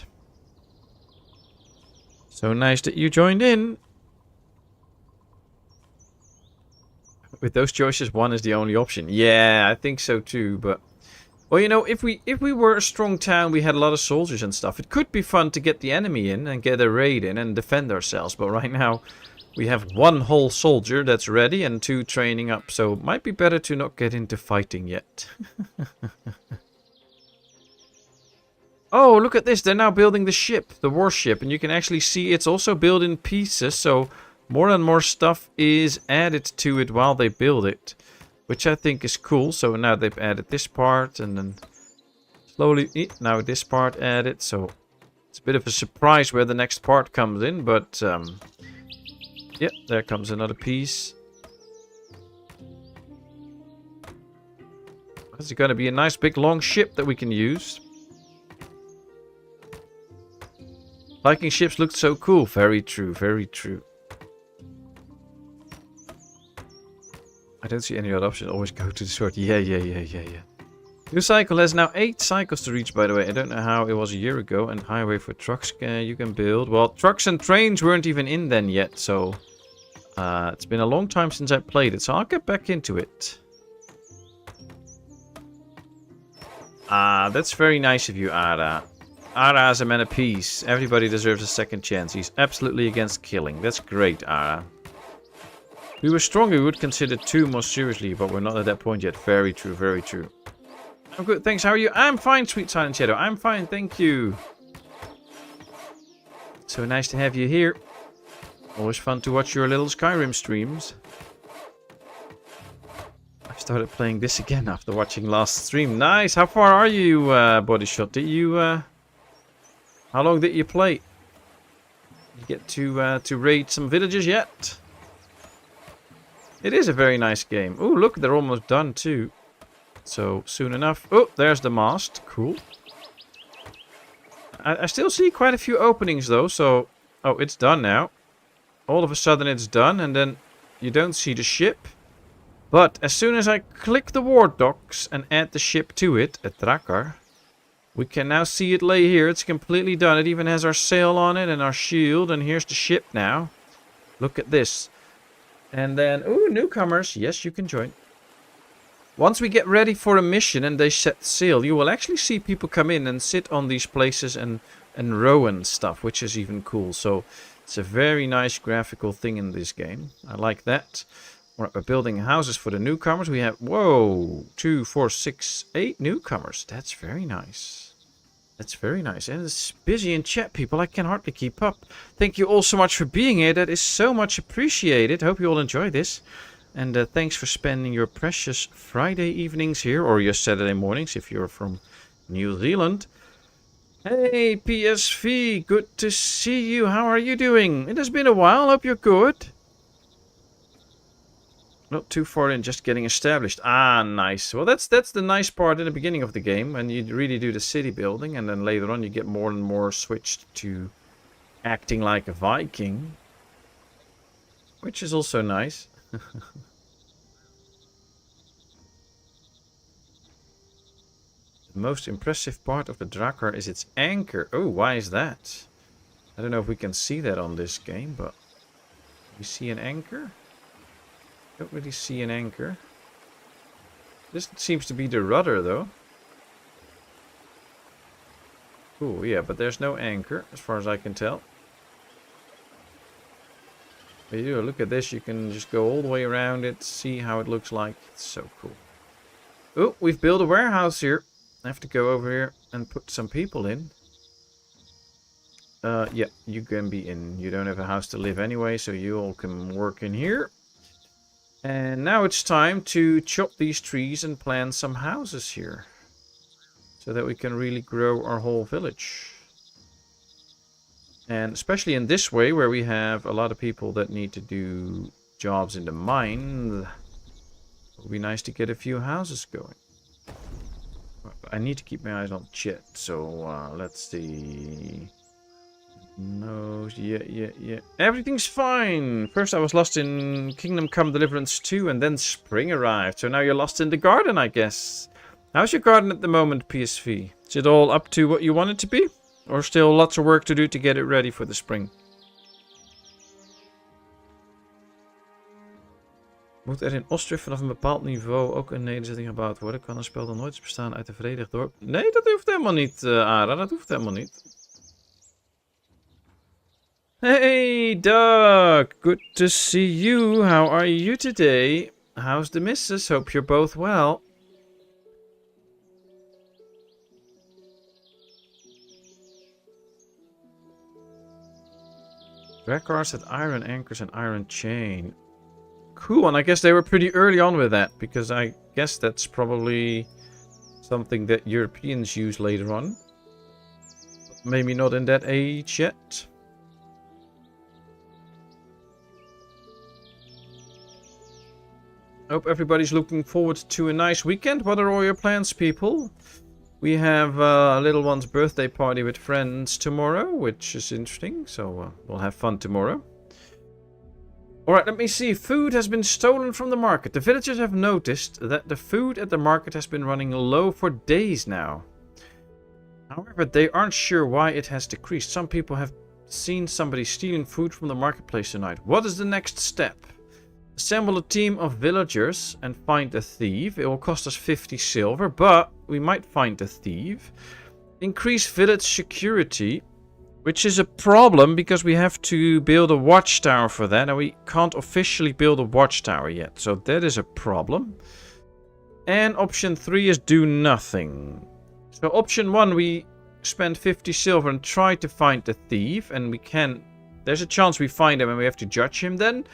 So nice that you joined in. With those choices, one is the only option. Yeah, I think so too, but... Well, you know, if we were a strong town, we had a lot of soldiers and stuff, it could be fun to get the enemy in and get a raid in and defend ourselves. But right now, we have one whole soldier that's ready and 2 training up. So it might be better to not get into fighting yet. Oh, look at this. They're now building the ship, the warship. And you can actually see it's also built in pieces. So more and more stuff is added to it while they build it, which I think is cool. So now they've added this part and then slowly now this part added. So it's a bit of a surprise where the next part comes in, but yeah, there comes another piece. This is going to be a nice big long ship that we can use. Viking ships looked so cool. Very true, very true. I don't see any other option. Always go to the sword. Yeah. New cycle has now 8 cycles to reach, by the way. I don't know how it was a year ago. And highway for trucks you can build. Well, trucks and trains weren't even in then yet. So it's been a long time since I played it. So I'll get back into it. That's very nice of you, Ara. Ara is a man of peace. Everybody deserves a second chance. He's absolutely against killing. That's great, Ara. If we were stronger, we would consider 2 more seriously, but we're not at that point yet. Very true, very true. I'm good, thanks. How are you? I'm fine, sweet silent shadow. I'm fine, thank you. So nice to have you here. Always fun to watch your little Skyrim streams. I started playing this again after watching last stream. Nice. How far are you, Bodyshot? Did you, how long did you play? Did you get to raid some villages yet? It is a very nice game. Oh, look, they're almost done too. So, soon enough. Oh, there's the mast. Cool. I still see quite a few openings though, so... Oh, it's done now. All of a sudden it's done, and then you don't see the ship. But as soon as I click the war docks and add the ship to it, a Drakkar, we can now see it lay here. It's completely done. It even has our sail on it and our shield, and here's the ship now. Look at this. And then, ooh, newcomers. Yes, you can join. Once we get ready for a mission and they set sail, you will actually see people come in and sit on these places and row and stuff, which is even cool. So it's a very nice graphical thing in this game. I like that. We're building houses for the newcomers. We have, whoa, 2, 4, 6, 8 newcomers. That's very nice. That's very nice. And it's busy in chat, people. I can hardly keep up. Thank you all so much for being here. That is so much appreciated. Hope you all enjoy this. And thanks for spending your precious Friday evenings here. Or your Saturday mornings if you're from New Zealand. Hey, PSV. Good to see you. How are you doing? It has been a while. Hope you're good. Not too far in, just getting established. Ah, nice. Well, that's the nice part in the beginning of the game, when you really do the city building, and then later on you get more and more switched to acting like a Viking, which is also nice. The most impressive part of the Drakkar is its anchor. Oh, why is that? I don't know if we can see that on this game, but we see an anchor. Don't really see an anchor. This seems to be the rudder though. Cool, yeah, but there's no anchor as far as I can tell. But you look at this, you can just go all the way around it, see how it looks like. It's so cool. Oh, we've built a warehouse here. I have to go over here and put some people in. Yeah, you can be in. You don't have a house to live anyway, so you all can work in here. And now it's time to chop these trees and plant some houses here. So that we can really grow our whole village. And especially in this way, where we have a lot of people that need to do jobs in the mine, it would be nice to get a few houses going. I need to keep my eyes on Chet, so let's see. No, yeah. Everything's fine. First I was lost in Kingdom Come Deliverance 2, and then spring arrived. So now you're lost in the garden, I guess. How's your garden at the moment, PSV? Is it all up to what you want it to be? Or still lots of work to do to get it ready for the spring? Moet er in Oostenrijk vanaf een bepaald niveau ook een nederzetting gebouwd worden? Kan een spel dan nooit bestaan uit een verenigd dorp? Nee, dat hoeft helemaal niet, Ara. Dat hoeft helemaal niet. Hey, Doug! Good to see you. How are you today? How's the missus? Hope you're both well. Drag cars had iron anchors and iron chain. Cool, and I guess they were pretty early on with that, because I guess that's probably something that Europeans use later on. Maybe not in that age yet. Hope everybody's looking forward to a nice weekend. What are all your plans, people? We have a little one's birthday party with friends tomorrow, which is interesting. So we'll have fun tomorrow. Alright, let me see. Food has been stolen from the market. The villagers have noticed that the food at the market has been running low for days now. However, they aren't sure why it has decreased. Some people have seen somebody stealing food from the marketplace tonight. What is the next step? Assemble a team of villagers and find a thief. It will cost us 50 silver, but we might find a thief. Increase village security, which is a problem because we have to build a watchtower for that, and we can't officially build a watchtower yet, so that is a problem. And option 3 is do nothing. So option 1, we spend 50 silver and try to find the thief, and we can... There's a chance we find him and we have to judge him then.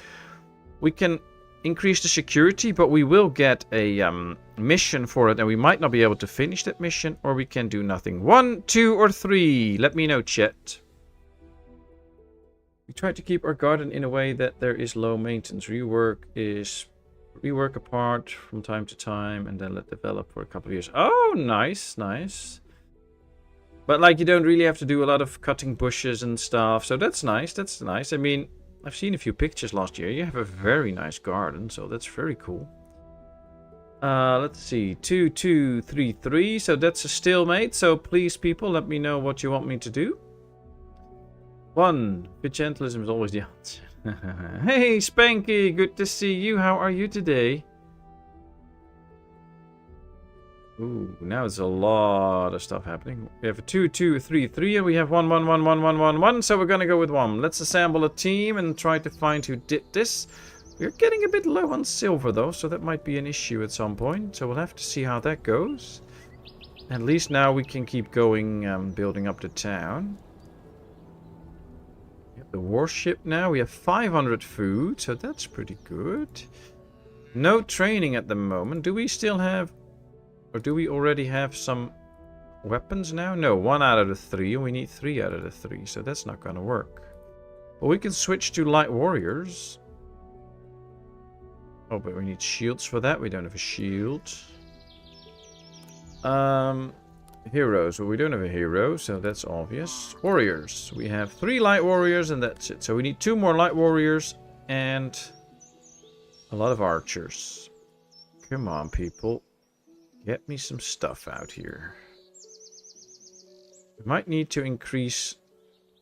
We can increase the security, but we will get a mission for it, and we might not be able to finish that mission, or we can do nothing. 1, 2, or 3. Let me know, chat. We try to keep our garden in a way that there is low maintenance. Rework apart from time to time, and then let develop for a couple of years. Oh, nice, nice. But like, you don't really have to do a lot of cutting bushes and stuff, so that's nice. That's nice. I mean, I've seen a few pictures last year. You have a very nice garden, so that's very cool. Let's see. 2, 2, 3, 3. So that's a stalemate. So please, people, let me know what you want me to do. 1. Vigilantism is always the answer. Hey, Spanky. Good to see you. How are you today? Ooh, now it's a lot of stuff happening. We have a 2, 2, 3, 3, and we have 1, 1, 1, 1, 1, 1, 1. So we're gonna go with 1. Let's assemble a team and try to find who did this. We're getting a bit low on silver though, so that might be an issue at some point. So we'll have to see how that goes. At least now we can keep going, building up the town. We have the warship now. We have 500 food, so that's pretty good. No training at the moment. Do we still have... Or do we already have some weapons now? No, 1 out of the 3, and we need 3 out of the 3, so that's not going to work. But we can switch to light warriors. Oh, but we need shields for that. We don't have a shield. Heroes. Well, we don't have a hero, so that's obvious. Warriors. We have 3 light warriors, and that's it. So we need 2 more light warriors and a lot of archers. Come on, people. Get me some stuff out here. We might need to increase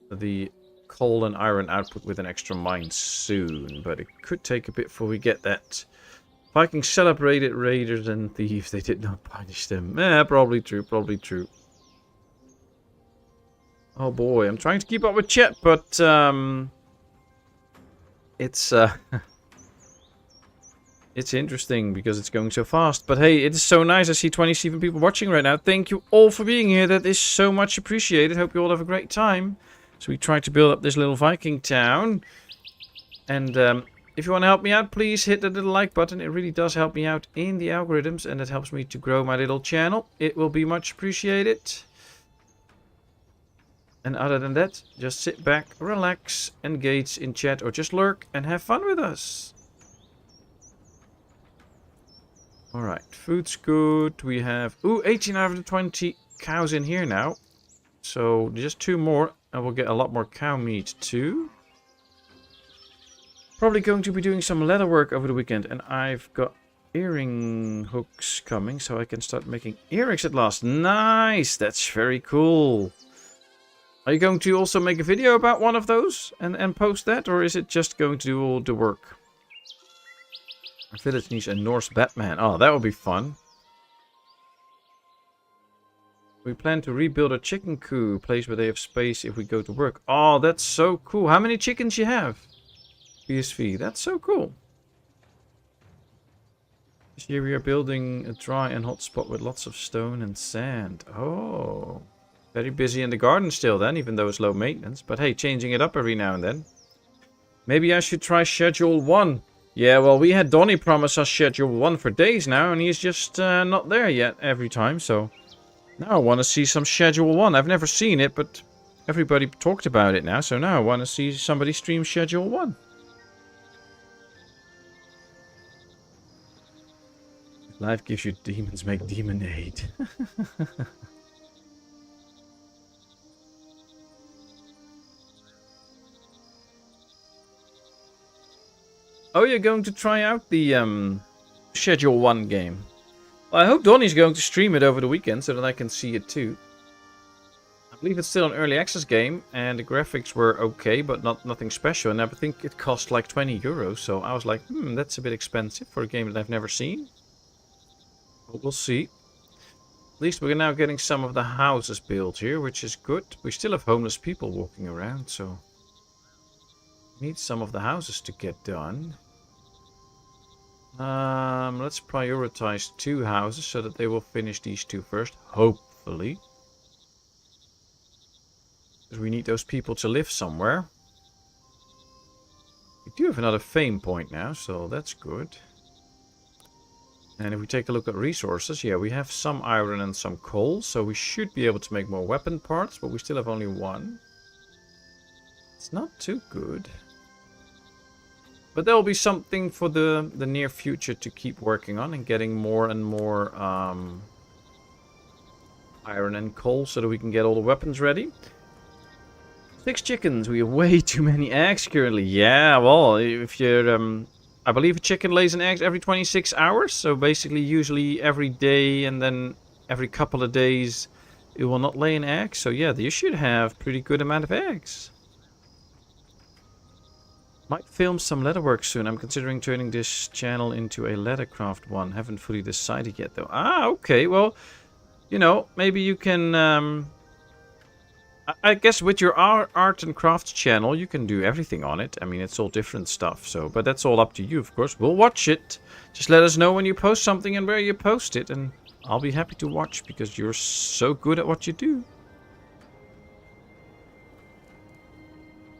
the coal and iron output with an extra mine soon, but it could take a bit before we get that. Vikings celebrated raiders and thieves. They did not punish them. Probably true, probably true. Oh boy, I'm trying to keep up with chat, but it's it's interesting because it's going so fast. But hey, it is so nice. I see 27 people watching right now. Thank you all for being here. That is so much appreciated. Hope you all have a great time. So we try to build up this little Viking town. And if you want to help me out, please hit the little like button. It really does help me out in the algorithms, and it helps me to grow my little channel. It will be much appreciated. And other than that, just sit back, relax, engage in chat, or just lurk and have fun with us. Alright, food's good. We have 18 out of the 20 cows in here now. So just 2 more, and we'll get a lot more cow meat too. Probably going to be doing some leather work over the weekend, and I've got earring hooks coming, so I can start making earrings at last. Nice! That's very cool. Are you going to also make a video about one of those and post that, or is it just going to do all the work? Our village needs a Norse Batman. Oh, that would be fun. We plan to rebuild a chicken coop, place where they have space if we go to work. Oh, that's so cool. How many chickens you have? PSV, that's so cool. This year we are building a dry and hot spot with lots of stone and sand. Oh, very busy in the garden still then, even though it's low maintenance. But hey, changing it up every now and then. Maybe I should try Schedule 1. Yeah, well, we had Donnie promise us Schedule 1 for days now, and he's just not there yet every time, so... Now I want to see some Schedule 1. I've never seen it, but everybody talked about it now, so now I want to see somebody stream Schedule 1. If life gives you demons, make demonade. Oh, you're going to try out the Schedule 1 game. Well, I hope Donnie's going to stream it over the weekend so that I can see it too. I believe it's still an early access game, and the graphics were okay, but nothing special. And I think it cost like 20 euros, so I was like, that's a bit expensive for a game that I've never seen. But we'll see. At least we're now getting some of the houses built here, which is good. We still have homeless people walking around, so... need some of the houses to get done. Let's prioritize 2 houses so that they will finish these 2 first, hopefully. Because we need those people to live somewhere. We do have another fame point now, so that's good. And if we take a look at resources, yeah, we have some iron and some coal, so we should be able to make more weapon parts, but we still have only 1. It's not too good. But there will be something for the near future to keep working on and getting more and more iron and coal so that we can get all the weapons ready. 6 chickens. We have way too many eggs currently. Yeah, well, if you're... I believe a chicken lays an egg every 26 hours. So basically, usually every day and then every couple of days it will not lay an egg. So yeah, you should have pretty good amount of eggs. Might film some leatherwork soon. I'm considering turning this channel into a leathercraft one. Haven't fully decided yet though. Ah, okay. Well, you know, maybe you can... I guess with your art and crafts channel, you can do everything on it. I mean, it's all different stuff. So, but that's all up to you, of course. We'll watch it. Just let us know when you post something and where you post it. And I'll be happy to watch because you're so good at what you do.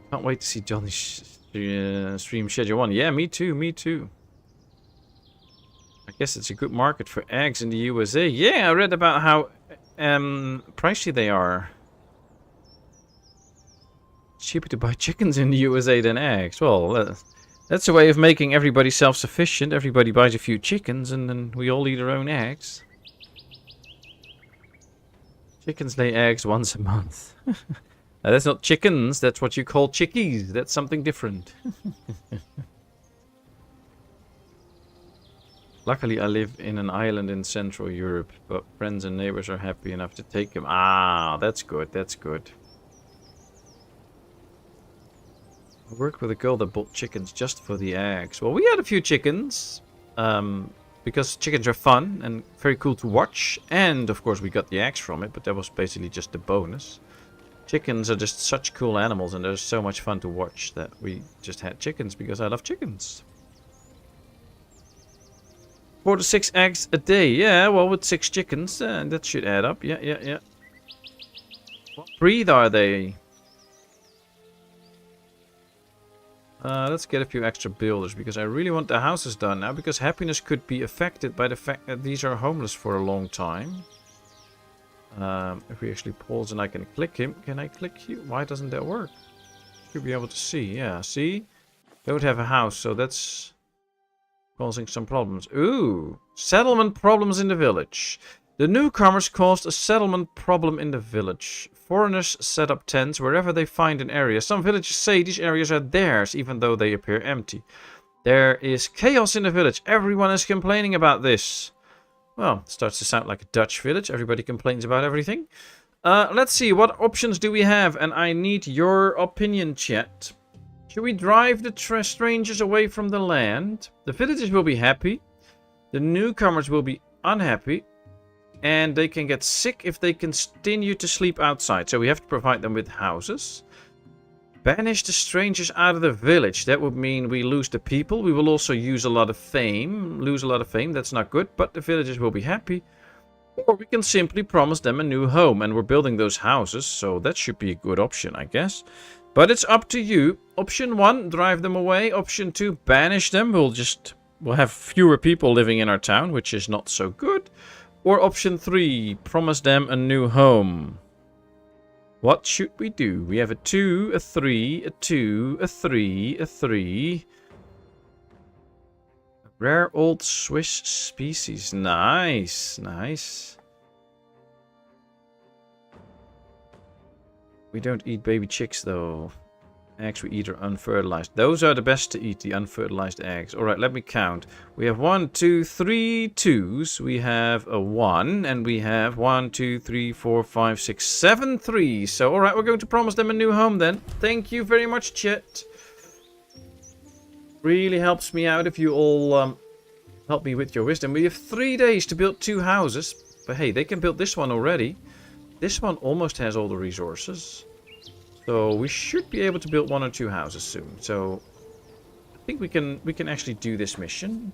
Can't wait to see Johnny's... stream Schedule 1. Yeah, me too, me too. I guess it's a good market for eggs in the USA. Yeah, I read about how pricey they are. It's cheaper to buy chickens in the USA than eggs. Well, that's a way of making everybody self-sufficient. Everybody buys a few chickens and then we all eat our own eggs. Chickens lay eggs once a month. Now, that's not chickens, that's what you call chickies. That's something different. Luckily, I live in an island in Central Europe, but friends and neighbors are happy enough to take them. Ah, that's good, that's good. I worked with a girl that bought chickens just for the eggs. Well, we had a few chickens, because chickens are fun and very cool to watch. And, of course, we got the eggs from it, but that was basically just a bonus. Chickens are just such cool animals and they're so much fun to watch that we just had chickens because I love chickens. 4 to 6 eggs a day. Yeah, well, with 6 chickens, that should add up. Yeah. What breed are they? Let's get a few extra builders, because I really want the houses done now, because happiness could be affected by the fact that these are homeless for a long time. If we actually pause and I can click him. Can I click you? Why doesn't that work? Should be able to see. Yeah, see? Don't have a house, so that's causing some problems. Ooh, settlement problems in the village. The newcomers caused a settlement problem in the village. Foreigners set up tents wherever they find an area. Some villagers say these areas are theirs, even though they appear empty. There is chaos in the village. Everyone is complaining about this. Well, it starts to sound like a Dutch village. Everybody complains about everything. Let's see, what options do we have? And I need your opinion, chat. Should we drive the strangers away from the land? The villagers will be happy. The newcomers will be unhappy. And they can get sick if they continue to sleep outside. So we have to provide them with houses. Banish the strangers out of the village. That would mean we lose the people. We will also use a lot of fame. Lose a lot of fame. That's not good. But the villagers will be happy. Or we can simply promise them a new home. And we're building those houses. So that should be a good option, I guess. But it's up to you. Option 1, drive them away. Option 2, banish them. We'll have fewer people living in our town, which is not so good. Or option 3, promise them a new home. What should we do? We have a 2, a 3, a 2, a 3, a 3. A rare old Swiss species. Nice, nice. We don't eat baby chicks though. Eggs we eat are unfertilized. Those are the best to eat, the unfertilized eggs. Alright, let me count. We have 1, 2, 3 twos. We have a 1. And we have 1, 2, 3, 4, 5, 6, 7 threes. So, alright, we're going to promise them a new home then. Thank you very much, chat. Really helps me out if you all help me with your wisdom. We have 3 days to build 2 houses. But hey, they can build this one already. This one almost has all the resources. So we should be able to build 1 or 2 houses soon. So I think we can actually do this mission.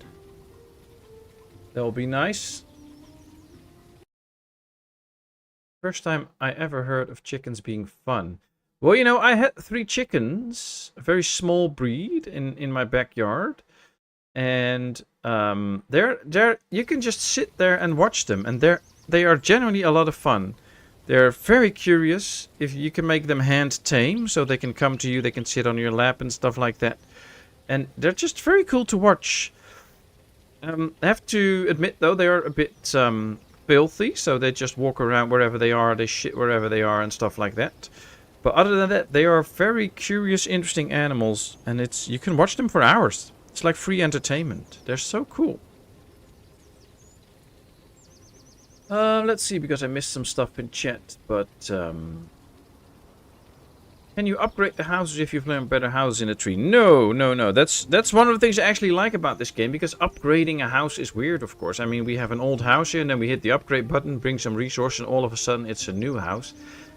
That'll be nice. First time I ever heard of chickens being fun. Well, you know, I had 3 chickens, a very small breed in my backyard. And you can just sit there and watch them, and they are generally a lot of fun. They're very curious. If you can make them hand tame, so they can come to you, they can sit on your lap and stuff like that. And they're just very cool to watch. I have to admit though, they are a bit filthy, so they just walk around wherever they are, they shit wherever they are and stuff like that. But other than that, they are very curious, interesting animals, and you can watch them for hours. It's like free entertainment. They're so cool. Let's see, because I missed some stuff in chat, but can you upgrade the houses if you've learned better houses in a tree? No. That's one of the things I actually like about this game, because upgrading a house is weird, of course. I mean, we have an old house here, and then we hit the upgrade button, bring some resource, and all of a sudden it's a new house.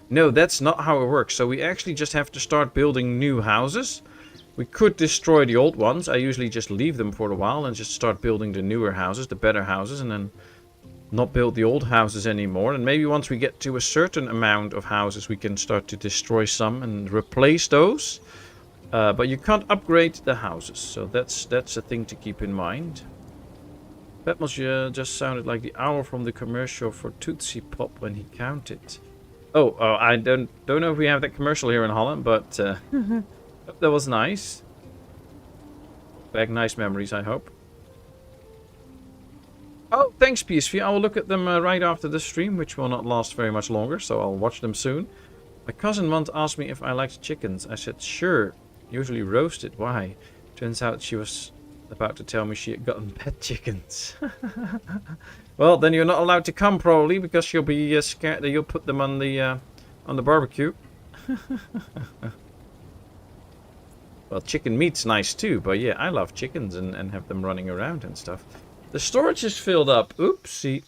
No, that's not how it works. So we actually just have to start building new houses. We could destroy the old ones. I usually just leave them for a while and just start building the newer houses, the better houses, and then not build the old houses anymore. And maybe once we get to a certain amount of houses, we can start to destroy some and replace those. But you can't upgrade the houses, so that's a thing to keep in mind. Patmos just sounded like the owl from the commercial for Tootsie Pop when he counted. Oh, I don't know if we have that commercial here in Holland, but that was nice. Back nice memories, I hope. Oh, thanks PSV. I will look at them right after the stream, which will not last very much longer, so I'll watch them soon. My cousin once asked me if I liked chickens. I said, sure, usually roasted. Why? Turns out she was about to tell me she had gotten pet chickens. Well, then you're not allowed to come probably, because she'll be scared that you'll put them on the barbecue. Well, chicken meat's nice too, but yeah, I love chickens and have them running around and stuff. The storage is filled up. Oopsie.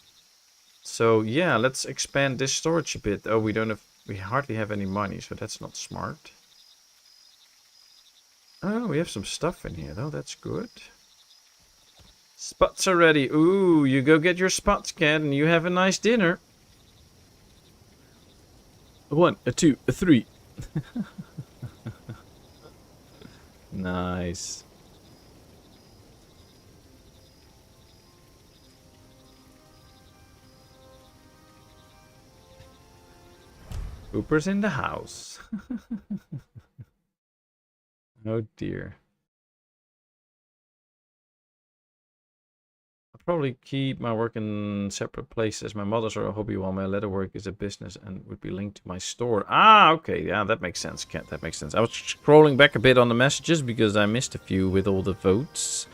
So yeah, let's expand this storage a bit. Oh, we hardly have any money, so that's not smart. Oh, we have some stuff in here though. That's good. Spots are ready. Ooh, you go get your spots, cat, and you have a nice dinner. A 1, a 2, a 3. Nice. Cooper's in the house. Oh dear. I'll probably keep my work in separate places. My models are a hobby while my leather work is a business and would be linked to my store. Ah, okay. Yeah, that makes sense, Kat. That makes sense. I was scrolling back a bit on the messages because I missed a few with all the votes.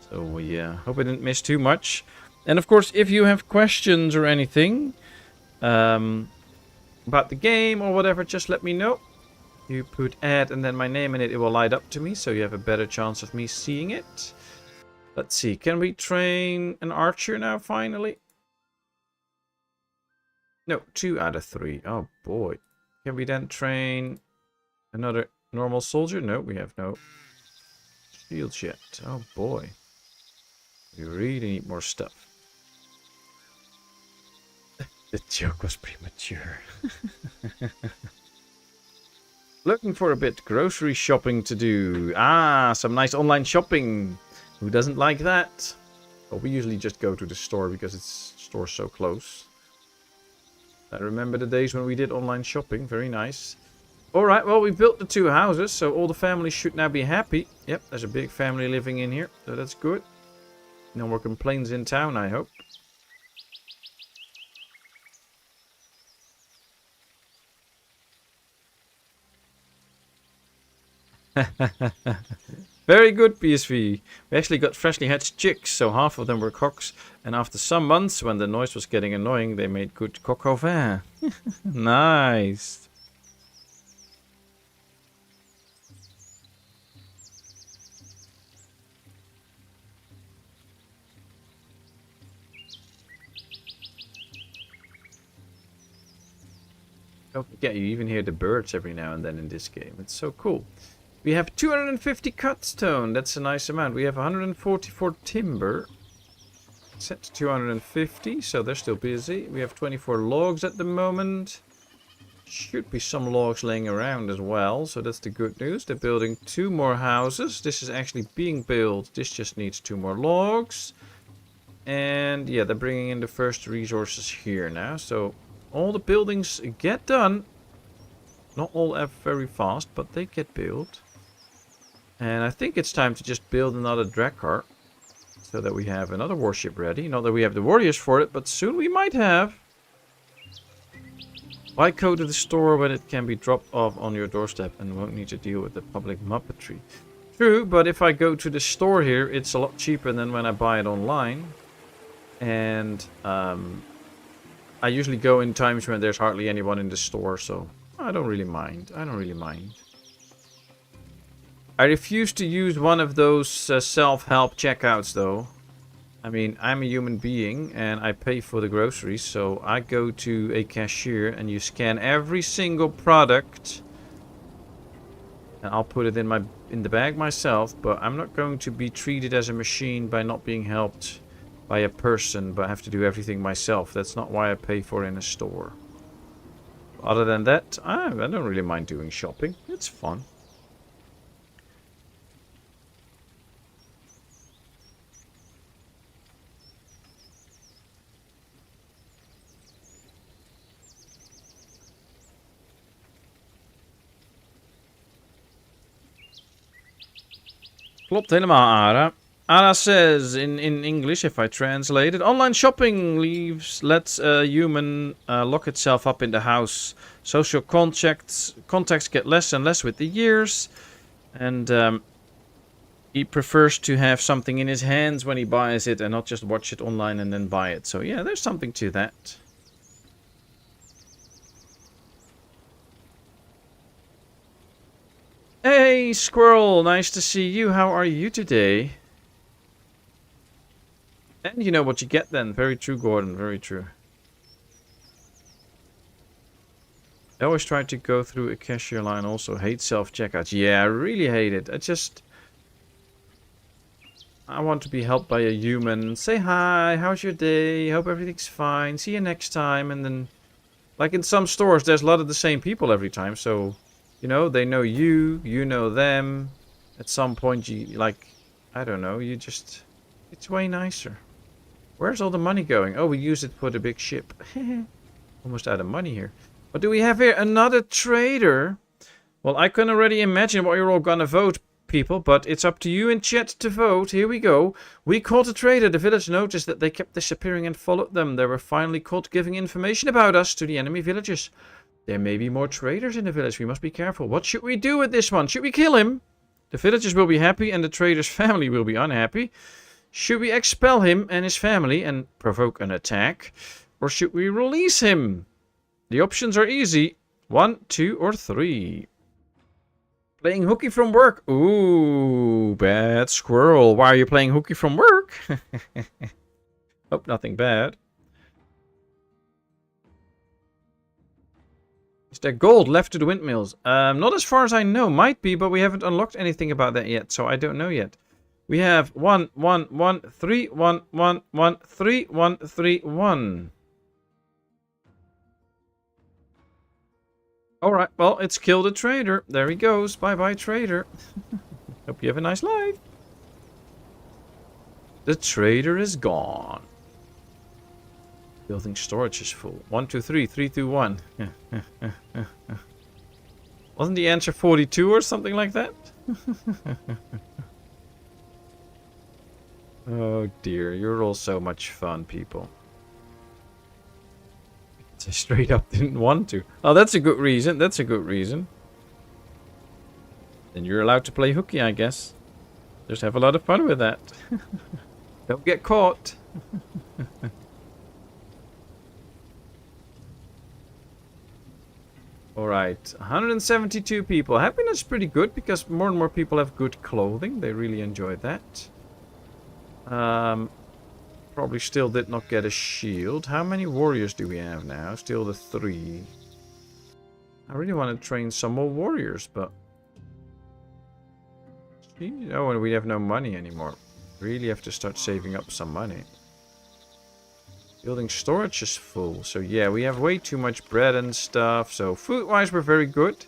So yeah, hope I didn't miss too much. And of course, if you have questions or anything about the game or whatever, just let me know. You put add and then my name in it, it will light up to me, so you have a better chance of me seeing it. Let's see, can we train an archer now finally? No, 2 out of 3. Oh boy. Can we then train another normal soldier? No, we have no shields yet. Oh boy. We really need more stuff. The joke was premature. Looking for a bit grocery shopping to do. Ah, some nice online shopping. Who doesn't like that? Well, we usually just go to the store because it's store's so close. I remember the days when we did online shopping. Very nice. Alright, well, we built the 2 houses, so all the families should now be happy. Yep, there's a big family living in here, so that's good. No more complaints in town, I hope. Very good, PSV. We actually got freshly hatched chicks, so half of them were cocks. And after some months, when the noise was getting annoying, they made good coq au vin. Nice. Oh, yeah, you even hear the birds every now and then in this game. It's so cool. We have 250 cut stone. That's a nice amount. We have 144 timber. Set to 250, so they're still busy. We have 24 logs at the moment. Should be some logs laying around as well, so that's the good news. They're building 2 more houses. This is actually being built. This just needs 2 more logs. And yeah, they're bringing in the first resources here now. So all the buildings get done. Not all very fast, but they get built. And I think it's time to just build another Drakkar. So that we have another warship ready. Not that we have the warriors for it, but soon we might have. Why go to the store when it can be dropped off on your doorstep and won't need to deal with the public muppetry? True, but if I go to the store here, it's a lot cheaper than when I buy it online. And I usually go in times when there's hardly anyone in the store, so I don't really mind. I don't really mind. I refuse to use one of those self-help checkouts, though. I mean, I'm a human being and I pay for the groceries, so I go to a cashier and you scan every single product. And I'll put it in the bag myself, but I'm not going to be treated as a machine by not being helped by a person, but I have to do everything myself. That's not why I pay for it in a store. Other than that, I don't really mind doing shopping. It's fun. Klopt helemaal, Ara. Ara says in English, if I translate it, online shopping lets a human lock itself up in the house. Social contacts get less and less with the years. And he prefers to have something in his hands when he buys it and not just watch it online and then buy it. So yeah, there's something to that. Hey, Squirrel, nice to see you. How are you today? And you know what you get then. Very true, Gordon. Very true. I always try to go through a cashier line also. Hate self-checkouts. Yeah, I really hate it. I want to be helped by a human. Say hi, how's your day? Hope everything's fine. See you next time. And then, like in some stores, there's a lot of the same people every time. So, you know, they know you, you know them. At some point, you, like, I don't know, you just... It's way nicer. Where's all the money going? Oh, we used it for the big ship. Almost out of money here. What do we have here? Another trader. Well, I can already imagine what you're all gonna vote, people, but it's up to you in chat to vote. Here we go. We caught a trader. The village noticed that they kept disappearing and followed them. They were finally caught giving information about us to the enemy villagers. There may be more traders in the village. We must be careful. What should we do with this one? Should we kill him? The villagers will be happy and the trader's family will be unhappy. Should we expel him and his family and provoke an attack? Or should we release him? The options are easy. 1, 2, or 3. Playing hooky from work. Ooh, bad squirrel. Why are you playing hooky from work? Hope nothing bad. Is there gold left to the windmills? Not as far as I know. Might be, but we haven't unlocked anything about that yet, so I don't know yet. We have 1, 1, 1, 3, 1, 1, 1, 3, 1, 3, 1. Alright, well, it's killed a trader. There he goes. Bye-bye, trader. Hope you have a nice life. The trader is gone. Building storage is full. 1, 2, 3, 3, 2, 1. Wasn't the answer 42 or something like that? Oh dear, you're all so much fun, people. I straight up didn't want to. Oh, that's a good reason. That's a good reason. Then you're allowed to play hooky, I guess. Just have a lot of fun with that. Don't get caught. Alright, 172 people. Happiness is pretty good because more and more people have good clothing. They really enjoy that. Probably still did not get a shield. How many warriors do we have now? Still the 3. I really want to train some more warriors, but... Oh, and we have no money anymore. Really have to start saving up some money. Building storage is full. So yeah, we have way too much bread and stuff. So food-wise, we're very good.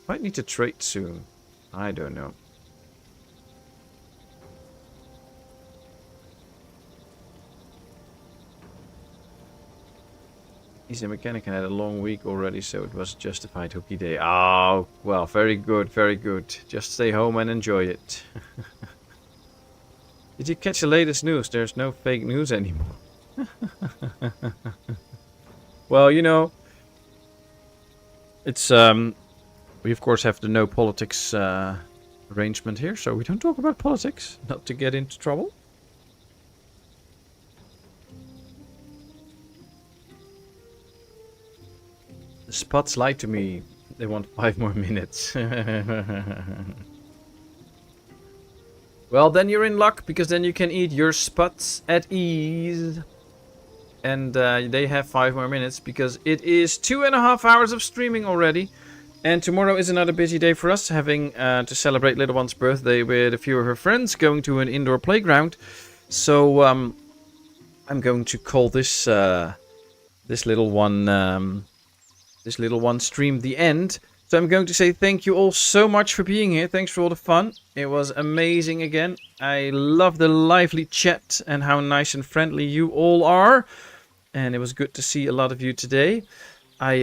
Might need to trade soon. I don't know. He's a mechanic and had a long week already, so it was justified hooky day. Oh, well, very good, very good. Just stay home and enjoy it. Did you catch the latest news? There's no fake news anymore. Well, you know, it's we of course have the no politics arrangement here, so we don't talk about politics, not to get into trouble. The spots lied to me. They want 5 more minutes. Well, then you're in luck, because then you can eat your spots at ease. And they have 5 more minutes, because it is 2.5 hours of streaming already. And tomorrow is another busy day for us, having to celebrate little one's birthday with a few of her friends, going to an indoor playground. So I'm going to call this this little one stream the end. So I'm going to say thank you all so much for being here. Thanks for all the fun. It was amazing again. I love the lively chat and how nice and friendly you all are. And it was good to see a lot of you today. I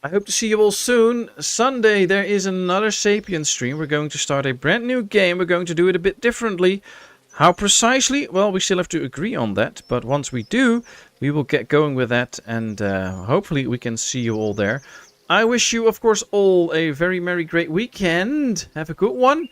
hope to see you all soon. Sunday there is another Sapien stream. We're going to start a brand new game. We're going to do it a bit differently. How precisely? Well, we still have to agree on that. But once we do, we will get going with that. And hopefully we can see you all there. I wish you, of course, all a very merry, great weekend. Have a good one.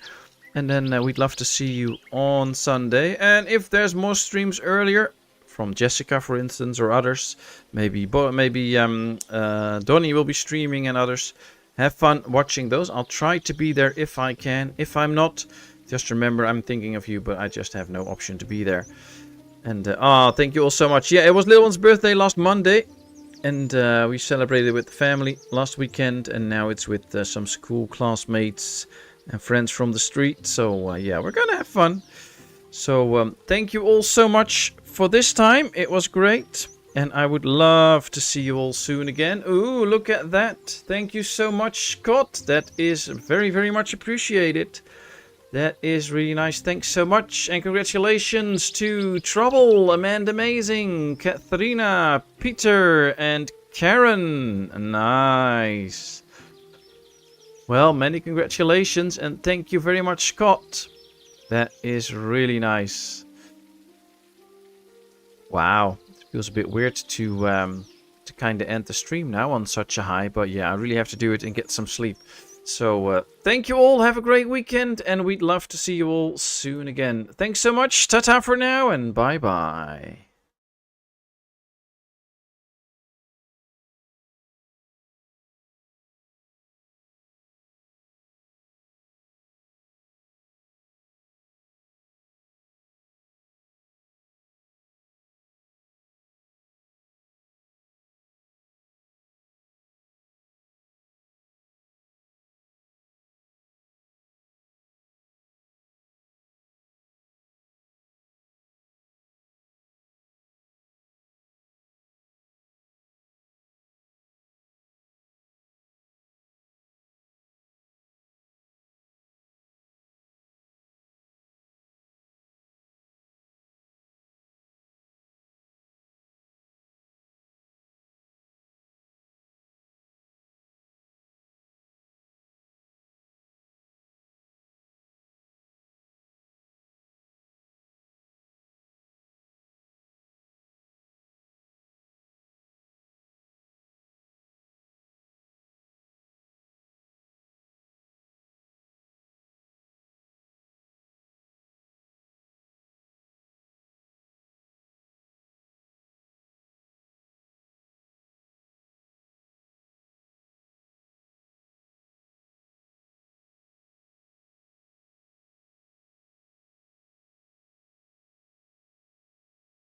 And then we'd love to see you on Sunday. And if there's more streams earlier, from Jessica, for instance, or others, maybe Donnie will be streaming and others. Have fun watching those. I'll try to be there if I can. If I'm not, just remember I'm thinking of you, but I just have no option to be there. And thank you all so much. Yeah, it was Little One's birthday last Monday. And we celebrated with the family last weekend. And now it's with some school classmates and friends from the street. So yeah, we're gonna have fun. So thank you all so much for this time. It was great. And I would love to see you all soon again. Ooh, look at that. Thank you so much, Scott. That is very, very much appreciated. That is really nice. Thanks so much. And congratulations to Trouble, Amanda Amazing, Katharina, Peter, and Karen. Nice. Well, many congratulations. And thank you very much, Scott. That is really nice. Wow. It feels a bit weird to kind of end the stream now on such a high. But yeah, I really have to do it and get some sleep. So, thank you all. Have a great weekend. And we'd love to see you all soon again. Thanks so much. Ta-ta for now and bye-bye.